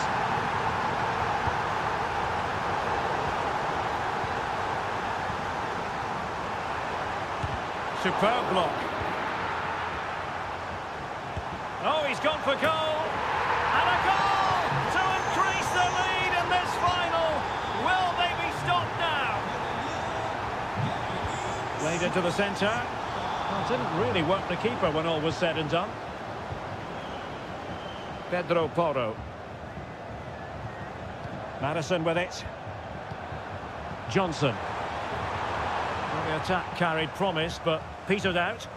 Superb block. Oh, he's gone for goal. And a goal to increase the lead in this final. Will they be stopped now? Played into the centre. Well, didn't really work the keeper when all was said and done. Pedro Porro. Maddison with it. Johnson. The attack carried promise, but petered out.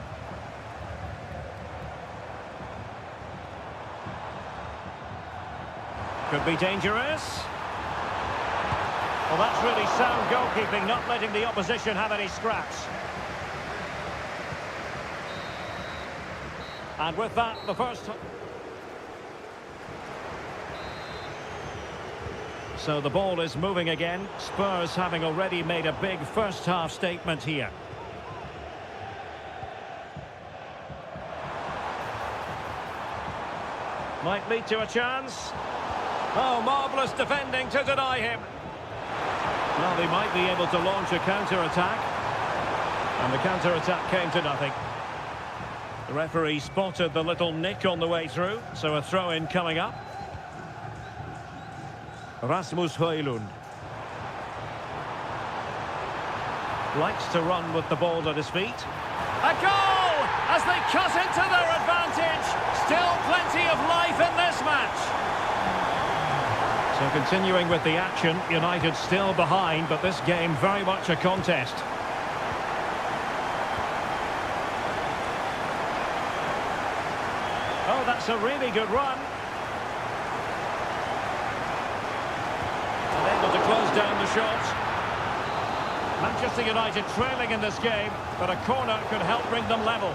Could be dangerous. Well, that's really sound goalkeeping, not letting the opposition have any scraps. And with that, the first... So the ball is moving again. Spurs having already made a big first-half statement here. Might lead to a chance. Oh, marvellous defending to deny him. Well, they might be able to launch a counter-attack. And the counter-attack came to nothing. The referee spotted the little nick on the way through, so a throw-in coming up. Rasmus Højlund. Likes to run with the ball at his feet. A goal! As they cut into their advantage. Still plenty of life in this match. So continuing with the action, United still behind, but this game very much a contest. Oh, that's a really good run. And able to close down the shot. Manchester United trailing in this game, but a corner could help bring them level.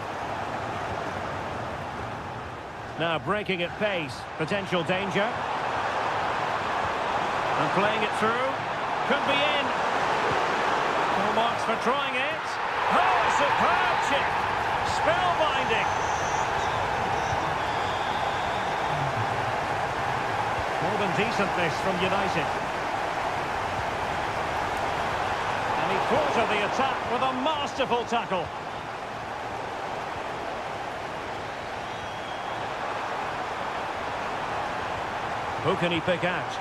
Now breaking at pace, potential danger. And playing it through. Could be in. No marks for trying it. Oh, superb chip. Spellbinding. More than decentness from United. And he quartered the attack with a masterful tackle. Who can he pick out?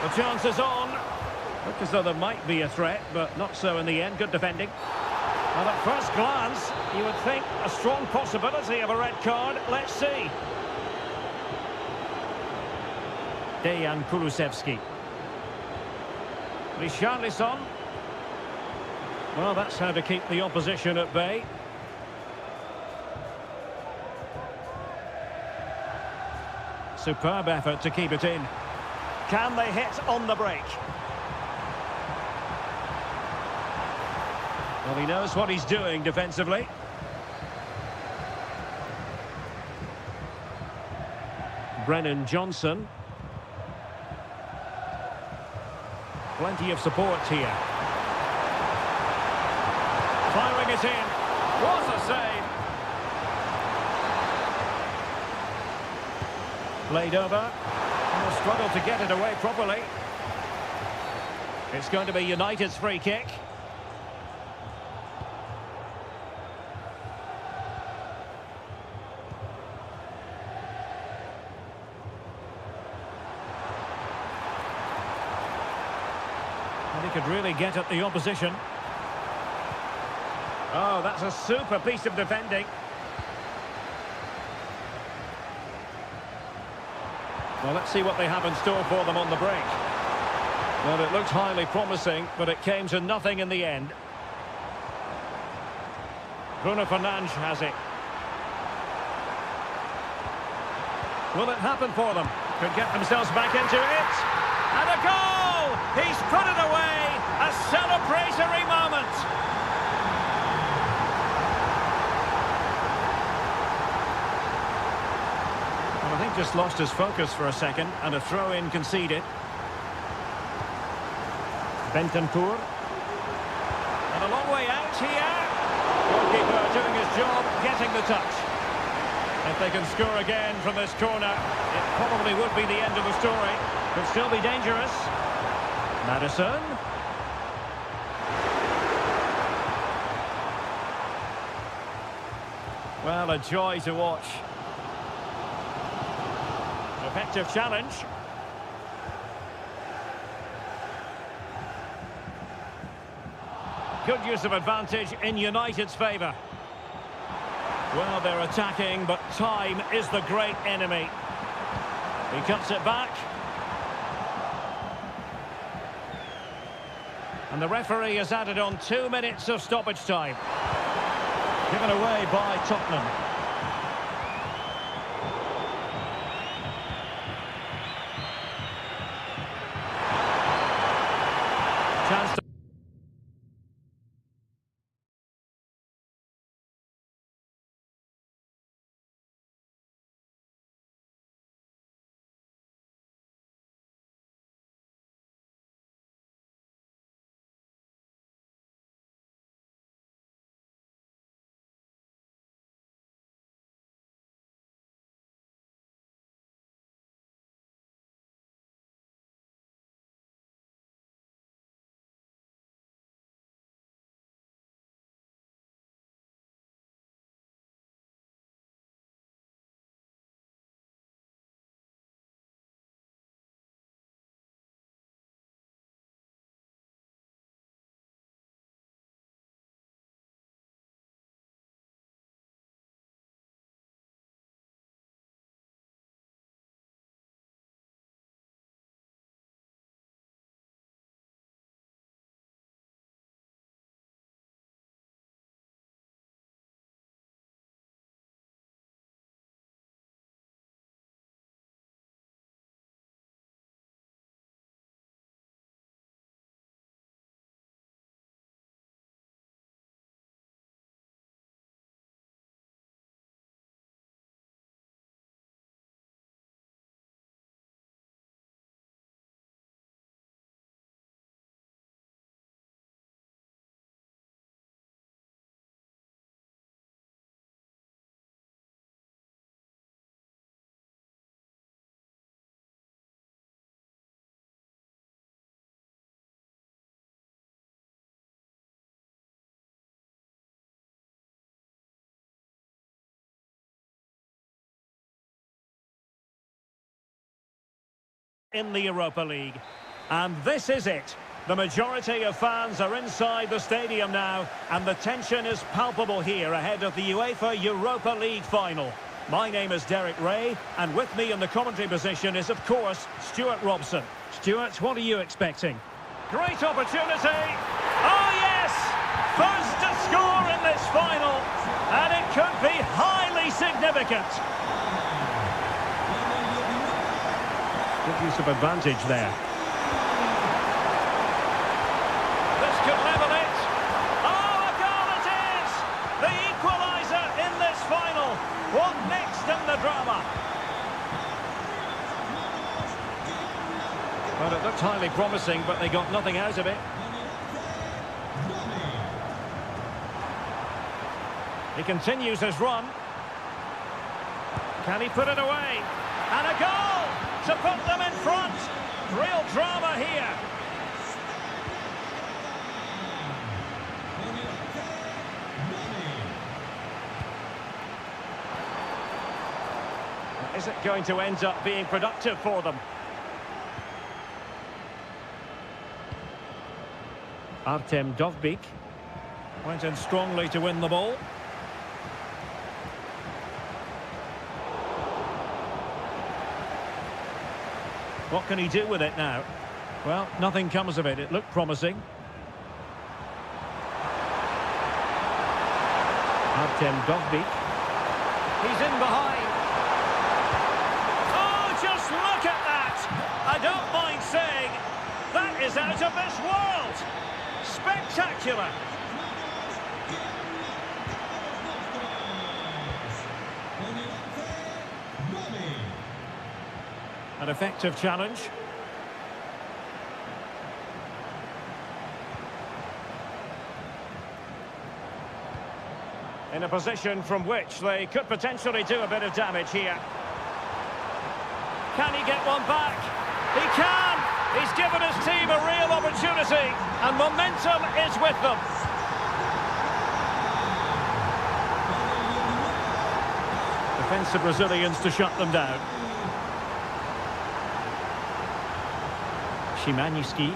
The chance is on. Look as though there might be a threat, but not so in the end. Good defending. Well, at first glance, you would think a strong possibility of a red card. Let's see. Dejan Kulusevski. Richarlison. Well, that's how to keep the opposition at bay. Superb effort to keep it in. Can they hit on the break? Well, he knows what he's doing defensively. Brennan Johnson. Plenty of support here. Firing it in. What a save! Played over. And struggled to get it away properly. It's going to be United's free kick. And he could really get at the opposition. Oh, that's a super piece of defending. Well, let's see what they have in store for them on the break. Well, it looked highly promising, but it came to nothing in the end. Bruno Fernandes has it. Will it happen for them? Could get themselves back into it. And a goal! He's put it away! A celebratory moment! Well, I think just lost his focus for a second, and a throw-in conceded. Bentancur. And a long way out here. Goalkeeper doing his job, getting the touch. If they can score again from this corner, it probably would be the end of the story. Could still be dangerous. Madison. Well, a joy to watch. Effective challenge. Good use of advantage in United's favour. Well, they're attacking, but time is the great enemy. He cuts it back. And the referee has added on 2 minutes of stoppage time. Given away by Tottenham. Chance to... in the Europa League. And this is it. The majority of fans are inside the stadium now, and the tension is palpable here ahead of the UEFA Europa League final. My name is Derek Ray, and with me in the commentary position is, of course, Stuart Robson. Stuart, what are you expecting? Great opportunity! Oh, yes! First to score in this final, and it could be highly significant. Good use of advantage there. This could level it. Oh, a goal it is! The equaliser in this final. What next in the drama? Well, it looked highly promising, but they got nothing out of it. He continues his run. Can he put it away? And a goal to put them in front. Real drama here. Is it going to end up being productive for them? Artem Dovbyk went in strongly to win the ball. What can he do with it now? Well, nothing comes of it. It looked promising. Artem Dovbyk. He's in behind. Oh, just look at that! I don't mind saying, that is out of this world! Spectacular! An effective challenge. In a position from which they could potentially do a bit of damage here. Can he get one back? He can! He's given his team a real opportunity, and momentum is with them. Defensive Brazilians to shut them down. Szymanski.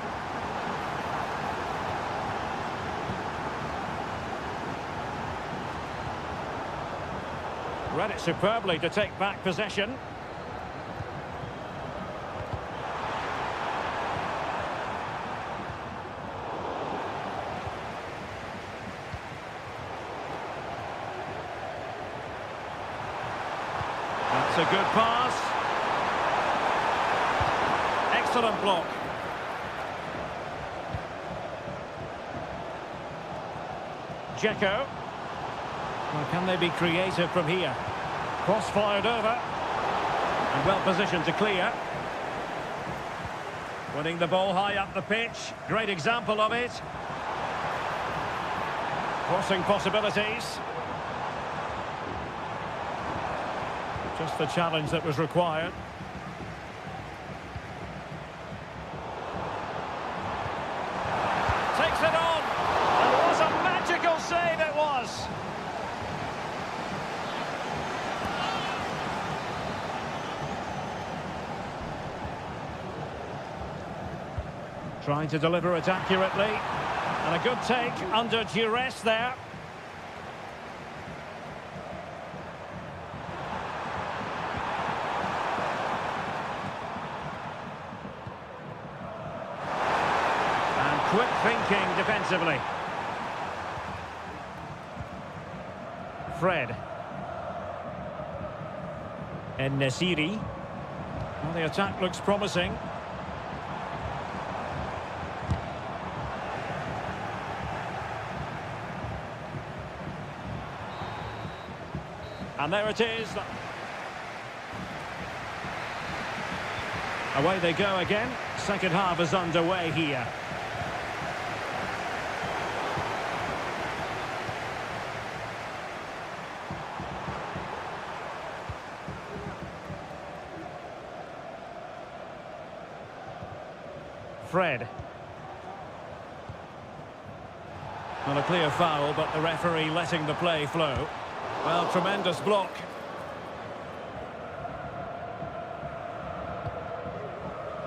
Read it superbly to take back possession. a good pass. Excellent block. Dzeko. Well, can they be creative from here? Cross fired over. And well positioned to clear. Winning the ball high up the pitch. Great example of it. Crossing possibilities. Just the challenge that was required. Takes it on. And what a magical save it was. Trying to deliver it accurately. And a good take under duress there. And quick thinking defensively. Fred. En-Nesyri. Well, the attack looks promising. And there it is. Away they go again. Second half is underway here. Fred. Well, a clear foul, but the referee letting the play flow. Well, tremendous block.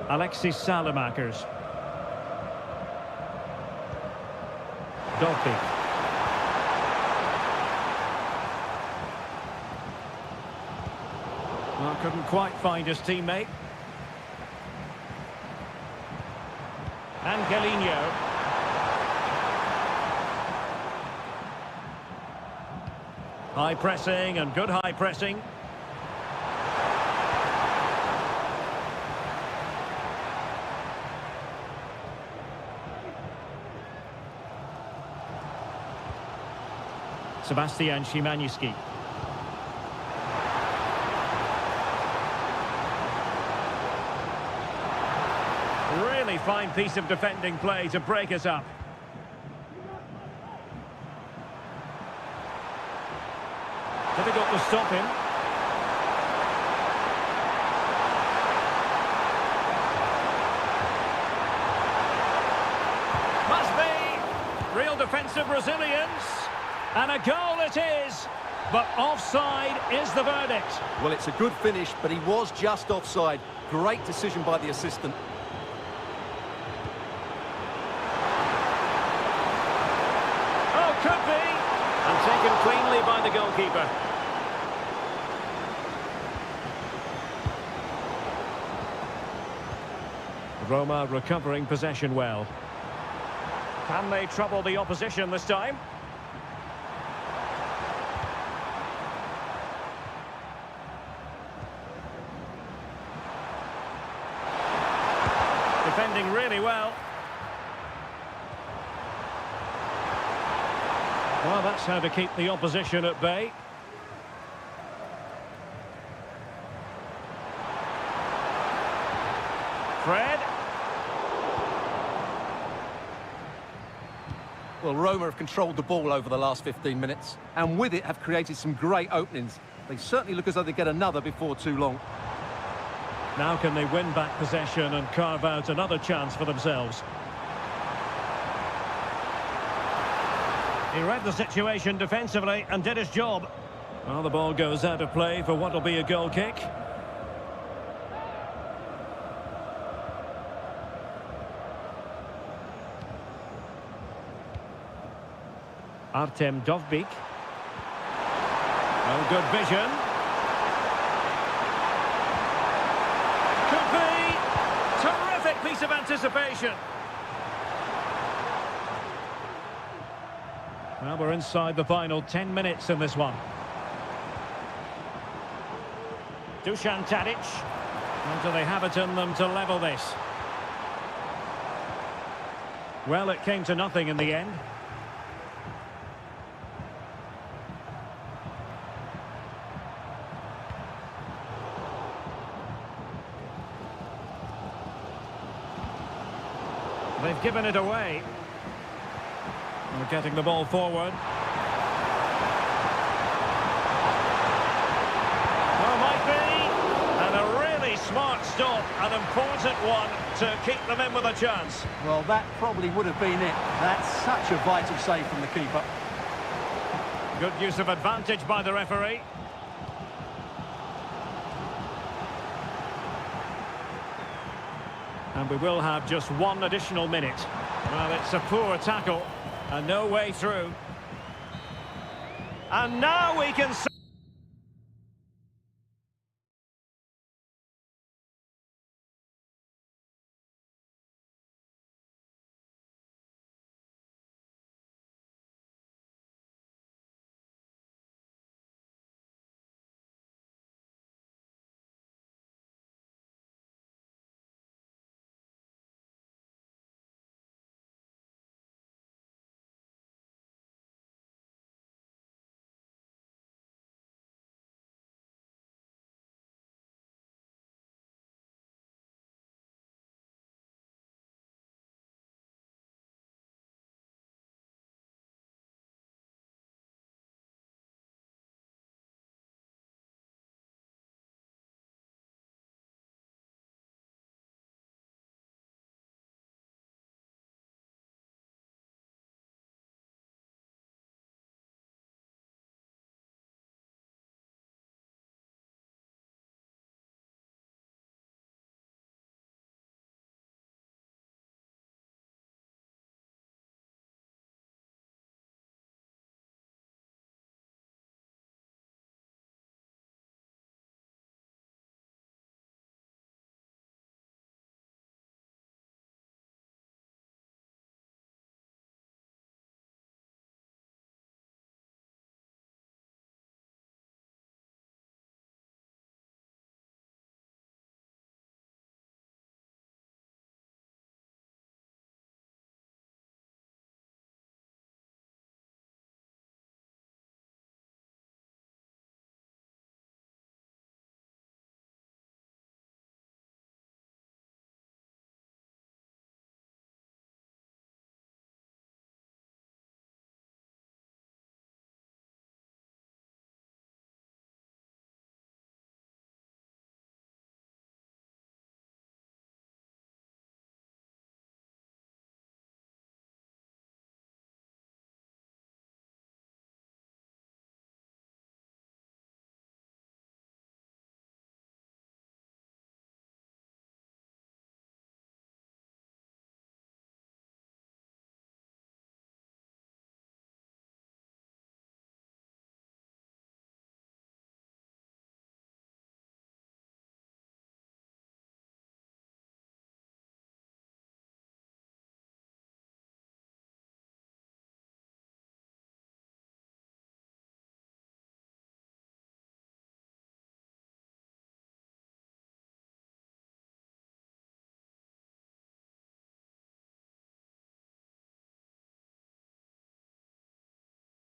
Alexis Salamakers. Dolby. Well, couldn't quite find his teammate. Angelino. High pressing and good high pressing. Sebastian Szymanski. Really fine piece of defending play to break us up. Difficult to stop him. Must be. Real defensive resilience. And a goal it is. But offside is the verdict. Well, it's a good finish, but he was just offside. Great decision by the assistant. Oh, could be. And taken cleanly by the goalkeeper. Roma recovering possession well. Can they trouble the opposition this time? Defending really well. Well, that's how to keep the opposition at bay. Fred. Well, Roma have controlled the ball over the last 15 minutes, and with it have created some great openings. They certainly look as though they get another before too long. Now can they win back possession and carve out another chance for themselves? He read the situation defensively and did his job. Well, the ball goes out of play for what will be a goal kick. Artem Dovbyk. Oh, good vision. Could be. Terrific piece of anticipation. Well, we're inside the final 10 minutes in this one. Dusan Tadic. And do they have it in them to level this? Well, it came to nothing in the end. They've given it away. They're getting the ball forward. Well, might be. And a really smart stop, an important one to keep them in with a chance. Well, that probably would have been it. That's such a vital save from the keeper. Good use of advantage by the referee. And we will have just one additional minute. Well, it's a poor tackle and no way through. And now we can...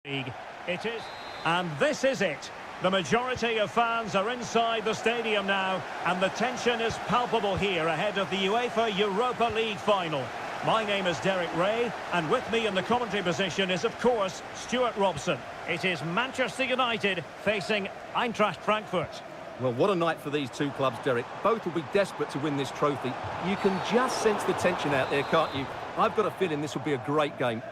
League. It is, and this is it. The majority of fans are inside the stadium now, and the tension is palpable here ahead of the UEFA Europa League final. My name is Derek Ray, and with me in the commentary position is, of course, Stuart Robson. It is Manchester United facing Eintracht Frankfurt. Well, what a night for these two clubs, Derek. Both will be desperate to win this trophy. You can just sense the tension out there, can't you? I've got a feeling this will be a great game.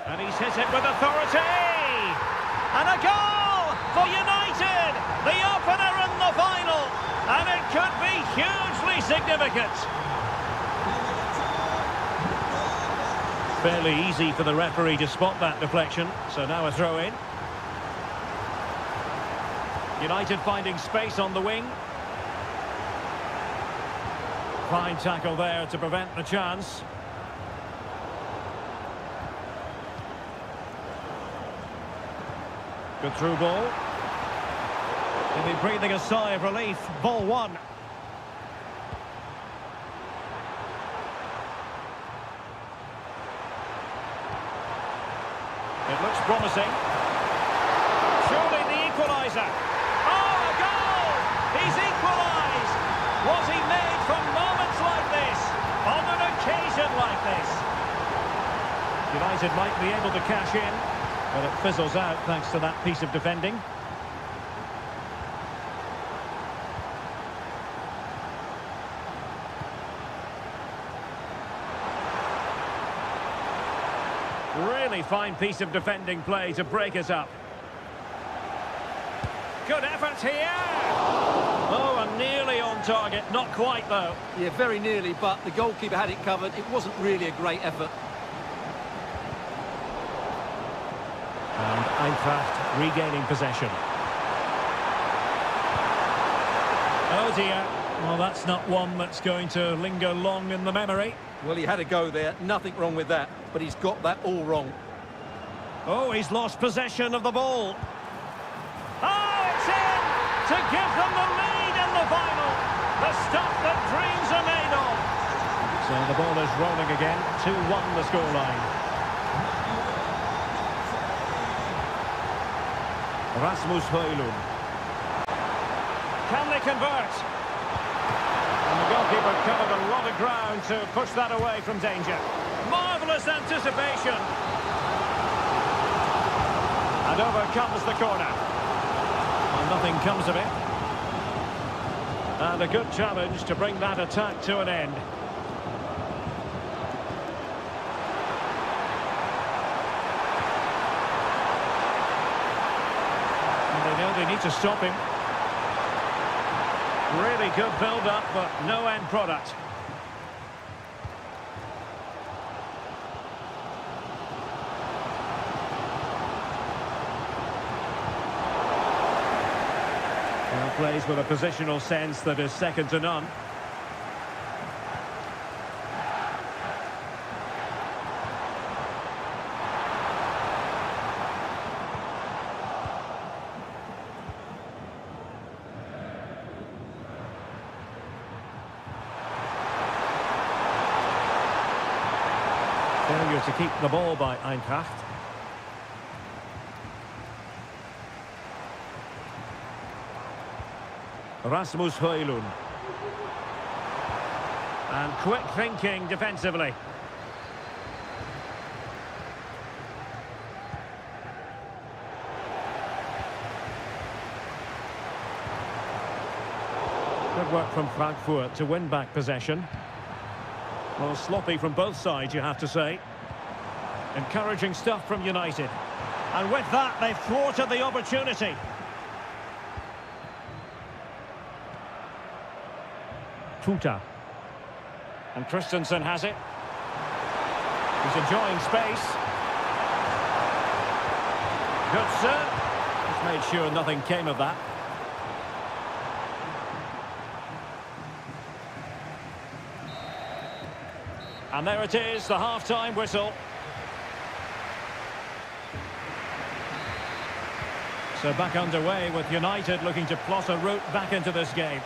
And he's hit it with authority! And a goal for United! The opener in the final! And it could be hugely significant. Fairly easy for the referee to spot that deflection. So now a throw-in. United finding space on the wing. Fine tackle there to prevent the chance. Good through ball. Maybe breathing a sigh of relief. Ball one. It looks promising. Surely the equaliser. Oh, a goal! He's equalised! Was he made for moments like this? On an occasion like this? United might be able to cash in, but it fizzles out thanks to that piece of defending. Really fine piece of defending play to break us up. Good effort here! Oh, and nearly on target. Not quite, though. Yeah, very nearly, but the goalkeeper had it covered. It wasn't really a great effort. And Eintracht regaining possession. Oh, dear. Well, that's not one that's going to linger long in the memory. Well, he had a go there. Nothing wrong with that, but he's got that all wrong. Oh, he's lost possession of the ball. Oh, it's in! To give them the lead in the final. The stuff that dreams are made of. So the ball is rolling again. 2-1 the scoreline. Rasmus Højlund. Can they convert? And the goalkeeper covered a lot of ground to push that away from danger. Marvellous anticipation. And over comes the corner. Well, nothing comes of it. And a good challenge to bring that attack to an end. And they know they need to stop him. Really good build-up, but no end product. Well, plays with a positional sense that is second to none. Failure to keep the ball by Eintracht. Rasmus Højlund. And quick thinking defensively. Good work from Frankfurt to win back possession. Well, sloppy from both sides, you have to say. Encouraging stuff from United. And with that, they've thwarted the opportunity. Tuta. And Christensen has it. He's enjoying space. Good serve. Just made sure nothing came of that. And there it is, the half-time whistle. So back underway with United looking to plot a route back into this game.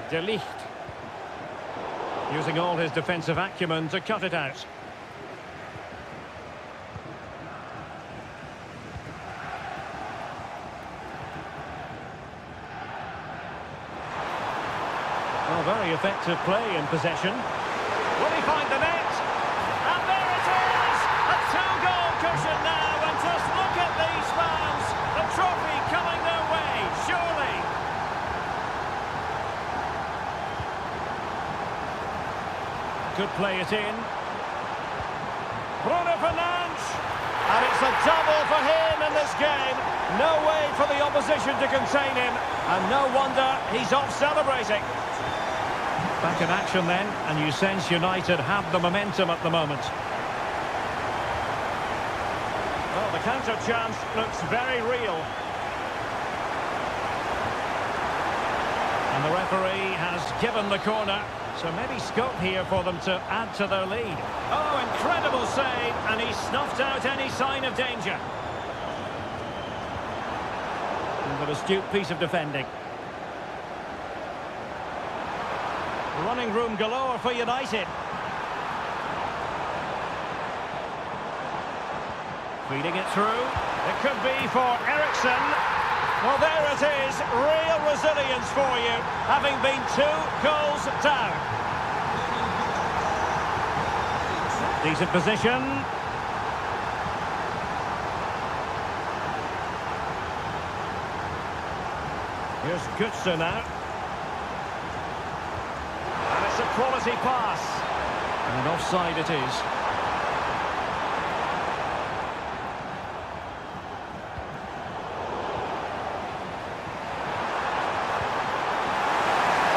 De Ligt. Using all his defensive acumen to cut it out. Well, very effective play in possession. Will he find the net? And there it is! A two-goal cushion now, and just look at these fans! The trophy coming their way, surely! Could play it in. Bruno Fernandes! And it's a double for him in this game. No way for the opposition to contain him. And no wonder he's off celebrating. Back in action then, and you sense United have the momentum at the moment. Well, the counter chance looks very real. And the referee has given the corner. So maybe scope here for them to add to their lead. Oh, incredible save, and he snuffed out any sign of danger. And an astute piece of defending. Running room galore for United. Feeding it through. It could be for Ericsson. Well, there it is. Real resilience for you, having been 2 goals down. Decent position. Here's Götze now. And it's a quality pass. And offside it is.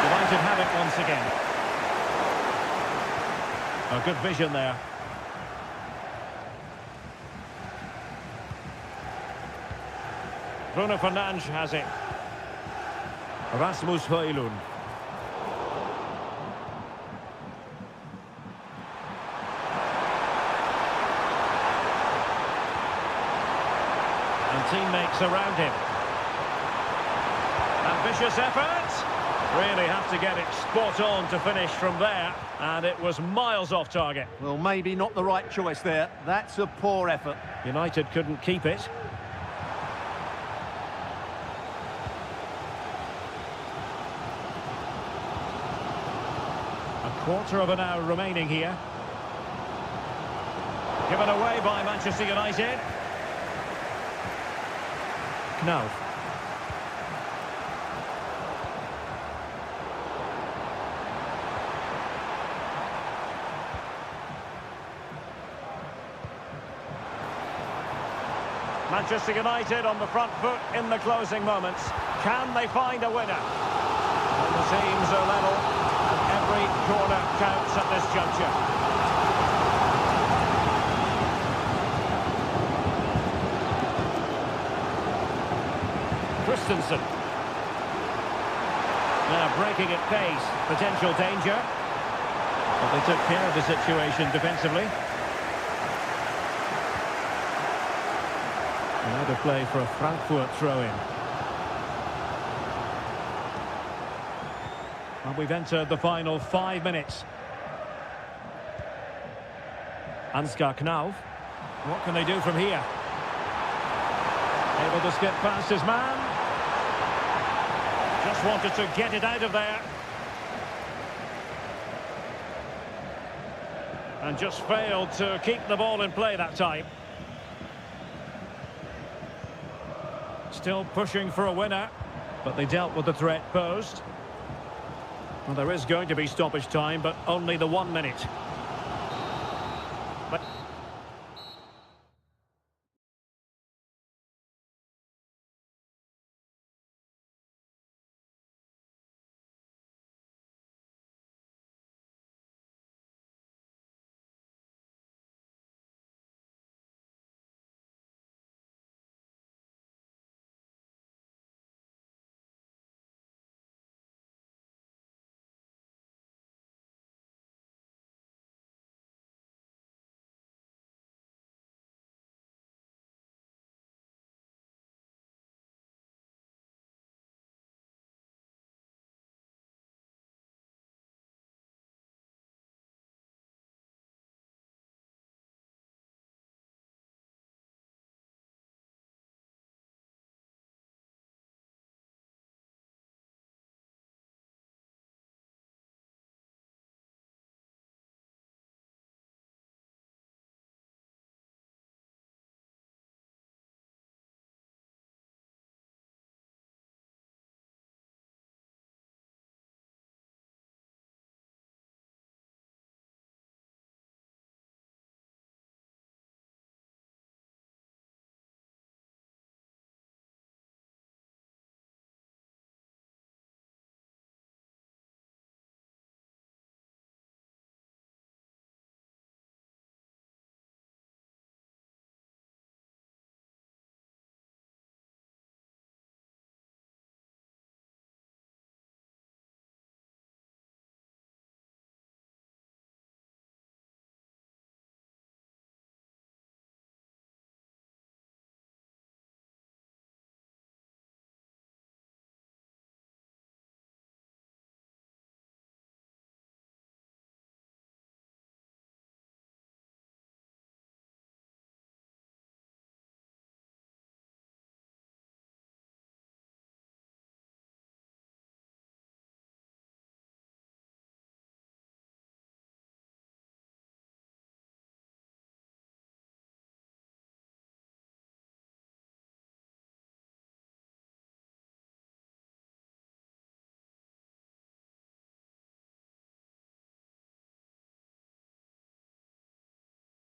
United have it once again. A good vision there. Bruno Fernandes has it. Rasmus Højlund. And teammates around him. Ambitious effort. Really have to get it spot on to finish from there. And it was miles off target. Well, maybe not the right choice there. That's a poor effort. United couldn't keep it. Quarter of an hour remaining here. Given away by Manchester United. Knauf. Manchester United on the front foot in the closing moments. Can they find a winner? And the teams are level. Every corner counts at this juncture. Christensen. Now breaking at pace. Potential danger. But they took care of the situation defensively. Another play for a Frankfurt throw-in. And we've entered the final 5 minutes. Ansgar Knauf. What can they do from here? Able to skip past his man. Just wanted to get it out of there. And just failed to keep the ball in play that time. Still pushing for a winner, but they dealt with the threat posed. Well, there is going to be stoppage time, but only the 1 minute.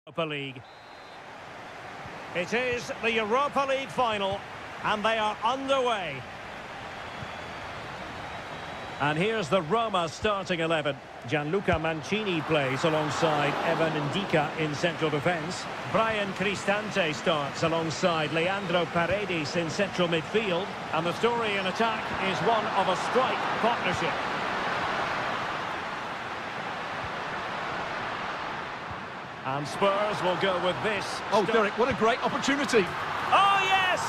Europa League. It is the Europa League final, and they are underway. And here's the Roma starting 11. Gianluca Mancini plays alongside Evan Ndika in central defence. Brian Cristante starts alongside Leandro Paredes in central midfield. And the story in attack is one of a strike partnership. And Spurs will go with this. Oh, Derek, what a great opportunity. Oh, yes!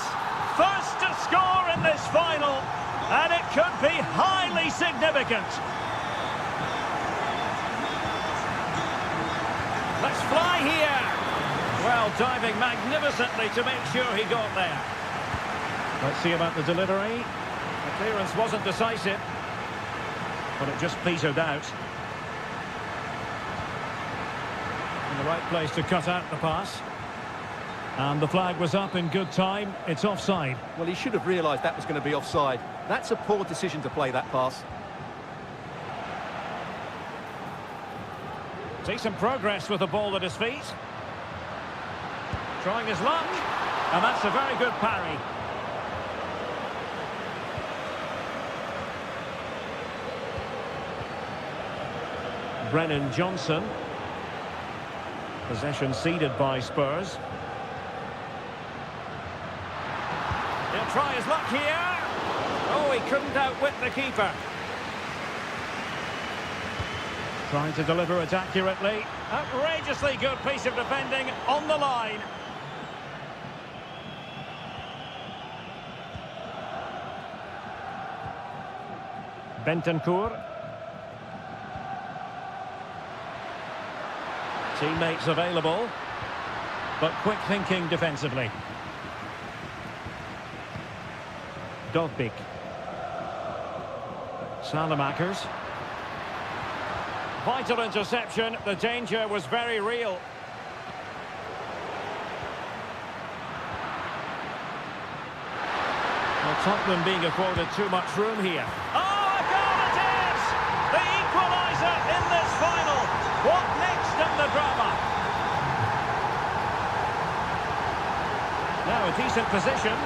First to score in this final. And it could be highly significant. Let's fly here. Well, diving magnificently to make sure he got there. Let's see about the delivery. The clearance wasn't decisive, but it just petered out. In the right place to cut out the pass. And the flag was up in good time. It's offside. Well, he should have realised that was going to be offside. That's a poor decision to play that pass. See some progress with the ball at his feet. Trying his luck. And that's a very good parry. Brennan Johnson. Possession ceded by Spurs. He'll try his luck here. Oh, he couldn't outwit the keeper. Trying to deliver it accurately. Outrageously good piece of defending on the line. Bentancur. Teammates available, but quick thinking defensively. Dovbik. Salamakers. Vital interception. The danger was very real. Well, Tottenham being afforded too much room here. Oh, a goal it is! The equaliser in this final. What next in the drama? Now a decent position.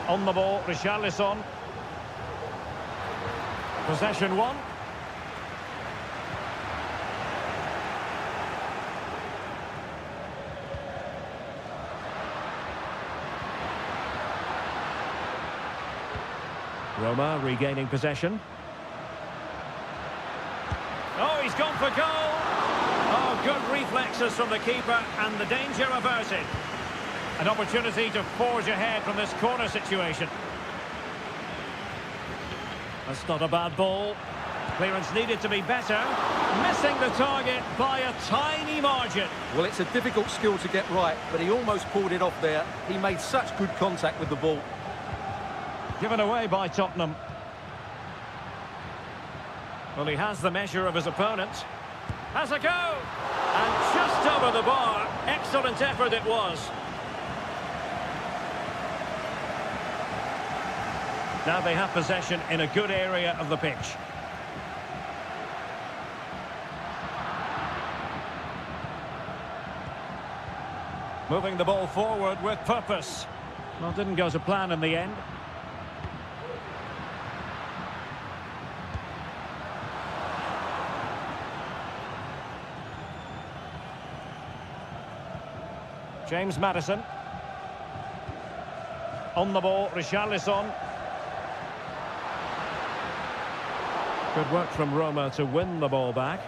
On the ball, Richarlison. Possession one. Roma regaining possession. Oh, he's gone for goal. Oh, good reflexes from the keeper and the danger averted. An opportunity to forge ahead from this corner situation. That's not a bad ball. Clearance needed to be better. Missing the target by a tiny margin. Well, it's a difficult skill to get right, but he almost pulled it off there. He made such good contact with the ball. Given away by Tottenham. Well, he has the measure of his opponent. Has a go! And just over the bar. Excellent effort it was. Now they have possession in a good area of the pitch. Moving the ball forward with purpose. Well, didn't go to plan in the end. James Maddison. On the ball, Richarlison. Good work from Roma to win the ball back.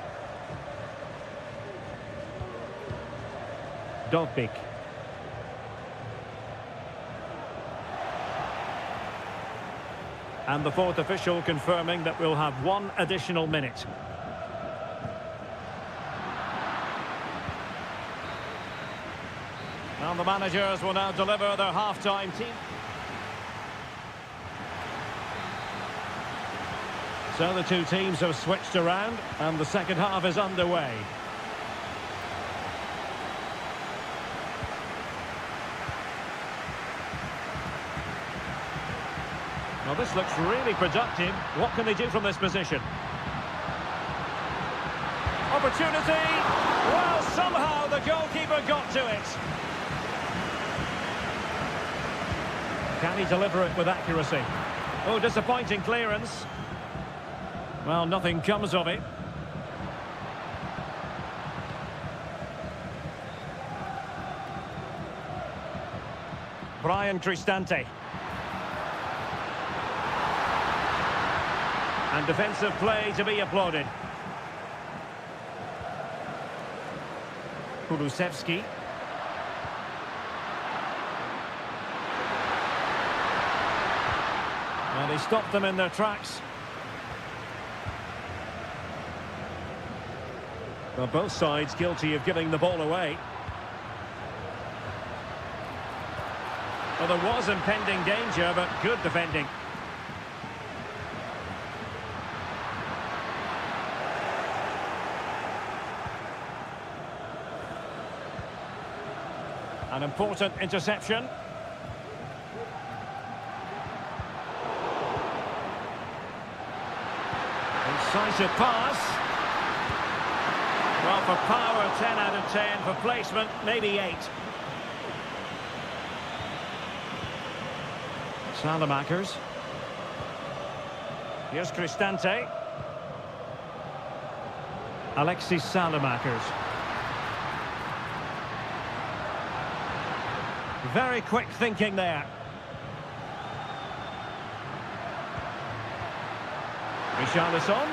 Dovbik. And the fourth official confirming that we'll have one additional minute. And the managers will now deliver their half-time team. So the two teams have switched around and the second half is underway. Well, this looks really productive. What can they do from this position? Opportunity. Well, somehow the goalkeeper got to it. Can he deliver it with accuracy? Oh, disappointing clearance. Well, nothing comes of it. Brian Cristante. And defensive play to be applauded. Kulusevski. And he stopped them in their tracks. Well, both sides guilty of giving the ball away. Well, there was impending danger, but good defending. An important interception. Incisive pass. Well, for power, 10 out of 10. For placement, maybe 8. Salamakers. Here's Cristante. Alexis Salamakers. Very quick thinking there. Richarlison.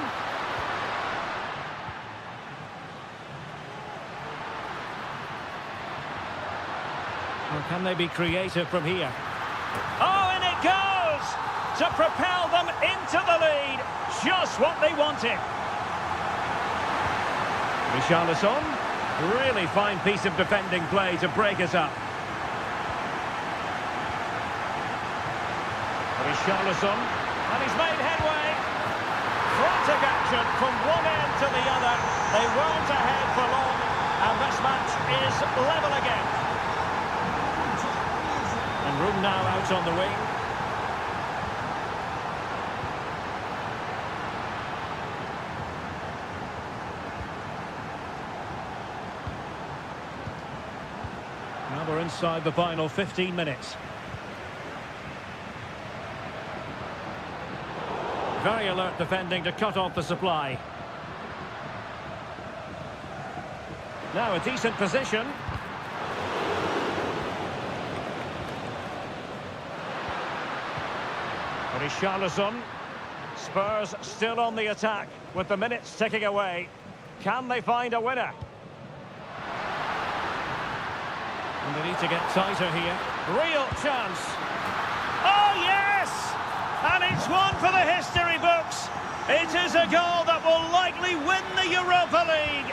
Or can they be creative from here? Oh, and it goes! To propel them into the lead. Just what they wanted. Richarlison. Really fine piece of defending play to break us up. Richarlison, and he's made headway. Frantic action from one end to the other. They weren't ahead for long, and this match is level again. And room now out on the wing. Now we're inside the final 15 minutes. Very alert defending to cut off the supply. Now a decent position. Richarlison. Spurs still on the attack with the minutes ticking away. Can they find a winner? And they need to get tighter here. Real chance. Oh, yes! And it's one for the history books. It is a goal that will likely win the Europa League.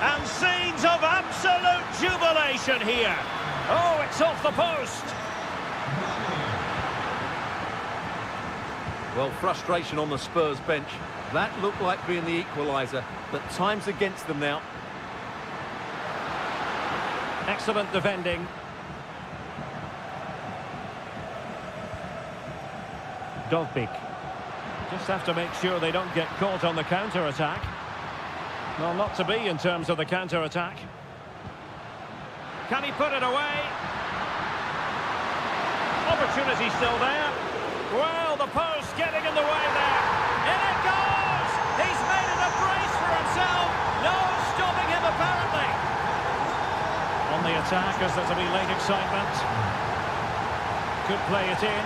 And scenes of absolute jubilation here. Oh, it's off the post. Well, frustration on the Spurs bench. That looked like being the equaliser, but time's against them now. Excellent defending. Dovbik. Just have to make sure they don't get caught on the counter-attack. Well, not to be in terms of the counter-attack. Can he put it away? Opportunity still there. Well, the post getting in the way there. In it goes! He's made it a brace for himself. No stopping him, apparently. On the attack, as there's to be late excitement. Could play it in.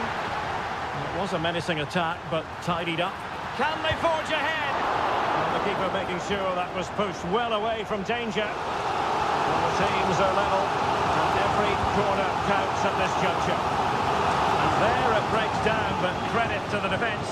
It was a menacing attack, but tidied up. Can they forge ahead? Well, the keeper making sure that was pushed well away from danger. Well, the teams are level, and every corner counts at this juncture. And there it breaks down, but credit to the defence.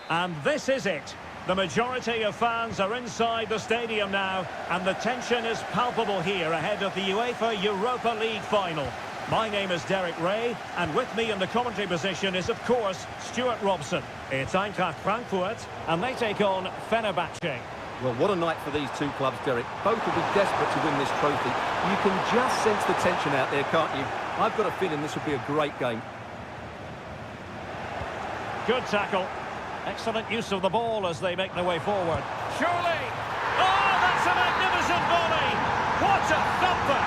And this is it. The majority of fans are inside the stadium now, and the tension is palpable here ahead of the UEFA Europa League final. My name is Derek Ray, and with me in the commentary position is, of course, Stuart Robson. It's Eintracht Frankfurt, and they take on Fenerbahce. Well, what a night for these two clubs, Derek. Both will be desperate to win this trophy. You can just sense the tension out there, can't you? I've got a feeling this will be a great game. Good tackle. Excellent use of the ball as they make their way forward. Surely! Oh, that's a magnificent volley! What a thumper!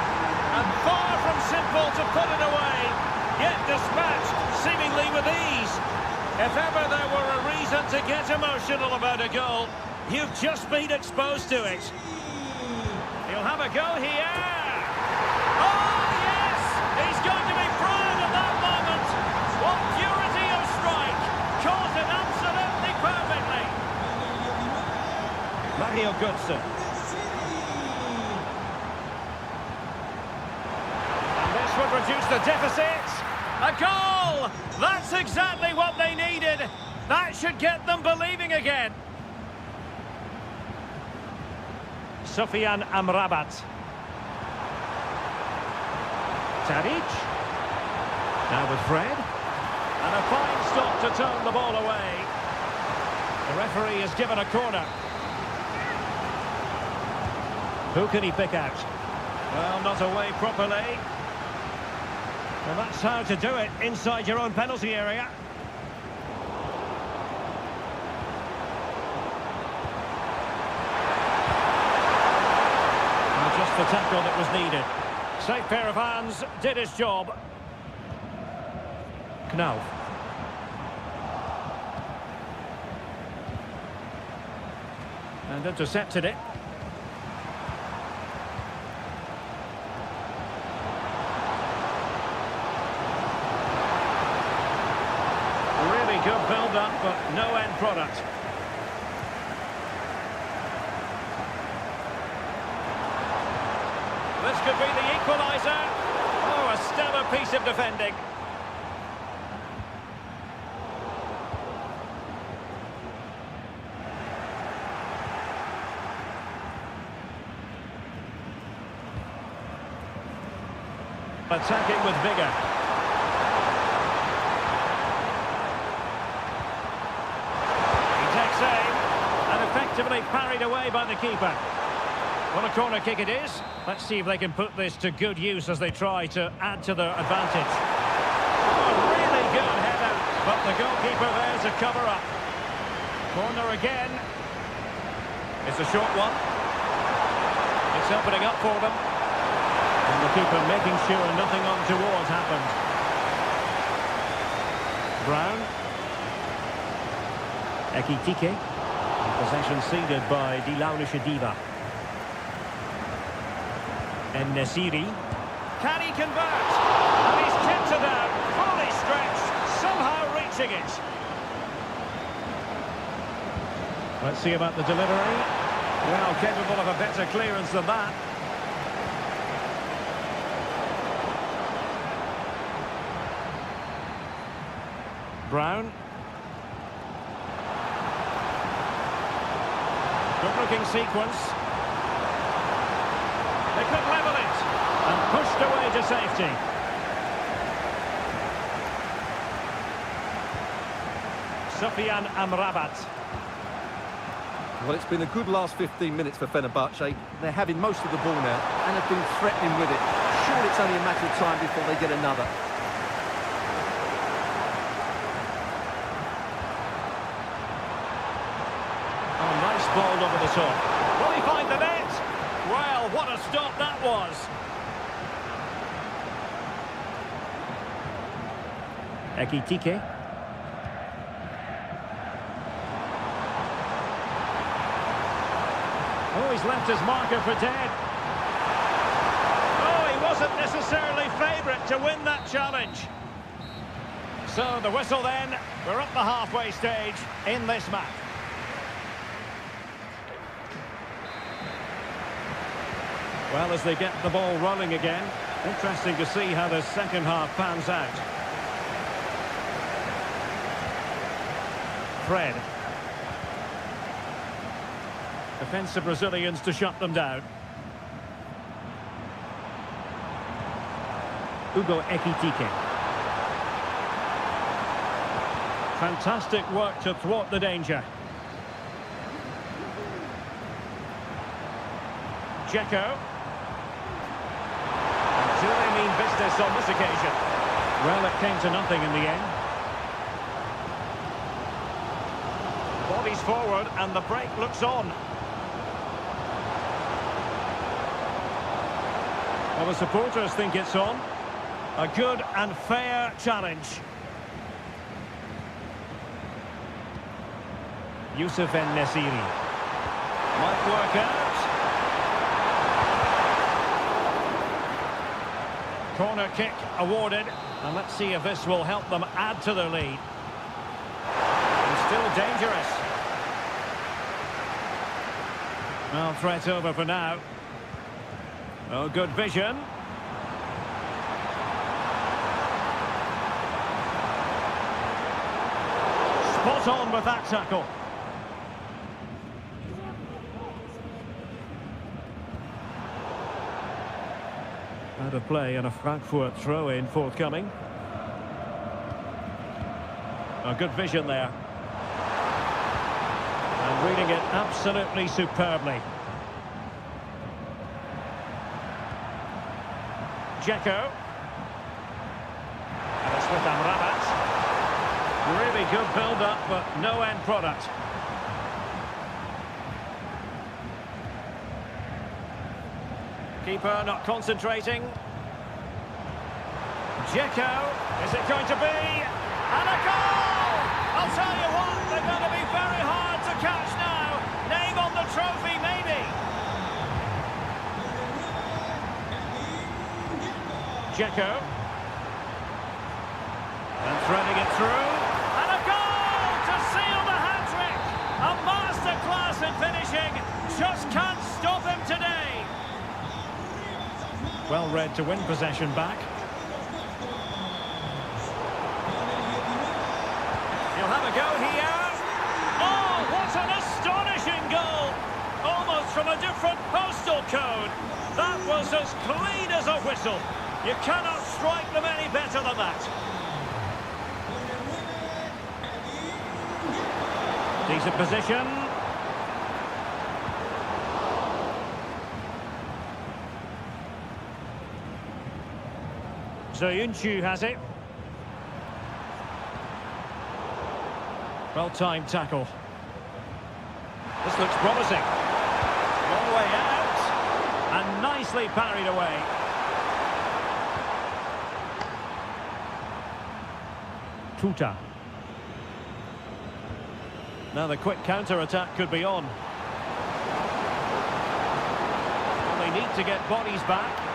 And far from simple to put it away, yet dispatched seemingly with ease. If ever there were a reason to get emotional about a goal, you've just been exposed to it. He'll have a go here. Oh, yes! He's going to be proud of that moment. What purity of strike. Caught it absolutely perfectly. Mario Götze. And this would reduce the deficit. A goal! That's exactly what they needed. That should get them believing again. Sofyan Amrabat. Tadic. Now with Fred. And a fine stop to turn the ball away. The referee has given a corner. Who can he pick out? Well, not away properly. Well, that's how to do it inside your own penalty area. Just the tackle that was needed. Safe pair of hands, did his job. Knauf. And intercepted it. Really good build-up, but no end product. This could be the equaliser. Oh, a stellar piece of defending. Attacking with vigour. He takes aim and effectively parried away by the keeper. What a corner kick it is. Let's see if they can put this to good use as they try to add to their advantage. Oh, really good header, but the goalkeeper there to cover up. Corner again. It's a short one. It's opening up for them. And the keeper making sure nothing untoward happened. Brown. Ekitike. Possession ceded by Dilaunische Diva. And Nesiri. Can he convert? And he's kept it out, fully stretched, somehow reaching it. Let's see about the delivery. Well, capable of a better clearance than that. Brown. Good-looking sequence. They could level it and pushed away to safety. Sofyan Amrabat. Well, it's been a good last 15 minutes for Fenerbahce. They're having most of the ball now and have been threatening with it. Sure, it's only a matter of time before they get another. Oh, nice ball over the top. Will he find the net? Well, what a stop that was. Ekitike. Oh, he's left his marker for dead. Oh, he wasn't necessarily favourite to win that challenge. So the whistle then, we're up the halfway stage in this match. Well, as they get the ball rolling again, interesting to see how the second half pans out. Fred. Defensive Brazilians to shut them down. Hugo Ekitike. Fantastic work to thwart the danger. Dzeko. Do they mean business on this occasion? Well, it came to nothing in the end. Bodies forward and the break looks on. Well, the supporters think it's on. A good and fair challenge. Youssef En-Nesyri. Might work out. Corner kick awarded. And let's see if this will help them add to their lead. And still dangerous. Well, threat over for now. Oh, good vision. Spot on with that tackle. Out of play and a Frankfurt throw-in forthcoming. A good vision there. And reading it absolutely superbly. Dzeko. And it's with Amrabat. Really good build-up, but no end product. Keeper not concentrating. Dzeko. Is it going to be? And a goal! I'll tell you what, they're going to be very hard to catch now. Name on the trophy, maybe. Dzeko. And threading it through. And a goal to seal the hat-trick. A masterclass in finishing. Just can't stop him today. Well read to win possession back. He'll have a go here. Oh, what an astonishing goal. Almost from a different postal code. That was as clean as a whistle. You cannot strike them any better than that. Decent position. So Інші has it. Well-timed tackle. This looks promising. Long way out. And nicely parried away. Tuta. Now the quick counter-attack could be on. Well, they need to get bodies back.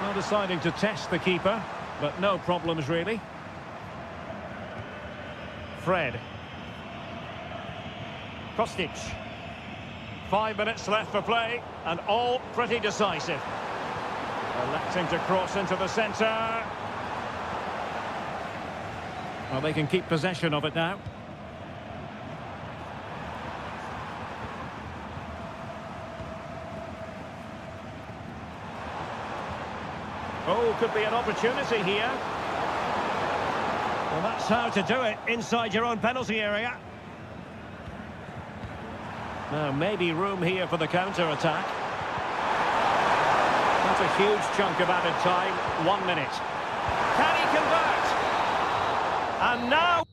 Well, deciding to test the keeper, but no problems really. Fred. Kostic. 5 minutes left for play, and all pretty decisive. Electing to cross into the centre. Well, they can keep possession of it now. Oh, could be an opportunity here. Well, that's how to do it, inside your own penalty area. Now, maybe room here for the counter-attack. That's a huge chunk of added time, 1 minute. Can he convert? And now...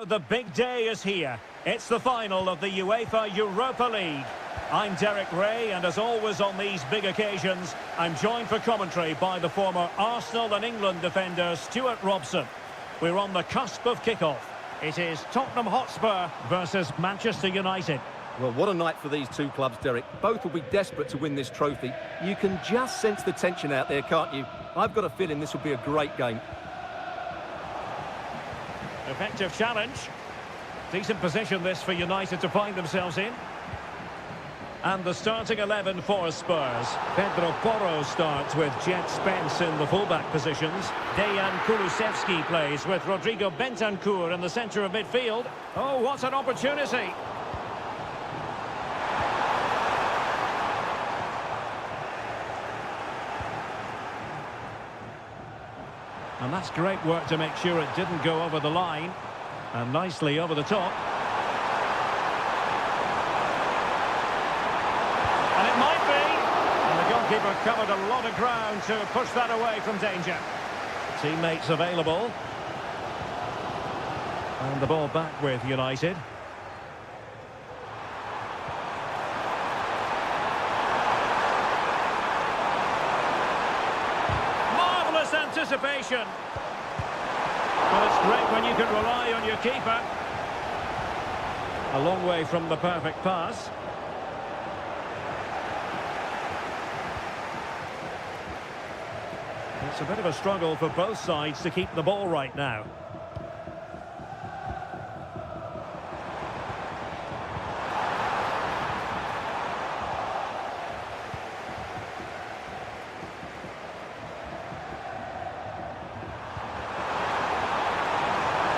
The big day is here. It's the final of the UEFA Europa League. I'm Derek Ray, and as always on these big occasions, I'm joined for commentary by the former Arsenal and England defender Stuart Robson. We're on the cusp of kickoff. It is Tottenham Hotspur versus Manchester United. Well, what a night for these two clubs, Derek. Both will be desperate to win this trophy. You can just sense the tension out there, can't you? I've got a feeling this will be a great game. Effective challenge. Decent position this for United to find themselves in. And the starting 11 for Spurs. Pedro Porro starts with Jet Spence in the fullback positions. Dejan Kulusevski plays with Rodrigo Bentancur in the centre of midfield. Oh, what an opportunity! And that's great work to make sure it didn't go over the line. And nicely over the top. And it might be. And the goalkeeper covered a lot of ground to push that away from danger. Teammates available. And the ball back with United. Marvellous anticipation. Well, it's great when you can rely on your keeper. A long way from the perfect pass. It's a bit of a struggle for both sides to keep the ball right now.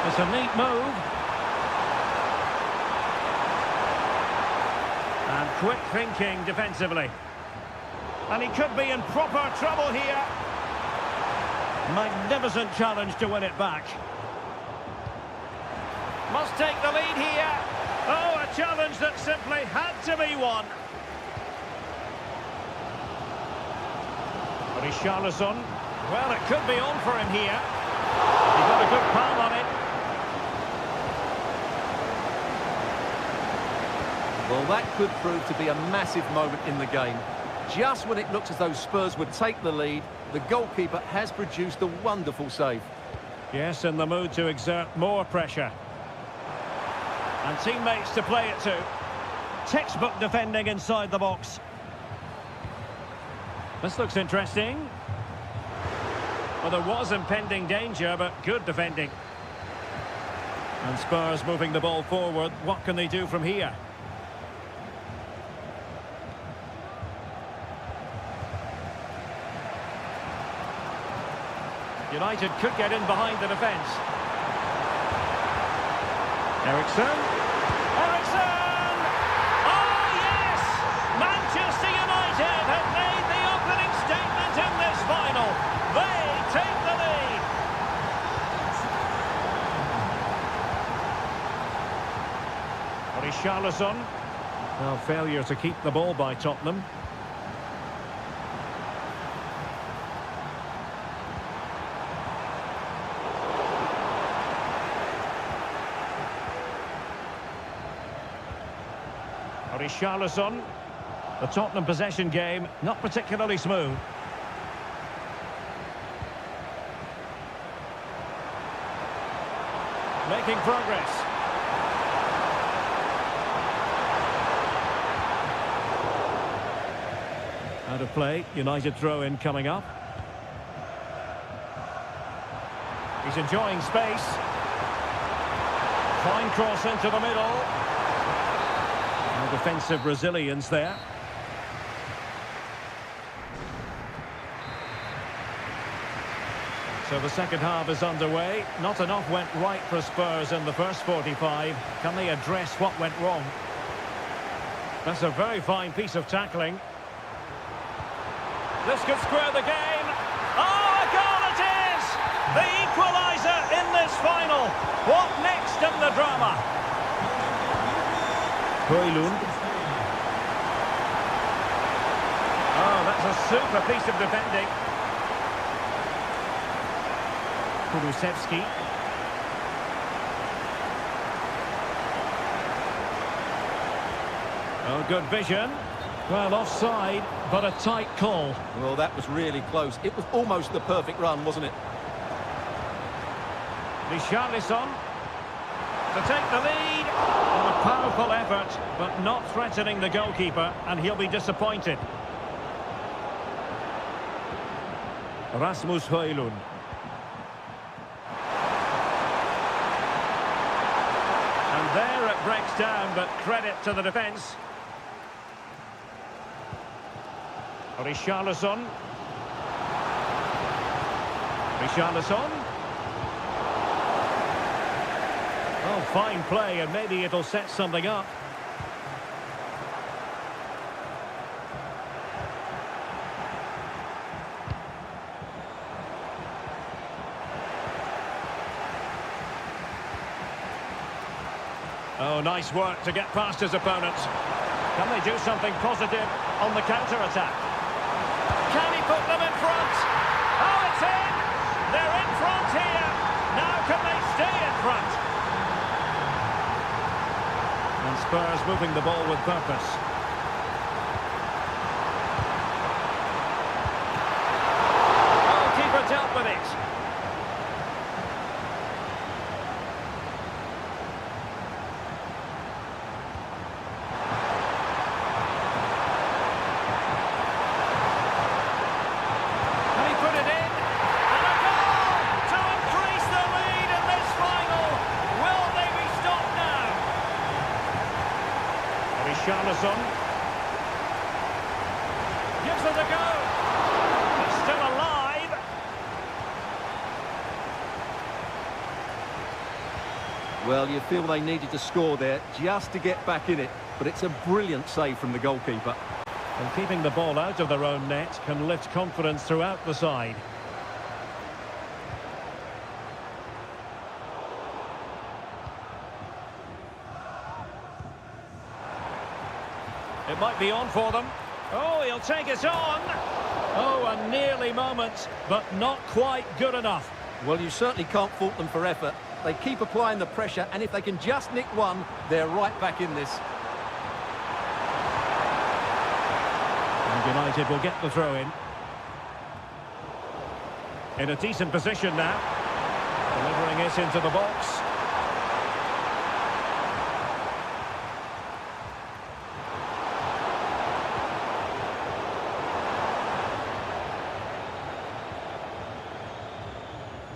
It's a neat move. And quick thinking defensively. And he could be in proper trouble here. Magnificent challenge to win it back. Must take the lead here. Oh, a challenge that simply had to be won. Richarlison. Well, it could be on for him here. He got a good palm on it. Well, that could prove to be a massive moment in the game. Just when it looks as though Spurs would take the lead, the goalkeeper has produced a wonderful save. Yes, in the mood to exert more pressure. And teammates to play it to. Textbook defending inside the box. This looks interesting. Well, there was impending danger, but good defending. And Spurs moving the ball forward. What can they do from here? United could get in behind the defence. Eriksson. Eriksson! Oh, yes! Manchester United have made the opening statement in this final. They take the lead. Richarlison. Well, failure to keep the ball by Tottenham. Richarlison. The Tottenham possession game, not particularly smooth. Making progress. Out of play, United throw-in coming up. He's enjoying space. Fine cross into the middle. Defensive resilience there. So the second half is underway. Not enough went right for Spurs in the first 45. Can they address what went wrong? That's a very fine piece of tackling. This could square the game. Oh, a goal it is! The equaliser in this final. What next in the drama? Højlund. Oh, that's a super piece of defending. Kulusevski. Oh, good vision. Well, offside, but a tight call. Well, that was really close. It was almost the perfect run, wasn't it? Richarlison to take the lead. Oh, a powerful effort, but not threatening the goalkeeper, and he'll be disappointed. Rasmus Højlund. And there it breaks down, but credit to the defence. Richarlison. Richarlison. Oh, fine play, and maybe it'll set something up. Oh, nice work to get past his opponent. Can they do something positive on the counter-attack? Can he put them in front? Oh, it's in! They're in front here! Now can they stay in front? And Spurs moving the ball with purpose. Goalkeeper dealt with it. Richarlison gives it a go. It's still alive. Well, you feel they needed to score there just to get back in it, but it's a brilliant save from the goalkeeper. And keeping the ball out of their own net can lift confidence throughout the side. It might be on for them. Oh, he'll take it on. Oh, a nearly moment, but not quite good enough. Well, you certainly can't fault them for effort. They keep applying the pressure, and if they can just nick one, they're right back in this. And United will get the throw in. In a decent position now. Delivering it into the box.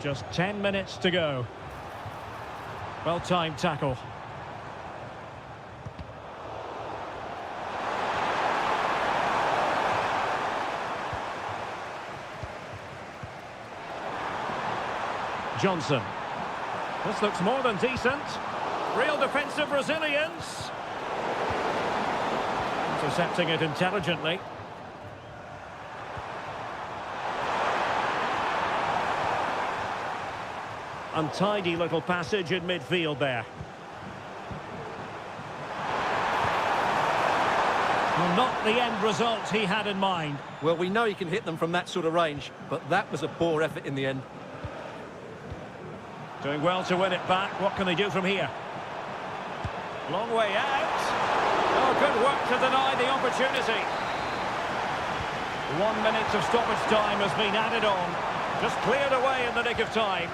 Just 10 minutes to go. Well-timed tackle. Johnson. This looks more than decent. Real defensive resilience. Intercepting it intelligently. Untidy little passage in midfield there. Well, not the end result he had in mind. Well, we know he can hit them from that sort of range, but that was a poor effort in the end. Doing well to win it back. What can they do from here? Long way out. Oh, good work to deny the opportunity. 1 minute of stoppage time has been added on. Just cleared away in the nick of time.